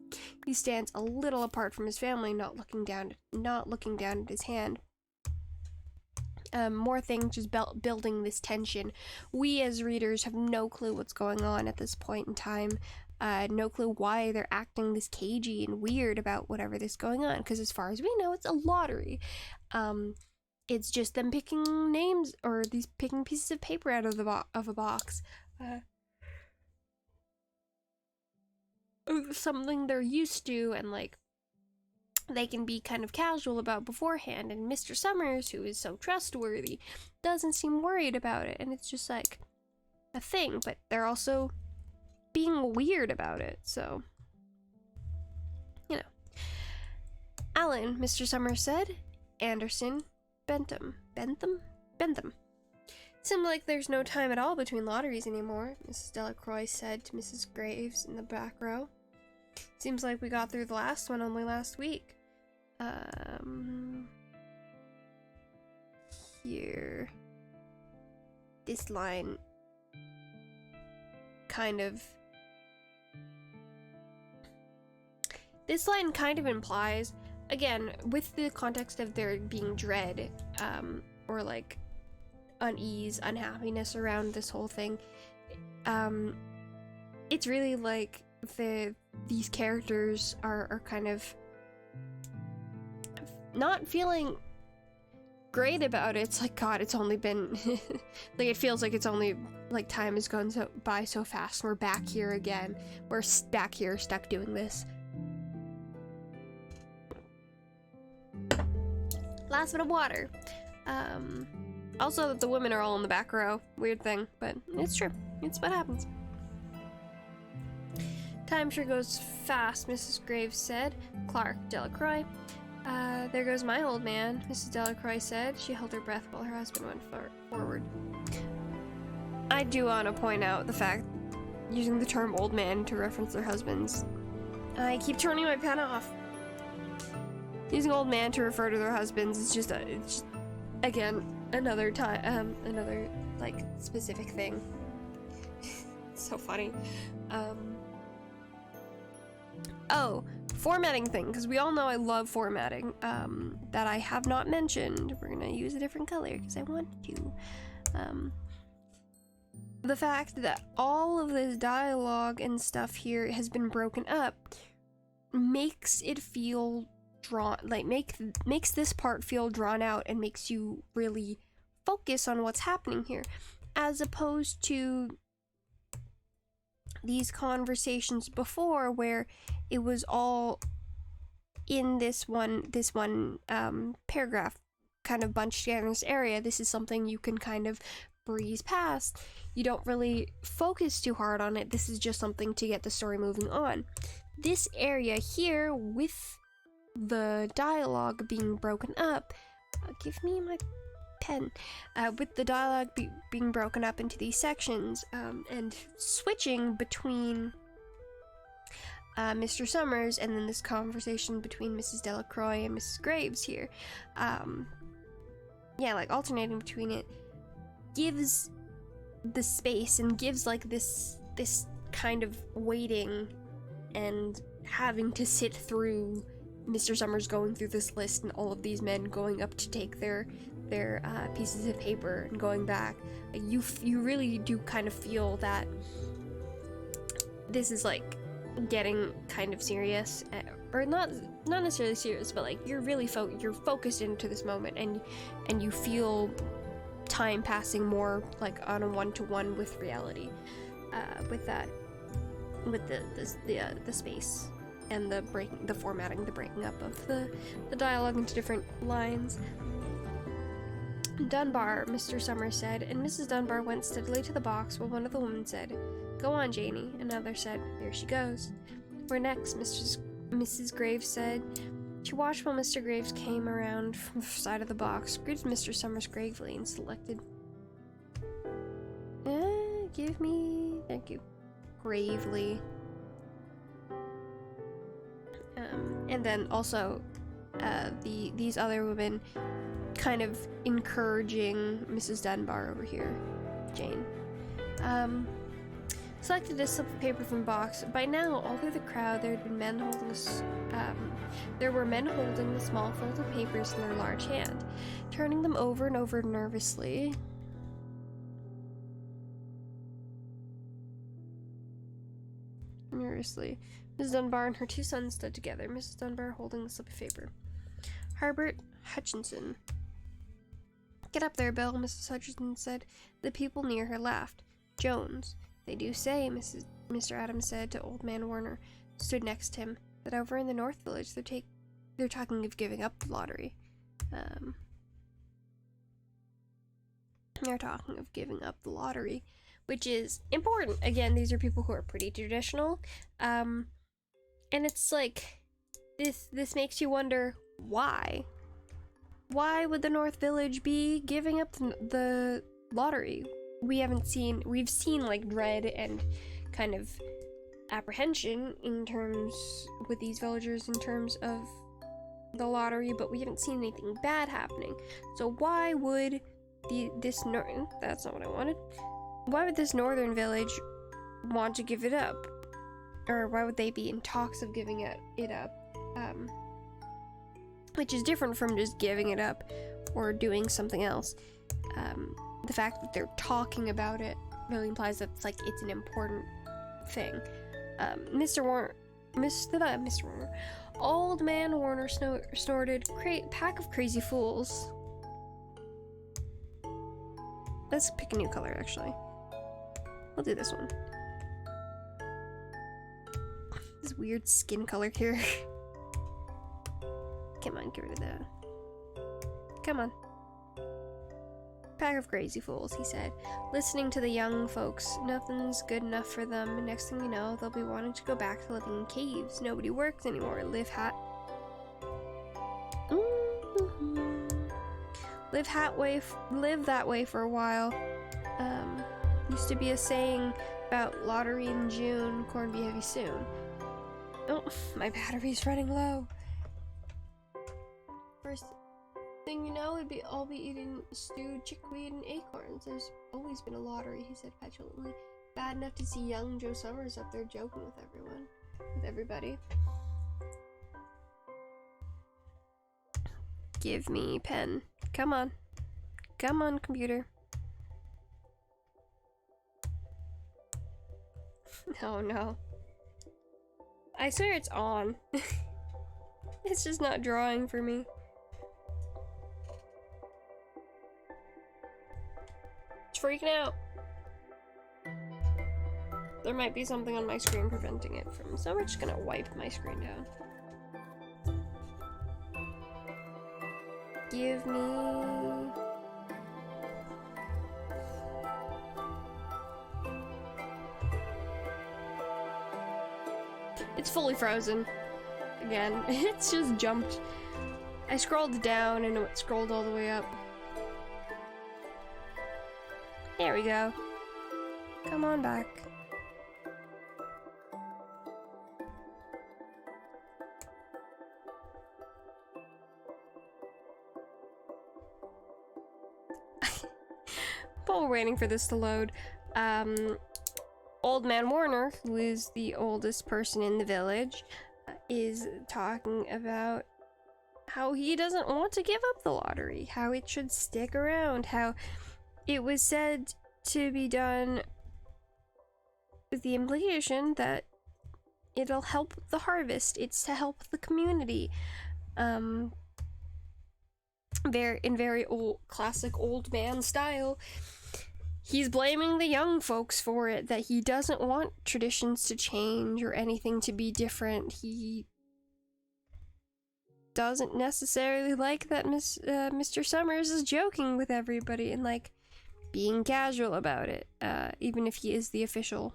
He stands a little apart from his family, not looking down at his hand. More things just building this tension. We as readers have no clue what's going on at this point in time. No clue why they're acting this cagey and weird about whatever this going on, because as far as we know, it's a lottery. It's just them picking names, or these picking pieces of paper out of a box. Something they're used to, and, like, they can be kind of casual about beforehand, and Mr. Summers, who is so trustworthy, doesn't seem worried about it, and it's just like a thing, but they're also being weird about it, so, you know. "Alan," Mr. Summers said. "Anderson, Bentham. Seemed like there's no time at all between lotteries anymore," Mrs. Delacroix said to Mrs. Graves in the back row. "Seems like we got through the last one only last week." Here. This line kind of implies, again, with the context of there being dread, or, like, unease, unhappiness around this whole thing, it's really like these characters are kind of not feeling great about it. It's like, God, it's only been like, it feels like it's only, like, time has gone by so fast, and we're back here again. We're back here stuck doing this. Last bit of water. Also that the women are all in the back row. Weird thing, but it's true. It's what happens. "Time sure goes fast," Mrs. Graves said. Clark Delacroix. There goes my old man," Mrs. Delacroix said. She held her breath while her husband went forward. I do want to point out the fact, using the term old man to reference their husbands. I keep turning my pen off. Using old man to refer to their husbands is just again, another time, another, like, specific thing. It's so funny. Oh, formatting thing, because we all know I love formatting, that I have not mentioned. We're gonna use a different color, because I want to. The fact that all of this dialogue and stuff here has been broken up makes it feel makes this part feel drawn out, and makes you really focus on what's happening here, as opposed to these conversations before where it was all in this one paragraph kind of bunched together in this area. This is something you can kind of breeze past. You don't really focus too hard on it. This is just something to get the story moving on. This area here, with the dialogue being broken up, give me my pen, with the dialogue being broken up into these sections, and switching between Mr. Summers and then this conversation between Mrs. Delacroix and Mrs. Graves here, yeah, like alternating between it, gives the space and gives, like, this kind of waiting and having to sit through Mr. Summers going through this list and all of these men going up to take their pieces of paper and going back. You really do kind of feel that this is like getting kind of serious, or not necessarily serious, but like you're really you're focused into this moment, and you feel time passing more like on a one-to-one with reality, with the space and the formatting, the breaking up of the dialogue into different lines. Dunbar, Mr. Summers said, and Mrs. Dunbar went steadily to the box while one of the women said, "Go on, Janie." Another said, "There she goes." "Where next?" Mrs. Graves said. She watched while Mr. Graves came around from the side of the box, greeted Mr. Summers gravely, and selected. Thank you. Gravely. And then also, these other women kind of encouraging Mrs. Dunbar over here, Jane. Selected a slip of paper from the box. By now, all through the crowd, there were men holding the small folded papers in their large hand, turning them over and over nervously. Mrs. Dunbar and her two sons stood together, Mrs. Dunbar holding the slip of paper. Herbert Hutchinson. "Get up there, Bill," Mrs. Hutchinson said. The people near her laughed. Jones. "They do say," Mr. Adams said to Old Man Warner, who stood next to him, "that over in the North Village they're talking of giving up the lottery." They're talking of giving up the lottery, which is important. Again, these are people who are pretty traditional, and it's like this makes you wonder why. Why would the North Village be giving up the lottery? We've seen like dread and kind of apprehension with these villagers in terms of the lottery, but we haven't seen anything bad happening. So why would that's not what I wanted. Why would this northern village want to give it up? Or why would they be in talks of giving it up? Which is different from just giving it up or doing something else. The fact that they're talking about it really implies that it's an important thing. Mr. Warner. Old Man Warner snorted, "Pack of crazy fools." Let's pick a new color, actually. We'll do this one. This weird skin color here. Come on, get rid of that. Come on. "Pack of crazy fools," he said, listening to the young folks. "Nothing's good enough for them. Next thing you know, they'll be wanting to go back to living in caves. Nobody works anymore. Live that way for a while. Used to be a saying about lottery in June, corn be heavy soon. Oh, my battery's running low. First thing you know, I'll be eating stewed chickweed and acorns. There's always been a lottery," he said petulantly. "Bad enough to see young Joe Summers up there joking with everybody. Give me pen. Come on. Come on, computer." Oh no. I swear it's on. It's just not drawing for me. It's freaking out. There might be something on my screen preventing it from, so we're just gonna wipe my screen down. Give me... It's fully frozen. Again, it's just jumped. I scrolled down and it scrolled all the way up. There we go. Come on back. While we're waiting for this to load, Old Man Warner, who is the oldest person in the village, is talking about how he doesn't want to give up the lottery, how it should stick around, how it was said to be done with the implication that it'll help the harvest, it's to help the community. In very old, classic old man style, he's blaming the young folks for it, that he doesn't want traditions to change or anything to be different. He doesn't necessarily like that Mr. Summers is joking with everybody and, like, being casual about it, even if he is the official.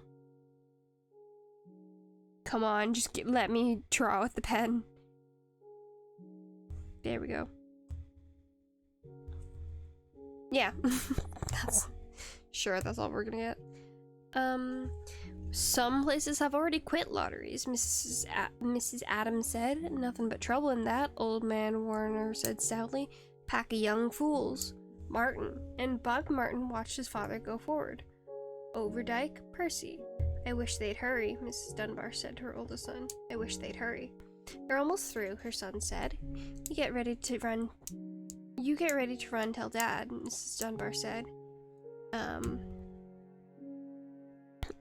Come on, just let me draw with the pen. There we go. Yeah, that's all we're gonna get. Some places have already quit lotteries, Mrs. Adams said. Nothing but trouble in that, Old Man Warner said stoutly. Pack of young fools. Martin, and Buck Martin watched his father go forward. Overdyke, Percy. I wish they'd hurry, Mrs. Dunbar said to her oldest son. I wish they'd hurry. They're almost through, her son said. You get ready to run, tell Dad, Mrs. Dunbar said.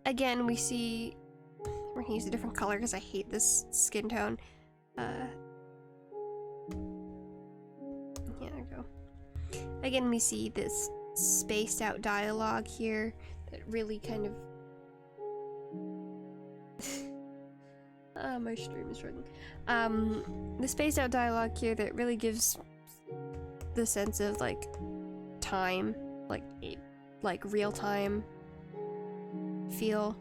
Again, we see... We're gonna use a different color because I hate this skin tone. Yeah, there we go. Again, we see this spaced out dialogue here that really kind of... my stream is running. The spaced out dialogue here that really gives the sense of, like, time, like real time feel.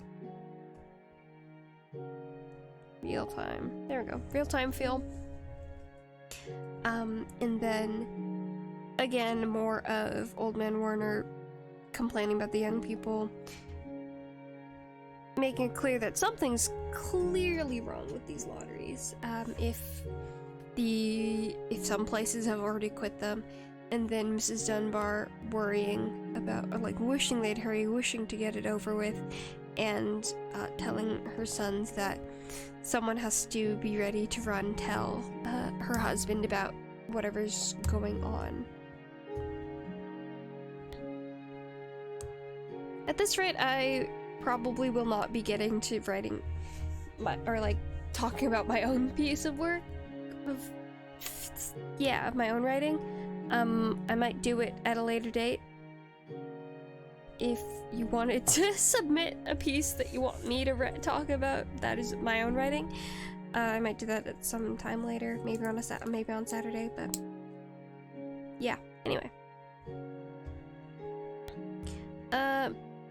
Real time. There we go. Real time feel. And then again, more of Old Man Warner complaining about the young people, making it clear that something's clearly wrong with these lotteries. If some places have already quit them, and then Mrs. Dunbar worrying about, or like wishing they'd hurry, wishing to get it over with, and telling her sons that someone has to be ready to run tell her husband about whatever's going on. At this rate, I probably will not be getting to writing talking about my own piece of work, of my own writing. I might do it at a later date. If you wanted to submit a piece that you want me to talk about that is my own writing, I might do that at some time later, maybe on Saturday, but yeah, anyway.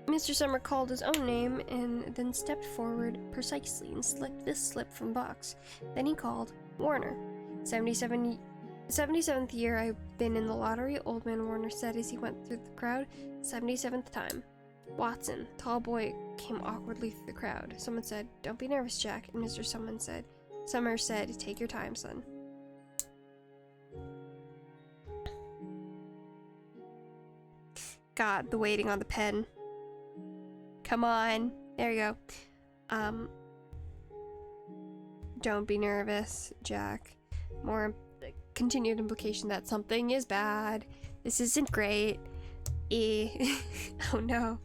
Mr. Summer called his own name and then stepped forward precisely and slipped this slip from box. Then he called Warner. 77th year I've been in the lottery, Old Man Warner said as he went through the crowd. 77th time. Watson, tall boy, came awkwardly through the crowd. Someone said, "Don't be nervous, Jack," and Mr. Summers said, "Take your time, son." God, the waiting on the pen. Come on. There you go. Don't be nervous, Jack. More continued implication that something is bad. This isn't great. Oh no.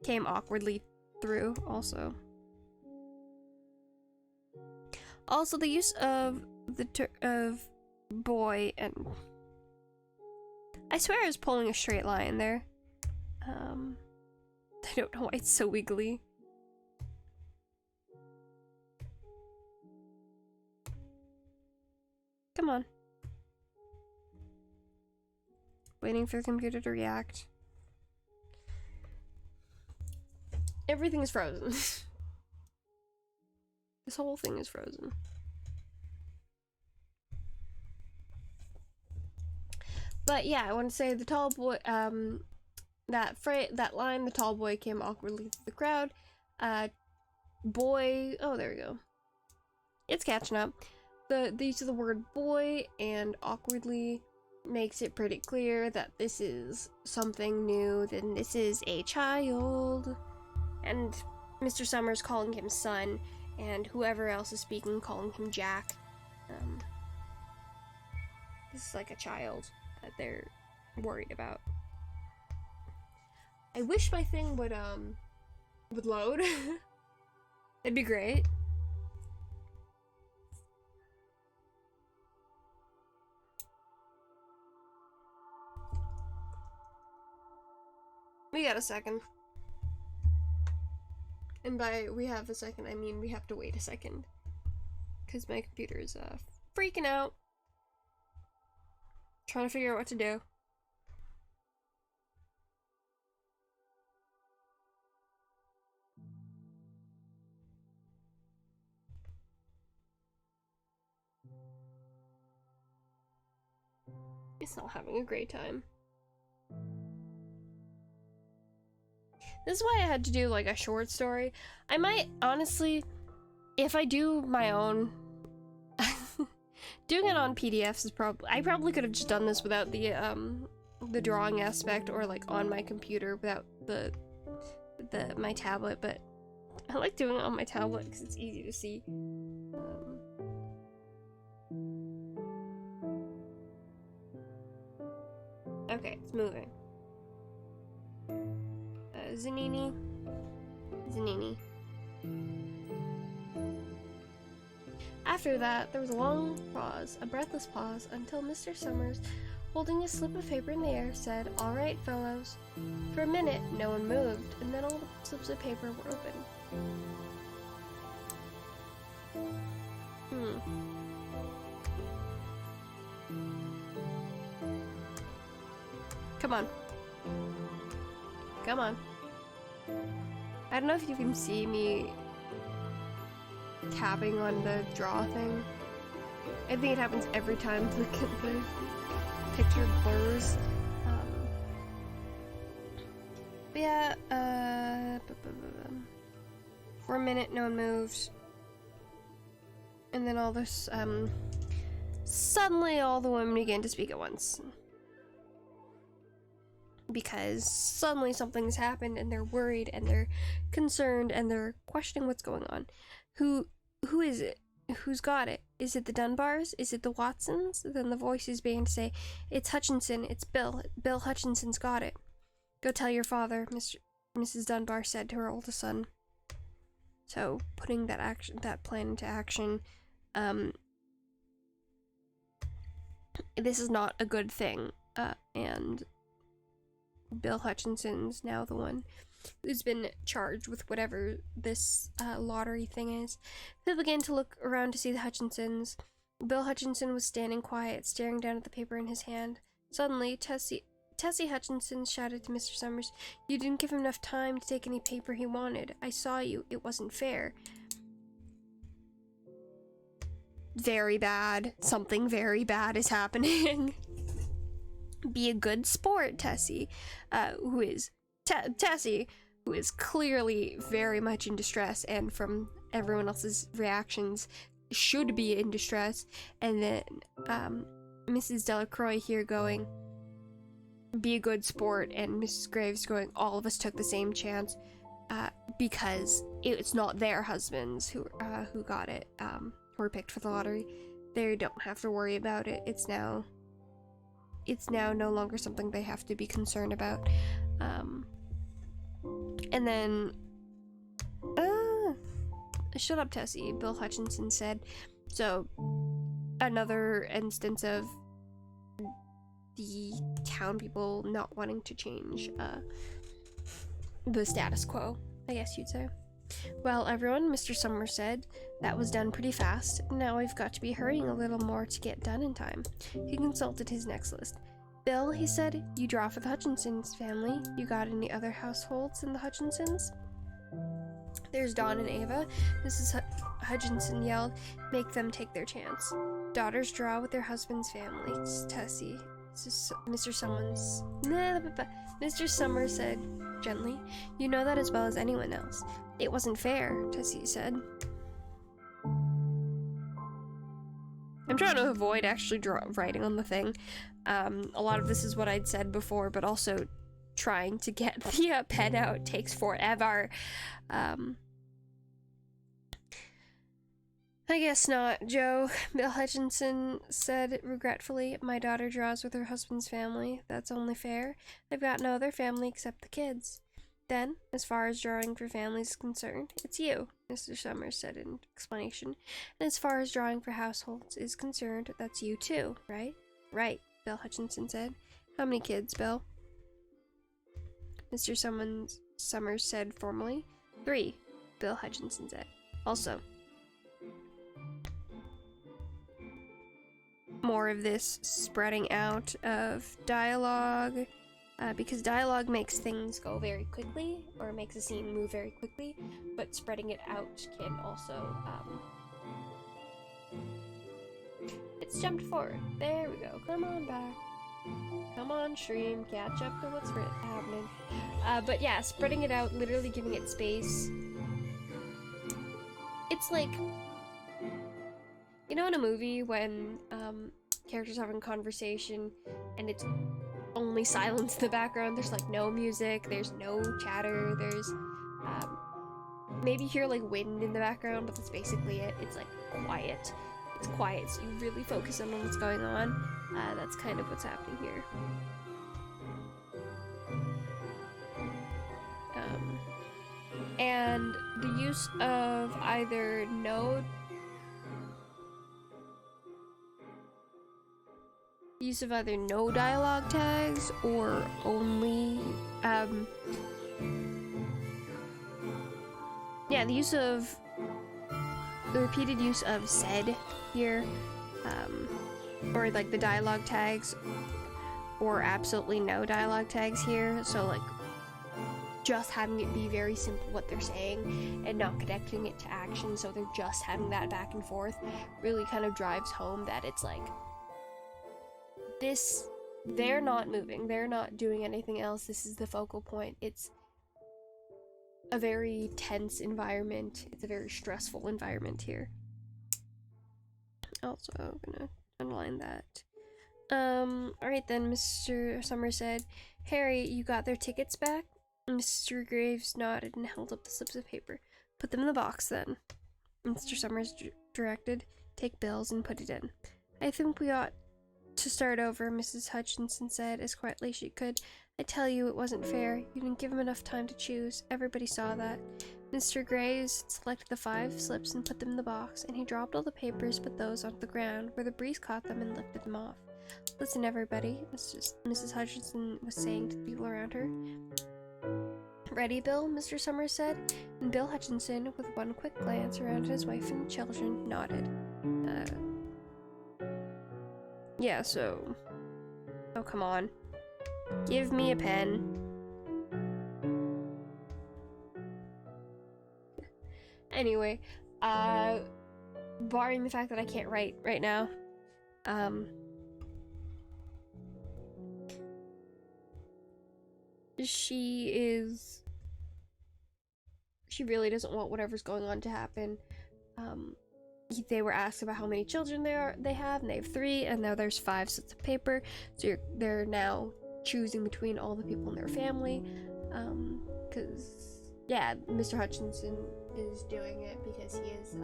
Came awkwardly through also. Also, the use of of boy and... I swear I was pulling a straight line there. I don't know why it's so wiggly. Come on. Waiting for the computer to react. Everything is frozen. This whole thing is frozen. But yeah, I want to say the tall boy, that line, the tall boy came awkwardly through the crowd. Boy, oh, there we go. It's catching up. The use of the word boy and awkwardly makes it pretty clear that this is something new, then this is a child. And Mr. Summers calling him son and whoever else is speaking calling him Jack. This is like a child that they're worried about. I wish my thing would load. That'd be great. We got a second. And by we have a second, I mean we have to wait a second. Because my computer is freaking out. Trying to figure out what to do. It's not having a great time. This is why I had to do like a short story. I might honestly, if I do my own, doing it on PDFs is I probably could have just done this without the drawing aspect, or like on my computer without my tablet, but I like doing it on my tablet because it's easy to see. Okay, it's moving. Zanini. After that, there was a long pause, a breathless pause, until Mr. Summers, holding a slip of paper in the air, said, "All right, fellows." For a minute, no one moved, and then all the slips of paper were open. Come on. Come on. I don't know if you can see me tapping on the draw thing. I think it happens every time the picture blurs. But yeah, for a minute no one moved. And then all this, suddenly all the women began to speak at once. Because suddenly something's happened and they're worried and they're concerned and they're questioning what's going on. Who is it? Who's got it? Is it the Dunbars? Is it the Watsons? Then the voices began to say, "It's Hutchinson, it's Bill. Bill Hutchinson's got it. Go tell your father," Mrs. Dunbar said to her oldest son. So putting that plan into action, this is not a good thing, and Bill Hutchinson's now the one who's been charged with whatever this lottery thing is. They began to look around to see the Hutchinsons. Bill Hutchinson was standing quiet, staring down at the paper in his hand. Suddenly, Tessie Hutchinson shouted to Mr. Summers, "You didn't give him enough time to take any paper he wanted. I saw you. It wasn't fair." Very bad. Something very bad is happening. Be a good sport, Tessie, who is clearly very much in distress, and from everyone else's reactions should be in distress. And then Mrs. Delacroix here going, "Be a good sport," and Mrs. Graves going, "All of us took the same chance," because it's not their husbands who got it, who were picked for the lottery. They don't have to worry about it. It's now no longer something they have to be concerned about. And then, "Shut up, Tessie," Bill Hutchinson said. So, another instance of the town people not wanting to change the status quo, I guess you'd say. "Well, everyone," Mr. Summers said, "that was done pretty fast. Now we've got to be hurrying a little more to get done in time." He consulted his next list. "Bill," he said, "you draw for the Hutchinsons family. You got any other households in the Hutchinsons?" "There's Dawn and Ava," Mrs. Hutchinson yelled. "Make them take their chance." "Daughters draw with their husband's family," Tessie. Mr. Summers said gently. "You know that as well as anyone else." "It wasn't fair," Tessie said. I'm trying to avoid actually writing on the thing. A lot of this is what I'd said before, but also trying to get the pen out takes forever. I guess not, Joe. Bill Hutchinson said regretfully. My daughter draws with her husband's family. That's only fair. They've got no other family except the kids. Then, as far as drawing for families is concerned, it's you, Mr. Summers said in explanation. And as far as drawing for households is concerned, that's you too, right? Right, Bill Hutchinson said. How many kids, Bill? Mr. Summers said formally. 3, Bill Hutchinson said. Also, more of this spreading out of dialogue, because dialogue makes things go very quickly, or makes a scene move very quickly, but spreading it out can also, it's jumped forward. There we go. Come on back. Come on, stream. Catch up to what's happening. But yeah, spreading it out, literally giving it space. It's like, you know, in a movie when characters having a conversation and it's only silence in the background, there's like no music, there's no chatter, there's maybe you hear like wind in the background, but that's basically it. It's like quiet. It's quiet, so you really focus on what's going on. That's kind of what's happening here. And the use of either no dialogue tags or only yeah, the repeated use of said here, or like the dialogue tags, or absolutely no dialogue tags here, so like just having it be very simple what they're saying and not connecting it to action, so they're just having that back and forth, really kind of drives home that it's like this, they're not moving, they're not doing anything else, this is the focal point. It's a very tense environment, it's a very stressful environment here. Also, I'm gonna underline that. Alright then, Mr. Summers said, Harry, you got their tickets back? Mr. Graves nodded and held up the slips of paper. Put them in the box then. Mr. Summers directed, take bills and put it in. I think we ought to start over, Mrs. Hutchinson said as quietly as she could. I tell you, it wasn't fair. You didn't give him enough time to choose. Everybody saw that. Mr. Graves selected the 5 slips and put them in the box, and he dropped all the papers but those onto the ground, where the breeze caught them and lifted them off. Listen, everybody, Mrs. Hutchinson was saying to the people around her. Ready, Bill? Mr. Summers said, and Bill Hutchinson, with one quick glance around at his wife and children, nodded. Yeah, so... Oh, come on. Give me a pen. Anyway, barring the fact that I can't write right now, she really doesn't want whatever's going on to happen. They were asked about how many children they have, and they have 3, and now there's 5 sets of paper, so they're now choosing between all the people in their family, because, yeah, Mr. Hutchinson is doing it because he is,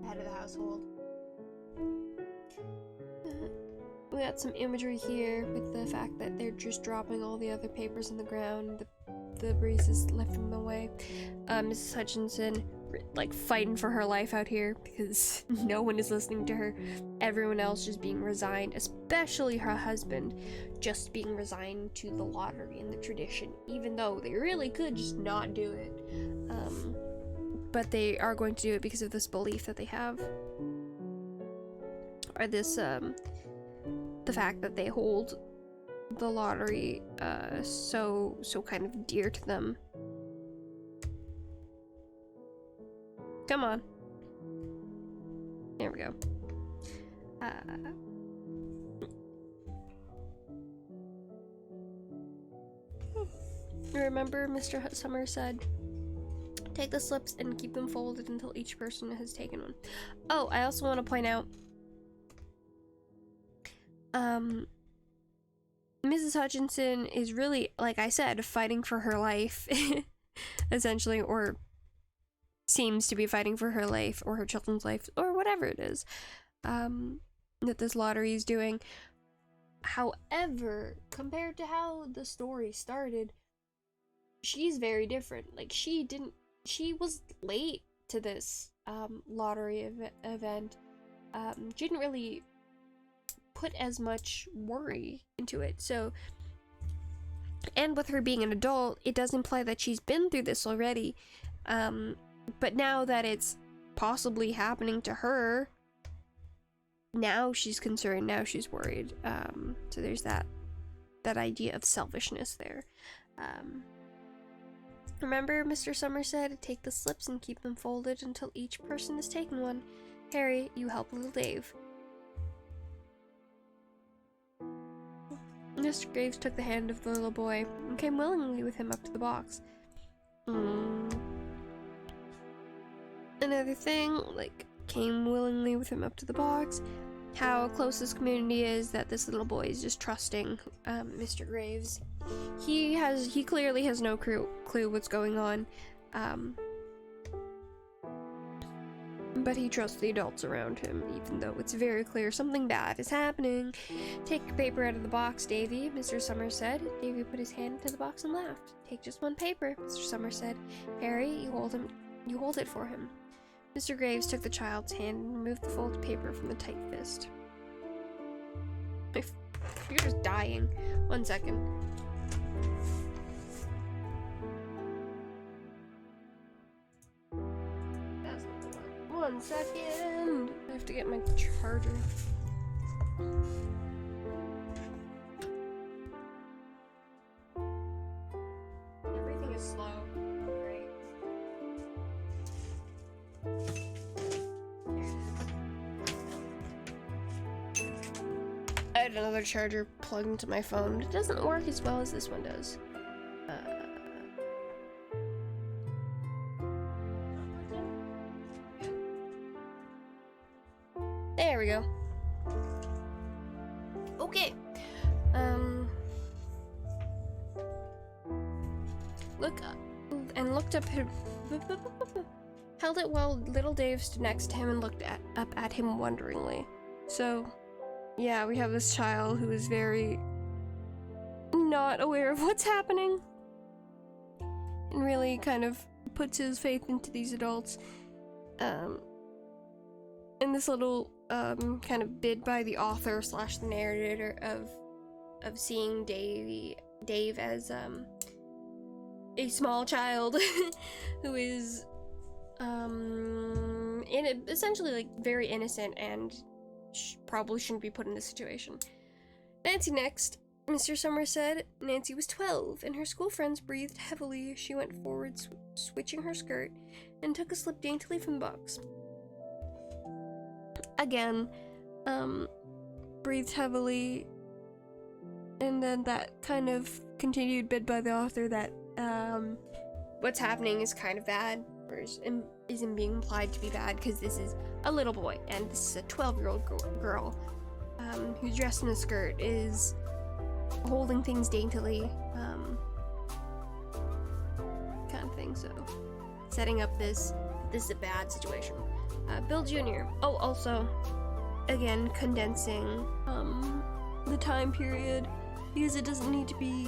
head of the household. We got some imagery here with the fact that they're just dropping all the other papers in the ground, the breeze is lifting them away. Mrs. Hutchinson, like, fighting for her life out here because no one is listening to her. Everyone else just being resigned, especially her husband, just being resigned to the lottery and the tradition, even though they really could just not do it. But they are going to do it because of this belief that they have, or this, the fact that they hold the lottery, so kind of dear to them. Come on. There we go. Remember, Mr. Summers said, take the slips and keep them folded until each person has taken one. Oh, I also want to point out, Mrs. Hutchinson is really, like I said, fighting for her life, essentially, or seems to be fighting for her life or her children's life or whatever it is that this lottery is doing. However, compared to how the story started, she's very different. Like, she was late to this lottery event. She didn't really put as much worry into it. So, and with her being an adult, it does imply that she's been through this already. But now that it's possibly happening to her, now she's concerned, now she's worried. So there's that idea of selfishness there. Remember, Mr. Summer said, take the slips and keep them folded until each person has taken one. Harry, you help little Dave. Mr. Graves took the hand of the little boy and came willingly with him up to the box. Another thing, like, came willingly with him up to the box. How close this community is, that this little boy is just trusting Mr. Graves. He clearly has no clue what's going on, but he trusts the adults around him, even though it's very clear something bad is happening. Take your paper out of the box, Davy, Mr. Summers said. Davy put his hand into the box and laughed. Take just one paper, Mr. Summers said. Harry, you hold it for him. Mr. Graves took the child's hand and removed the folded paper from the tight fist. My computer's dying. 1 second. That's not the one. 1 second. I have to get my charger. Everything is slow. Great. I had another charger plugged into my phone. It doesn't work as well as this one does. There we go. Okay. Looked up. Held it while little Dave stood next to him and looked up at him wonderingly. So, yeah, we have this child who is very not aware of what's happening and really kind of puts his faith into these adults. And this little kind of bid by the author / the narrator of seeing Dave as a small child who is essentially like very innocent and probably shouldn't be put in this situation. Nancy next, Mr. Summers said. Nancy was 12, and her school friends breathed heavily as she went forward, switching her skirt, and took a slip daintily from the box. Again, breathed heavily, and then that kind of continued bid by the author that what's happening is kind of bad, or isn't being implied to be bad, because this is a little boy, and this is a 12-year-old girl who's dressed in a skirt, is holding things daintily, kind of thing. So, setting up this is a bad situation. Bill Jr. Oh, also, again, condensing the time period, because it doesn't need to be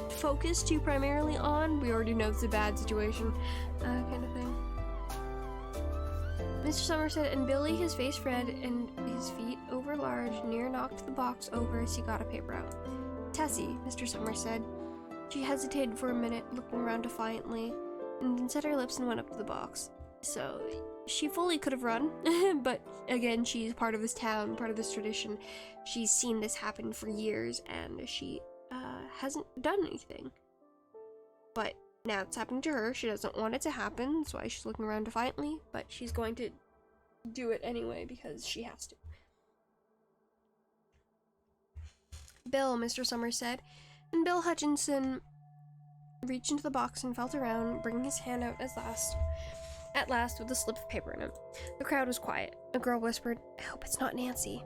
focused too primarily on. We already know it's a bad situation, kind of thing. Mr. Summers said, and Billy, his face red and his feet over large, near knocked the box over as he got a paper out. Tessie, Mr. Summers said. She hesitated for a minute, looking around defiantly, and then set her lips and went up to the box. So, she fully could have run, but again, she's part of this town, part of this tradition. She's seen this happen for years, and she hasn't done anything. But now it's happening to her. She doesn't want it to happen, that's why she's looking around defiantly, but she's going to do it anyway because she has to. Bill, Mr. Summers said, and Bill Hutchinson reached into the box and felt around, bringing his hand out at last with a slip of paper in it. The crowd was quiet. A girl whispered, I hope it's not Nancy,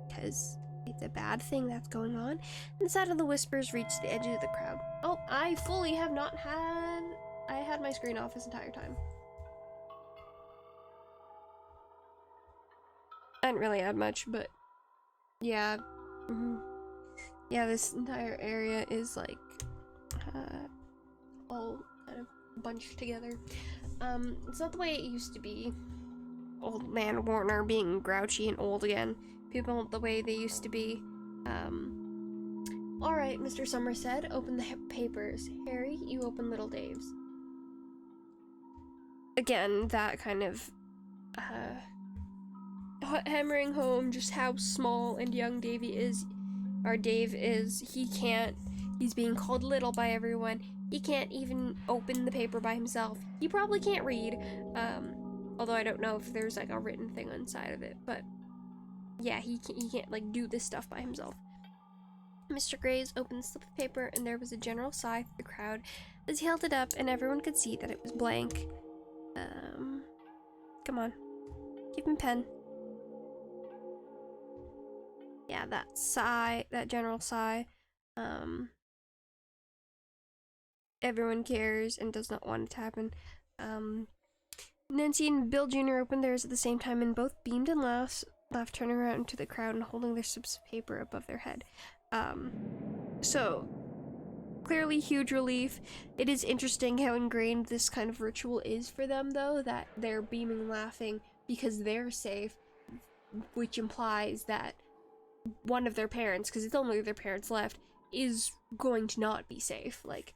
because it's a bad thing that's going on. And the sound of the whispers reached the edge of the crowd. Oh, I fully have not had I had my screen off this entire time. I didn't really add much, but yeah. Yeah, this entire area is like all kind of bunched together. It's not the way it used to be. Old man Warner being grouchy and old again. People the way they used to be. Alright, Mr. Summers said, open the papers. Harry, you open little Dave's. Again, that kind of hammering home just how small and young Davy is. Or Dave is. He's being called little by everyone. He can't even open the paper by himself. He probably can't read. Although I don't know if there's like a written thing inside of it, but yeah, he can't like do this stuff by himself. Mr. Graves opened the slip of paper, and there was a general sigh through the crowd as he held it up, and everyone could see that it was blank. Come on, give him a pen. Yeah, that sigh, that general sigh. Everyone cares and does not want it to happen. Nancy and Bill Jr. opened theirs at the same time, and both beamed and laughed, turning around to the crowd and holding their slips of paper above their head. So, clearly huge relief. It is interesting how ingrained this kind of ritual is for them, though, that they're beaming and laughing because they're safe, which implies that one of their parents, because it's only their parents left, is going to not be safe. Like,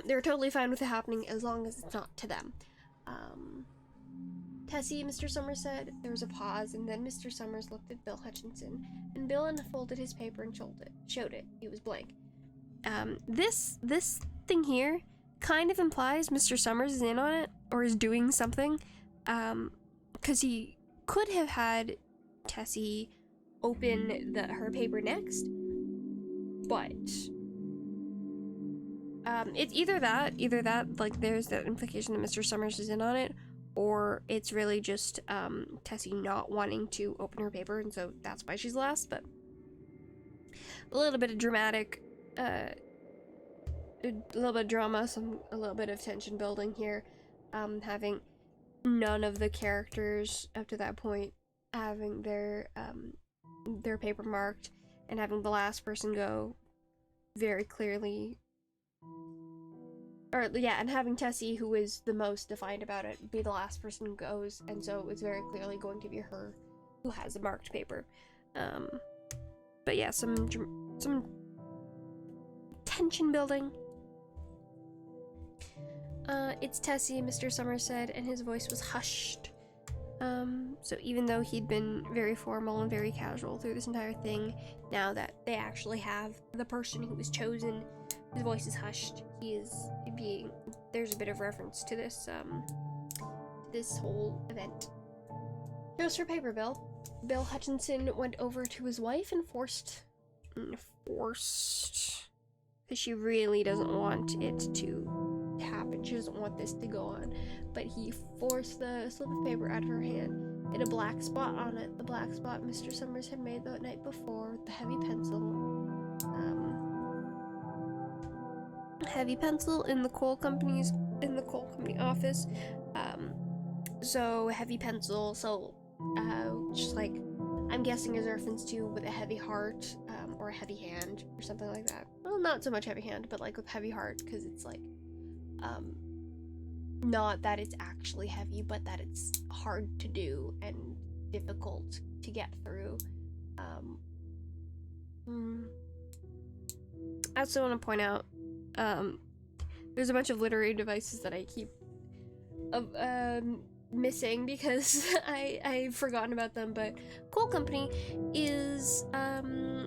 they're totally fine with it happening as long as it's not to them. Tessie, Mr. Summers said. There was a pause, and then Mr. Summers looked at Bill Hutchinson, and Bill unfolded his paper and showed it. It was blank. This thing here kind of implies Mr. Summers is in on it, or is doing something, because he could have had Tessie open her paper next, but it's either that, like, there's that implication that Mr. Summers is in on it, or it's really just Tessie not wanting to open her paper, and so that's why she's last. But a little bit of dramatic, a little bit of drama, a little bit of tension building here, having none of the characters up to that point having their paper marked, and having the last person go very clearly, and having Tessie, who is the most defiant about it, be the last person who goes, and so it's very clearly going to be her who has the marked paper. But yeah, some tension building. It's Tessie, Mr. Summers said, and his voice was hushed. So even though he'd been very formal and very casual through this entire thing, now that they actually have the person who was chosen, his voice is hushed. He is being... There's a bit of reference to this, this whole event. Here's her paper, Bill. Bill Hutchinson went over to his wife and forced... Because she really doesn't want it to happen. She doesn't want this to go on. But he forced the slip of paper out of her hand. It had a black spot on it. The black spot Mr. Summers had made the night before with the heavy pencil. Heavy pencil in the coal company office. So heavy pencil. So just like, I'm guessing is reference to with a heavy heart, or a heavy hand or something like that. Well, not so much heavy hand, but like with heavy heart, because it's like, not that it's actually heavy, but that it's hard to do and difficult to get through. I also want to point out, there's a bunch of literary devices that I keep missing because I've forgotten about them, but Coal Company is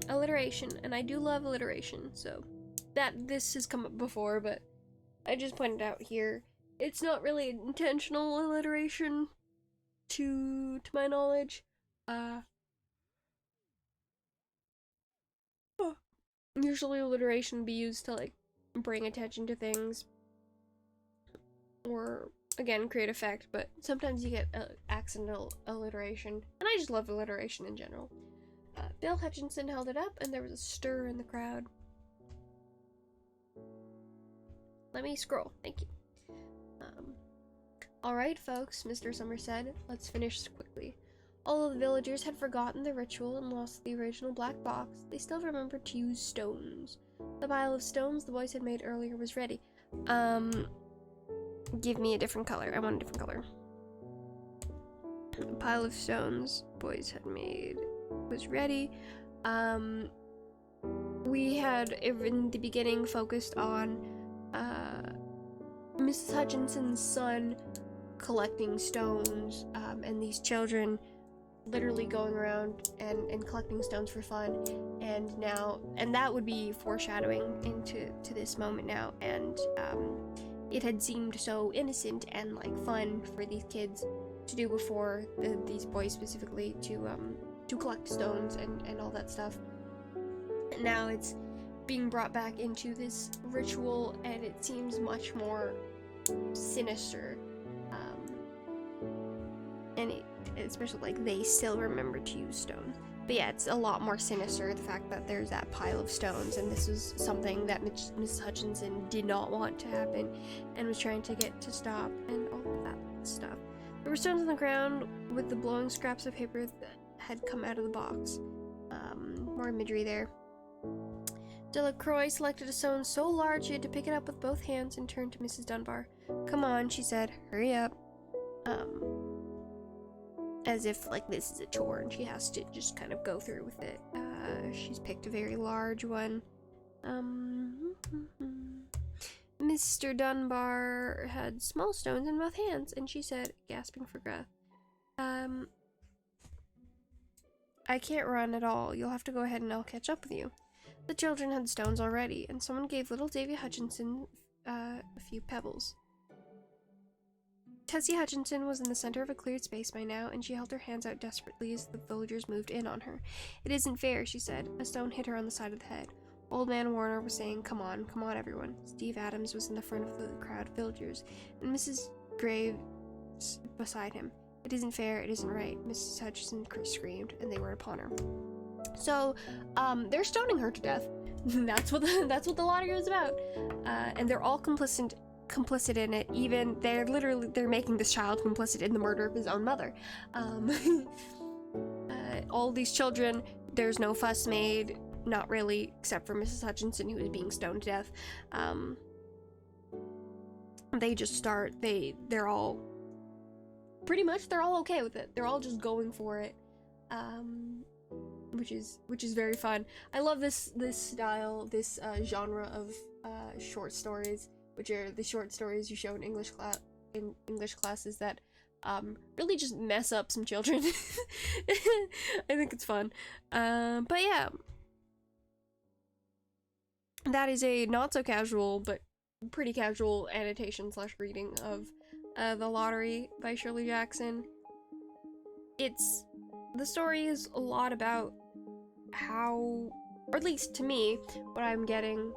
alliteration, and I do love alliteration, so this has come up before, but I just pointed out here. It's not really intentional alliteration to my knowledge. Usually alliteration would be used to like bring attention to things, or again create effect, but sometimes you get accidental alliteration, and I just love alliteration in general. Bill Hutchinson held it up, and there was a stir in the crowd. Let me scroll, thank you. All right, folks, Mr. Summer said. Let's finish quickly. Although the villagers had forgotten the ritual and lost the original black box, they still remembered to use stones. The pile of stones the boys had made earlier was ready. Give me a different color. I want a different color. The pile of stones boys had made was ready. We had, in the beginning, focused on Mrs. Hutchinson's son collecting stones, and these children literally going around and collecting stones for fun, and that would be foreshadowing into this moment now, and it had seemed so innocent and like fun for these kids to do before, these boys specifically, to collect stones and all that stuff. And now it's being brought back into this ritual, and it seems much more sinister, and especially like they still remember to use stones, but yeah, it's a lot more sinister, the fact that there's that pile of stones, and this is something that Mrs. Hutchinson did not want to happen and was trying to get to stop, and all of that stuff. There were stones on the ground with the blowing scraps of paper that had come out of the box. More imagery there. Delacroix selected a stone so large she had to pick it up with both hands and turned to Mrs. Dunbar. "Come on," she said. "Hurry up." As if, like, this is a chore and she has to just kind of go through with it. She's picked a very large one. Mr. Dunbar had small stones in both hands, and she said, gasping for breath, "I can't run at all. You'll have to go ahead and I'll catch up with you." The children had stones already, and someone gave little Davy Hutchinson a few pebbles. Tessie Hutchinson was in the center of a cleared space by now, and she held her hands out desperately as the villagers moved in on her. "It isn't fair," she said. A stone hit her on the side of the head. Old Man Warner was saying, come on, everyone." Steve Adams was in the front of the crowd of villagers, and Mrs. Graves beside him. "It isn't fair, it isn't right," Mrs. Hutchinson screamed, and they were upon her. So, they're stoning her to death. That's what the lottery was about. And they're all complicit in it. Even they're making this child complicit in the murder of his own mother. All these children, there's no fuss made, not really, except for Mrs. Hutchinson, who is being stoned to death. They just start. They're all pretty much, they're all okay with it. They're all just going for it. Which is very fun. I love this style, this genre of short stories, which are the short stories you show in English classes that really just mess up some children. I think it's fun. But yeah, that is a not so casual but pretty casual annotation / reading of The Lottery by Shirley Jackson. The story is a lot about how, or at least to me, what I'm getting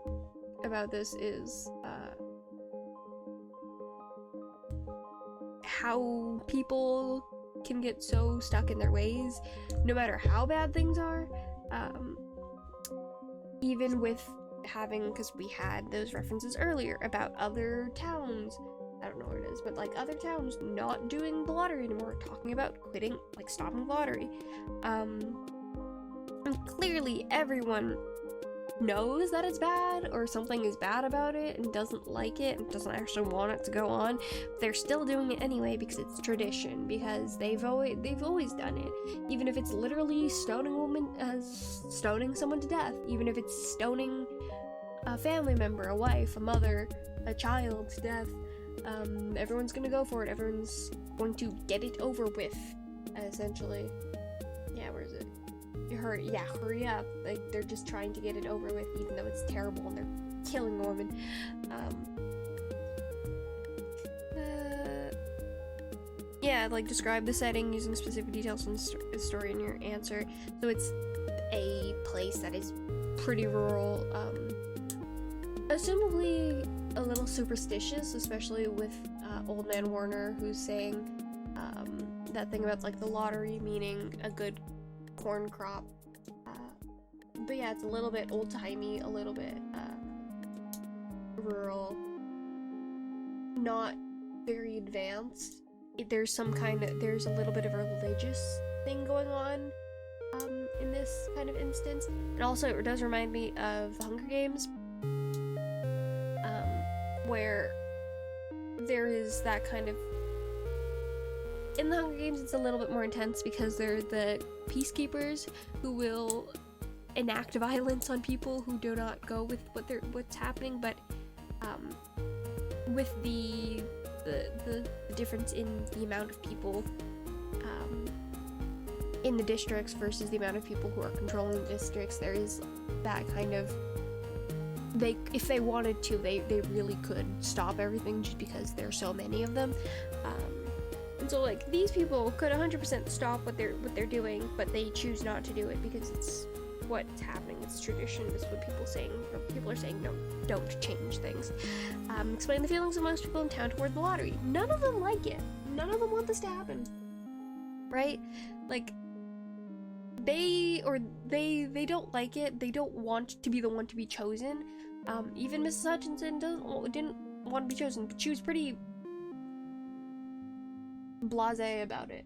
about this is how people can get so stuck in their ways, no matter how bad things are, even with having, because we had those references earlier about other towns, I don't know what it is, but like other towns not doing the lottery anymore, talking about quitting, like stopping the lottery. And clearly everyone knows that it's bad, or something is bad about it, and doesn't like it, and doesn't actually want it to go on. But they're still doing it anyway because it's tradition, because they've always done it. Even if it's literally stoning someone to death, even if it's stoning a family member, a wife, a mother, a child to death. Everyone's gonna go for it. Everyone's going to get it over with, essentially. Yeah, where is it? Hurry up. Like, they're just trying to get it over with, even though it's terrible and they're killing a woman. Yeah, like, describe the setting using specific details from the story in your answer. So it's a place that is pretty rural, assumably a little superstitious, especially with Old Man Warner, who's saying that thing about like the lottery meaning a good corn crop. But yeah, it's a little bit old-timey, a little bit rural, not very advanced. There's a little bit of a religious thing going on in this kind of instance. And also it does remind me of the Hunger Games, where there is that kind of... In the Hunger Games, it's a little bit more intense because they're the peacekeepers who will enact violence on people who do not go with what's happening, but with the difference in the amount of people in the districts versus the amount of people who are controlling the districts, there is that kind of... if they wanted to, they really could stop everything just because there's so many of them. And so, like, these people could 100% stop what they're doing, but they choose not to do it because it's what's happening. It's tradition. It's what people are saying. No, don't change things. Explain the feelings of most people in town toward the lottery. None of them like it. None of them want this to happen, right? Like, they don't like it. They don't want to be the one to be chosen. Even Mrs. Hutchinson didn't want to be chosen, but she was pretty blasé about it.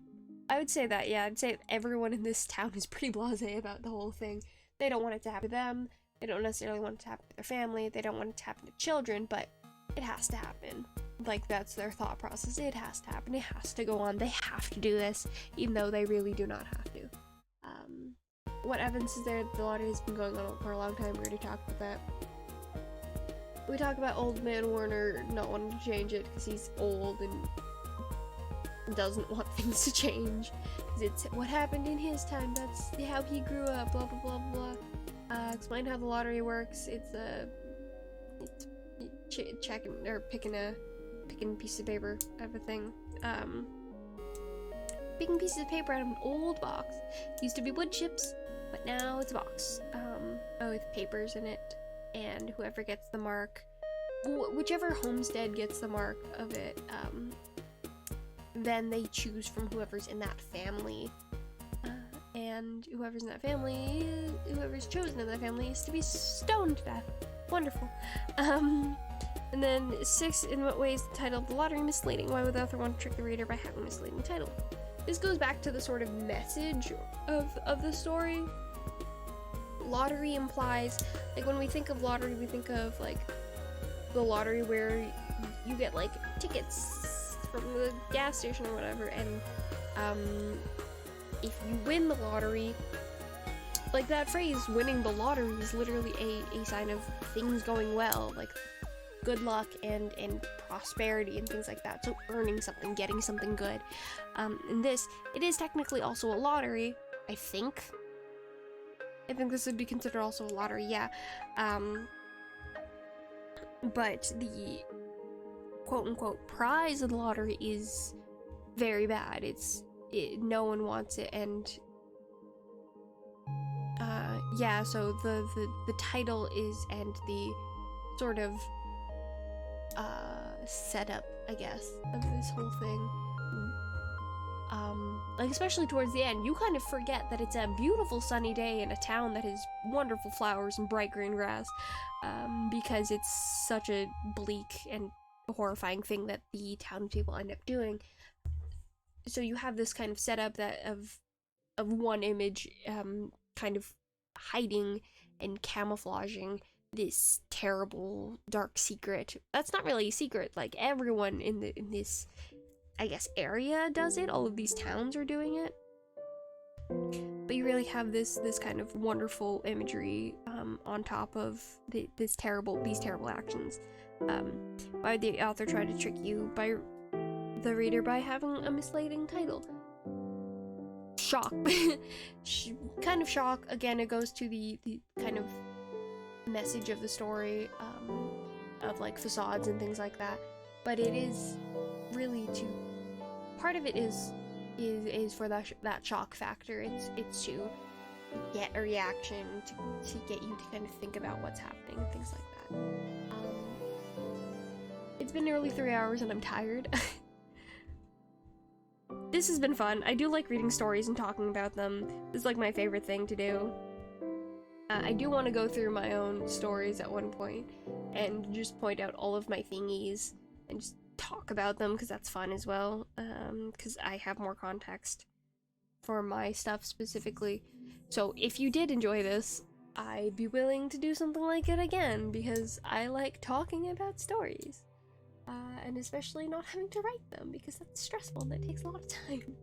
I would say that, yeah, I'd say everyone in this town is pretty blasé about the whole thing. They don't want it to happen to them. They don't necessarily want it to happen to their family. They don't want it to happen to children, but it has to happen. Like, that's their thought process. It has to happen. It has to go on. They have to do this, even though they really do not have to. What evidence is there? The lottery has been going on for a long time. We already talked about that. We talked about old man Warner not wanting to change it because he's old and doesn't want things to change. Because it's what happened in his time. That's how he grew up. Blah blah blah blah. Explain how the lottery works. It's checking or picking pieces of paper out of a thing. Picking pieces of paper out of an old box. Used to be wood chips, but now it's a box. With papers in it, and whoever gets the mark, whichever homestead gets the mark of it, then they choose from whoever's in that family, and whoever's chosen in that family is to be stoned to death. Wonderful. And then 6, in what ways the title of the lottery misleading? Why would the author want to trick the reader by having a misleading title? This goes back to the sort of message of the story. Lottery implies, like, when we think of lottery, we think of, like, the lottery where you get, like, tickets from the gas station or whatever, and if you win the lottery, like, that phrase, winning the lottery, is literally a sign of things going well, like good luck and prosperity and things like that. So earning something, getting something good. In this, it is technically also a lottery, I think this would be considered also a lottery, yeah. But the quote-unquote prize of the lottery is very bad. No one wants it, and yeah, so the title is, and the sort of setup, I guess, of this whole thing, like, especially towards the end, you kind of forget that it's a beautiful sunny day in a town that has wonderful flowers and bright green grass, because it's such a bleak and horrifying thing that the townspeople end up doing. So you have this kind of setup that of one image kind of hiding and camouflaging this terrible dark secret. That's not really a secret, like, everyone in this, I guess, area does it. All of these towns are doing it. But you really have this kind of wonderful imagery on top of these terrible actions. Why would the author try to trick you by the reader by having a misleading title? Shock. Kind of shock. Again, it goes to the kind of message of the story, of, like, facades and things like that. But it is really part of it is for that shock factor. It's to get a reaction, to get you to kind of think about what's happening and things like that. It's been nearly 3 hours and I'm tired. This has been fun. I do like reading stories and talking about them. This is, like, my favorite thing to do. I do want to go through my own stories at one point and just point out all of my thingies and just talk about them because that's fun as well. Because I have more context for my stuff specifically. So if you did enjoy this, I'd be willing to do something like it again because I like talking about stories. And especially not having to write them because that's stressful and that takes a lot of time.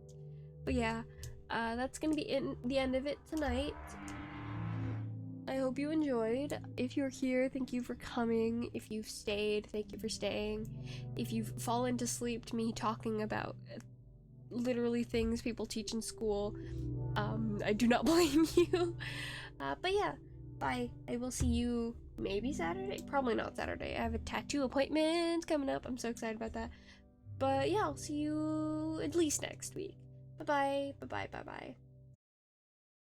But yeah, that's gonna be the end of it tonight. I hope you enjoyed. If you're here, thank you for coming. If you've stayed, thank you for staying. If you've fallen to sleep to me talking about literally things people teach in school, I do not blame you. But yeah, bye. I will see you maybe Saturday? Probably not Saturday. I have a tattoo appointment coming up. I'm so excited about that. But yeah, I'll see you at least next week. Bye-bye, bye-bye, bye-bye.